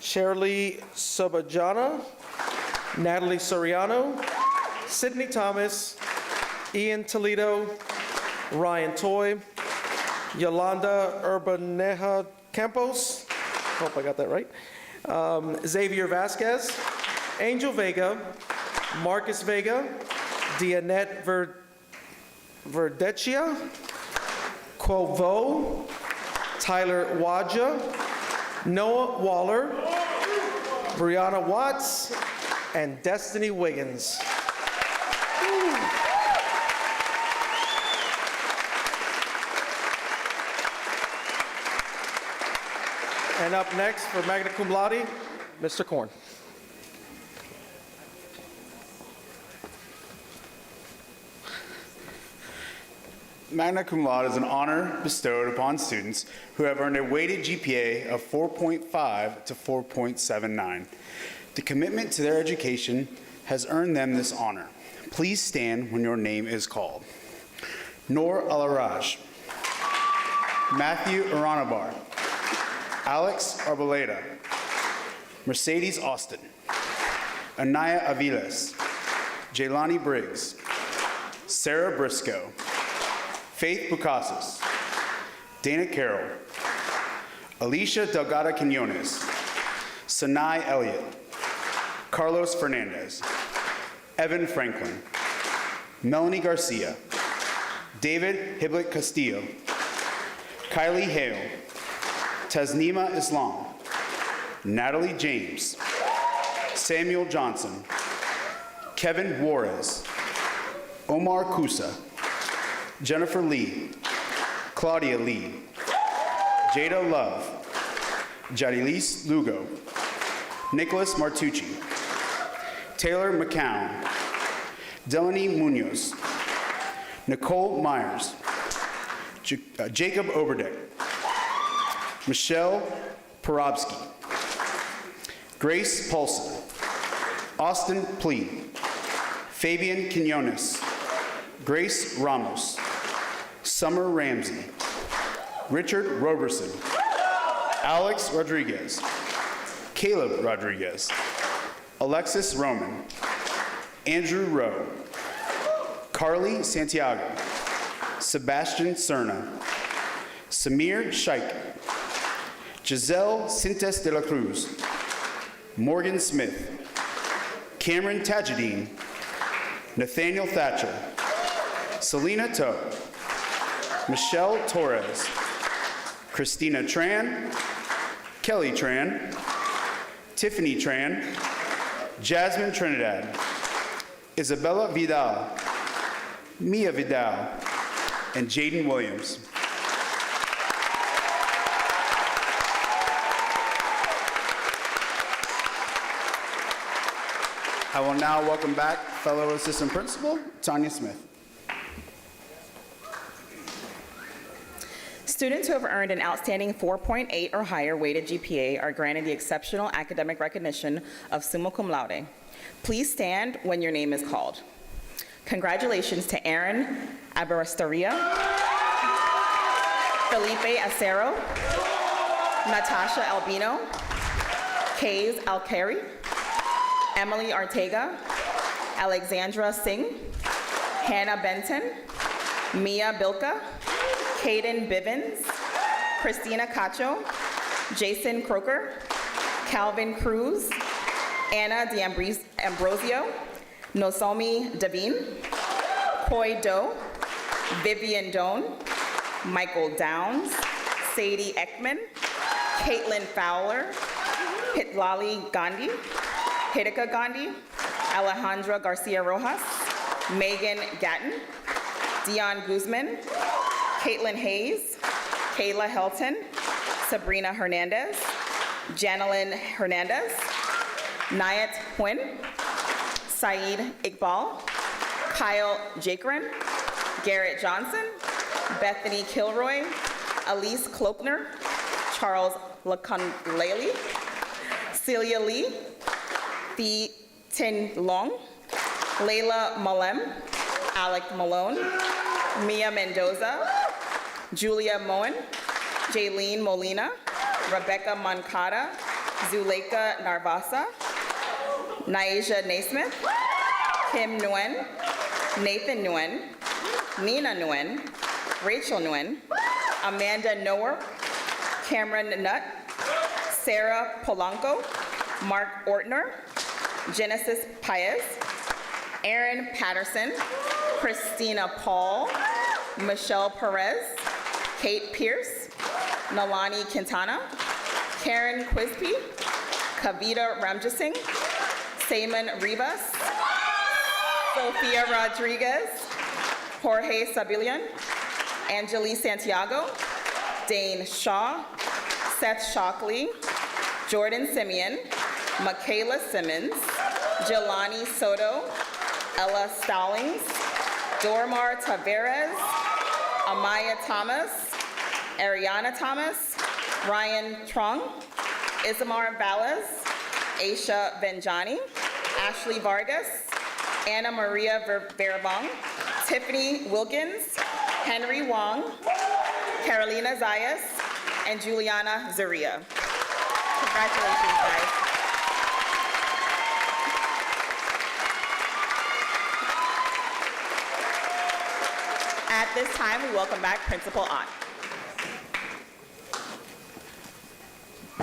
Shirley Sobajana, Natalie Soriano, Sydney Thomas, Ian Toledo, Ryan Toy, Yolanda Urbaneja Campos, hope I got that right, Xavier Vasquez, Angel Vega, Marcus Vega, Dianette Verdecchia, Quovo, Tyler Wadja, Noah Waller, Brianna Watts, and Destiny Wiggins. And up next for magna cum laude, Mr. Korn. Magna cum laude is an honor bestowed upon students who have earned a weighted GPA of 4.5 to 4.79. The commitment to their education has earned them this honor. Please stand when your name is called. Noor Alaraj, Matthew Aranabar, Alex Arboleda, Mercedes Austin, Anaya Aviles, Jaylani Briggs, Sarah Briscoe, Faith Bucasis, Dana Carroll, Alicia Delgado Quinones, Sanai Elliott, Carlos Fernandez, Evan Franklin, Melanie Garcia, David Hiblet Castillo, Kylie Hale, Tasnima Islam, Natalie James, Samuel Johnson, Kevin Juarez, Omar Kusa, Jennifer Lee, Claudia Lee, Jada Love, Jadilis Lugo, Nicholas Martucci, Taylor McCown, Delaney Munoz, Nicole Myers, Jacob Oberdeck, Michelle Porobsky, Grace Paulson, Austin Plee, Fabian Quinones, Grace Ramos, Summer Ramsey, Richard Roberson, Alex Rodriguez, Caleb Rodriguez, Alexis Roman, Andrew Rowe, Carly Santiago, Sebastian Cerna, Samir Shaikh, Giselle Cintes de la Cruz, Morgan Smith, Cameron Tajideen, Nathaniel Thatcher, Selena Toe, Michelle Torres, Christina Tran, Kelly Tran, Tiffany Tran, Jasmine Trinidad, Isabella Vidal, Mia Vidal, and Jaden Williams. I will now welcome back fellow assistant principal, Tanya Smith. Students who have earned an outstanding 4.8 or higher weighted GPA are granted the exceptional academic recognition of summa cum laude. Please stand when your name is called. Congratulations to Aaron Abarastaria, Felipe Acero, Natasha Albino, Kays Alkari, Emily Ortega, Alexandra Singh, Hannah Benton, Mia Bilka, Caden Bivens, Christina Cacho, Jason Croker, Calvin Cruz, Anna D'Ambrosio, Nosomi Davine, Koi Do, Vivian Doan, Michael Downs, Sadie Ekman, Caitlin Fowler, Hitlali Gandhi, Hidika Gandhi, Alejandra Garcia Rojas, Megan Gatton, Dion Guzman, Caitlin Hayes, Kayla Helton, Sabrina Hernandez, Janelyn Hernandez, Nayat Huyn, Saeed Iqbal, Kyle Jakren, Garrett Johnson, Bethany Kilroy, Elise Klopner, Charles Lakanleli, Celia Lee, Thi Tin Long, Layla Malem, Alec Malone, Mia Mendoza, Julia Moen, Jaylene Molina, Rebecca Moncada, Zuleika Narvasa, Naisha Naismith, Kim Nguyen, Nathan Nguyen, Nina Nguyen, Rachel Nguyen, Amanda Noer, Cameron Nutt, Sarah Polanco, Mark Ortner, Genesis Paez, Aaron Patterson, Christina Paul, Michelle Perez, Kate Pierce, Nalani Quintana, Karen Quispe, Kavita Ramjasingh, Seaman Rivas, Sophia Rodriguez, Jorge Sabilian, Angeli Santiago, Dane Shaw, Seth Shockley, Jordan Simeon, Michaela Simmons, Jelani Soto, Ella Stallings, Dormar Taveras, Amaya Thomas, Ariana Thomas, Ryan Trong, Isamar Valles, Aisha Benjani, Ashley Vargas, Anna Maria Verabong, Tiffany Wilkins, Henry Wong, Carolina Zayas, and Juliana Zaria. Congratulations, guys. At this time, we welcome back Principal Ott.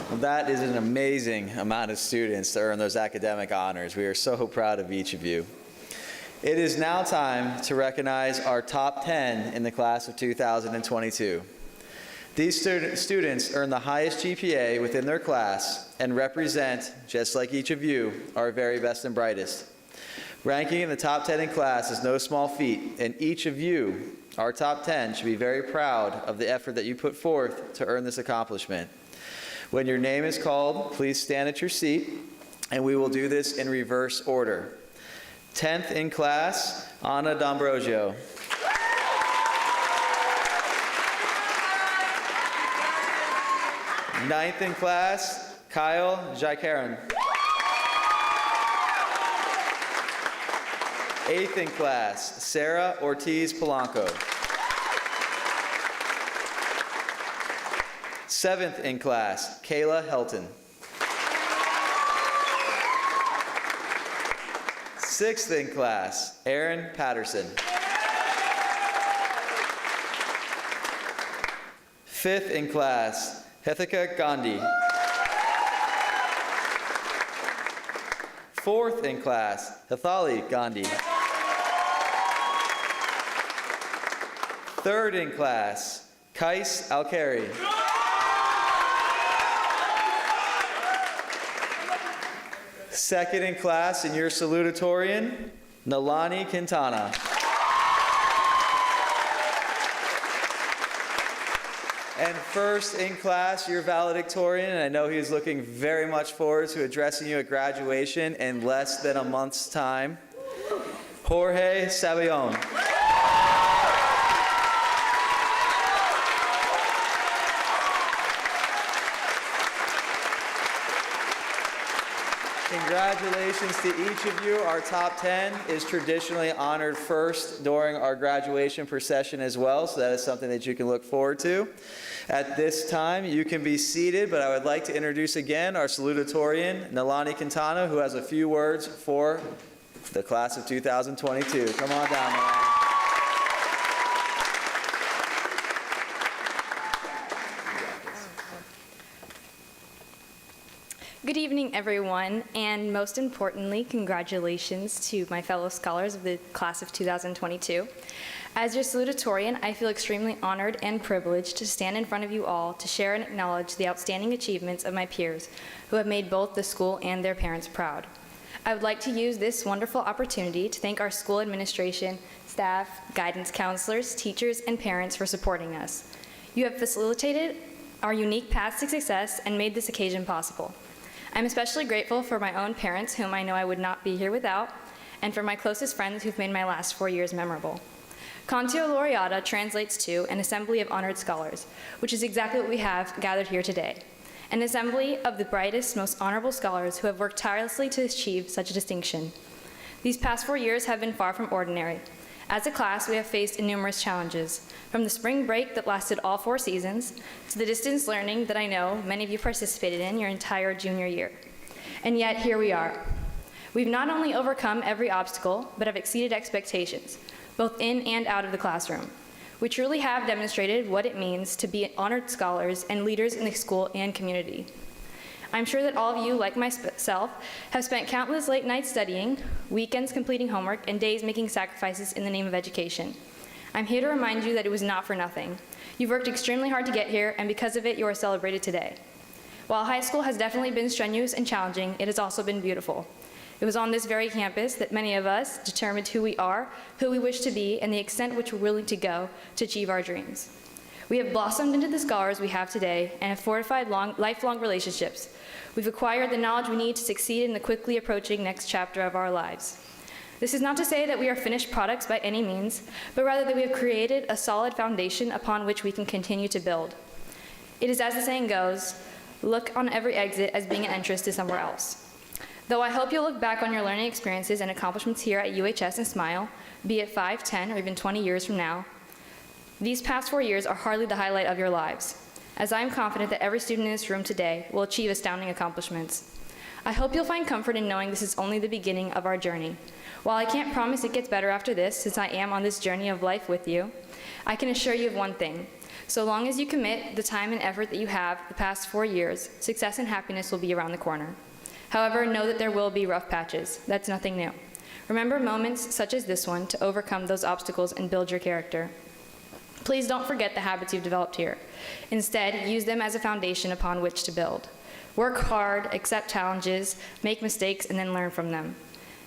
Well, that is an amazing amount of students to earn those academic honors. We are so proud of each of you. It is now time to recognize our top 10 in the class of 2022. These students earn the highest GPA within their class and represent, just like each of you, our very best and brightest. Ranking in the top 10 in class is no small feat, and each of you, our top 10, should be very proud of the effort that you put forth to earn this accomplishment. When your name is called, please stand at your seat, and we will do this in reverse order. 10th in class, Anna D'Ambrosio. 9th in class, Kyle Jaikaran. 8th in class, Sarah Ortiz Polanco. 7th in class, Kayla Helton. 6th in class, Aaron Patterson. 5th in class, Hithika Gandhi. 4th in class, Hithali Gandhi. 3rd in class, Kais Alkari. 2nd in class, and your salutatorian, Nalani Quintana. And 1st in class, your valedictorian, and I know he's looking very much forward to addressing you at graduation in less than a month's time, Jorge Sabillon. Congratulations to each of you. Our top 10 is traditionally honored first during our graduation procession as well, so that is something that you can look forward to. At this time, you can be seated, but I would like to introduce again our salutatorian, Nalani Quintana, who has a few words for the class of 2022. Come on down, Nalani. Good evening, everyone, and most importantly, congratulations to my fellow scholars of the class of 2022. As your salutatorian, I feel extremely honored and privileged to stand in front of you all to share and acknowledge the outstanding achievements of my peers who have made both the school and their parents proud. I would like to use this wonderful opportunity to thank our school administration, staff, guidance counselors, teachers, and parents for supporting us. You have facilitated our unique paths to success and made this occasion possible. I'm especially grateful for my own parents, whom I know I would not be here without, and for my closest friends who've made my last 4 years memorable. Contio Laureata translates to an assembly of honored scholars, which is exactly what we have gathered here today. An assembly of the brightest, most honorable scholars who have worked tirelessly to achieve such a distinction. These past 4 years have been far from ordinary. As a class, we have faced numerous challenges, from the spring break that lasted all 4 seasons, to the distance learning that I know many of you participated in your entire junior year. And yet, here we are. We've not only overcome every obstacle, but have exceeded expectations, both in and out of the classroom. We truly have demonstrated what it means to be honored scholars and leaders in the school and community. I'm sure that all of you, like myself, have spent countless late nights studying, weekends completing homework, and days making sacrifices in the name of education. I'm here to remind you that it was not for nothing. You've worked extremely hard to get here, and because of it, you are celebrated today. While high school has definitely been strenuous and challenging, it has also been beautiful. It was on this very campus that many of us determined who we are, who we wish to be, and the extent which we're willing to go to achieve our dreams. We have blossomed into the scholars we have today and have fortified lifelong relationships. We've acquired the knowledge we need to succeed in the quickly approaching next chapter of our lives. This is not to say that we are finished products by any means, but rather that we have created a solid foundation upon which we can continue to build. It is as the saying goes, look on every exit as being an entrance to somewhere else. Though I hope you'll look back on your learning experiences and accomplishments here at UHS and smile, be it 5, 10, or even 20 years from now, these past 4 years are hardly the highlight of your lives, as I am confident that every student in this room today will achieve astounding accomplishments. I hope you'll find comfort in knowing this is only the beginning of our journey. While I can't promise it gets better after this, since I am on this journey of life with you, I can assure you of one thing. So long as you commit the time and effort that you have the past 4 years, success and happiness will be around the corner. However, know that there will be rough patches. That's nothing new. Remember moments such as this one to overcome those obstacles and build your character. Please don't forget the habits you've developed here. Instead, use them as a foundation upon which to build. Work hard, accept challenges, make mistakes, and then learn from them.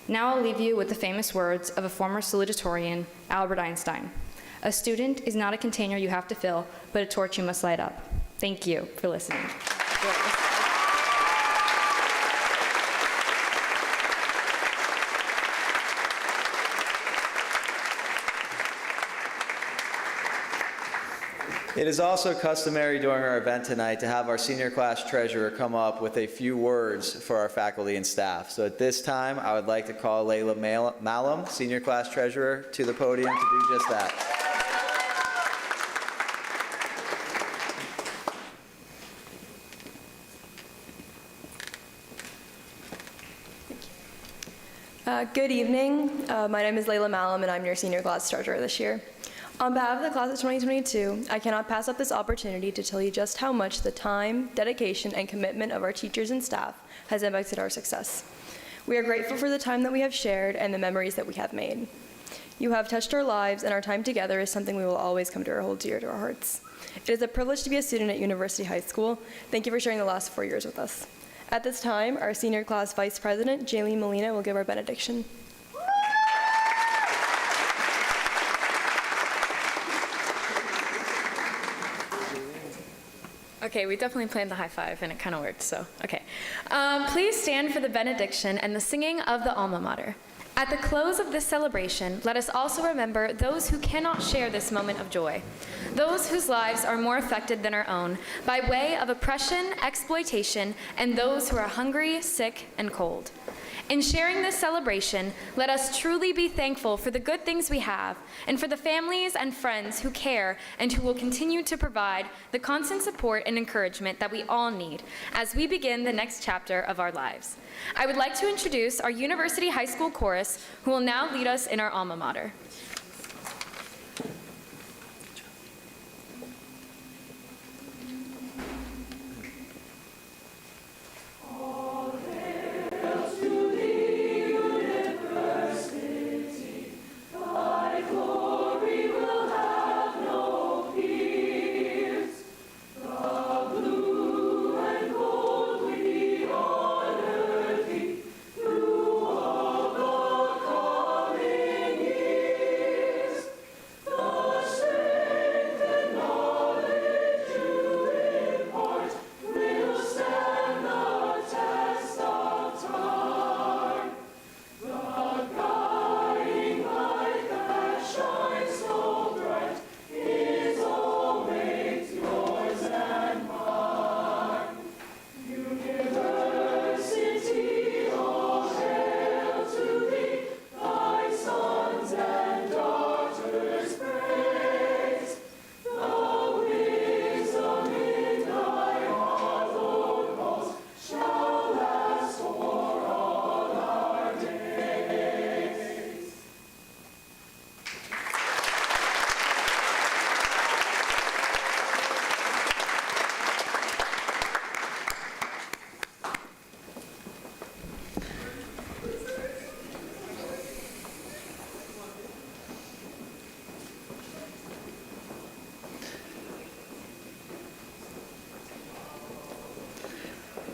Now I'll leave you with the famous words of a former salutatorian, Albert Einstein. A student is not a container you have to fill, but a torch you must light up. Thank you for listening. It is also customary during our event tonight to have our senior class treasurer come up with a few words for our faculty and staff. So at this time, I would like to call Layla Malum, senior class treasurer, to the podium to do just that. Good evening. My name is Layla Malum, and I'm your senior class treasurer this year. On behalf of the class of 2022, I cannot pass up this opportunity to tell you just how much the time, dedication, and commitment of our teachers and staff has impacted our success. We are grateful for the time that we have shared and the memories that we have made. You have touched our lives, and our time together is something we will always come to hold dear to our hearts. It is a privilege to be a student at University High School. Thank you for sharing the last 4 years with us. At this time, our senior class vice president, Jaylene Molina, will give our benediction. Okay, we definitely planned the high five, and it kind of worked, so, okay. Please stand for the benediction and the singing of the alma mater. At the close of this celebration, let us also remember those who cannot share this moment of joy, those whose lives are more affected than our own by way of oppression, exploitation, and those who are hungry, sick, and cold. In sharing this celebration, let us truly be thankful for the good things we have and for the families and friends who care and who will continue to provide the constant support and encouragement that we all need as we begin the next chapter of our lives. I would like to introduce our University High School Chorus, who will now lead us in our alma mater.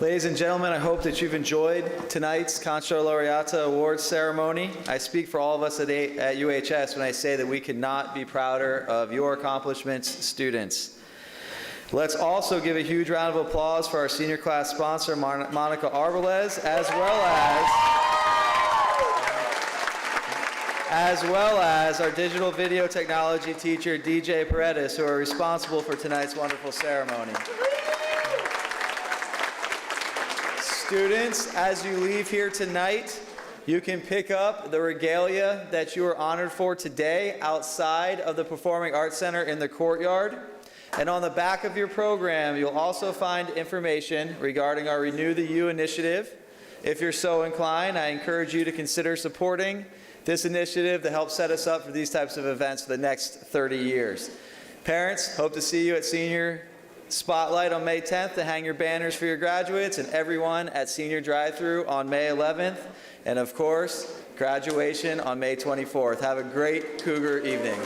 Ladies and gentlemen, I hope that you've enjoyed tonight's Contio Laureata Awards ceremony. I speak for all of us at UHS when I say that we could not be prouder of your accomplishments, students. Let's also give a huge round of applause for our senior class sponsor, Monica Arbalez, as well as our digital video technology teacher, DJ Paredes, who are responsible for tonight's wonderful ceremony. Students, as you leave here tonight, you can pick up the regalia that you are honored for today outside of the Performing Arts Center in the courtyard. And on the back of your program, you'll also find information regarding our Renew the U initiative. If you're so inclined, I encourage you to consider supporting this initiative to help set us up for these types of events for the next 30 years. Parents, hope to see you at Senior Spotlight on May 10th to hang your banners for your graduates, and everyone at Senior Drive-Thru on May 11th. And of course, graduation on May 24th. Have a great Cougar evening.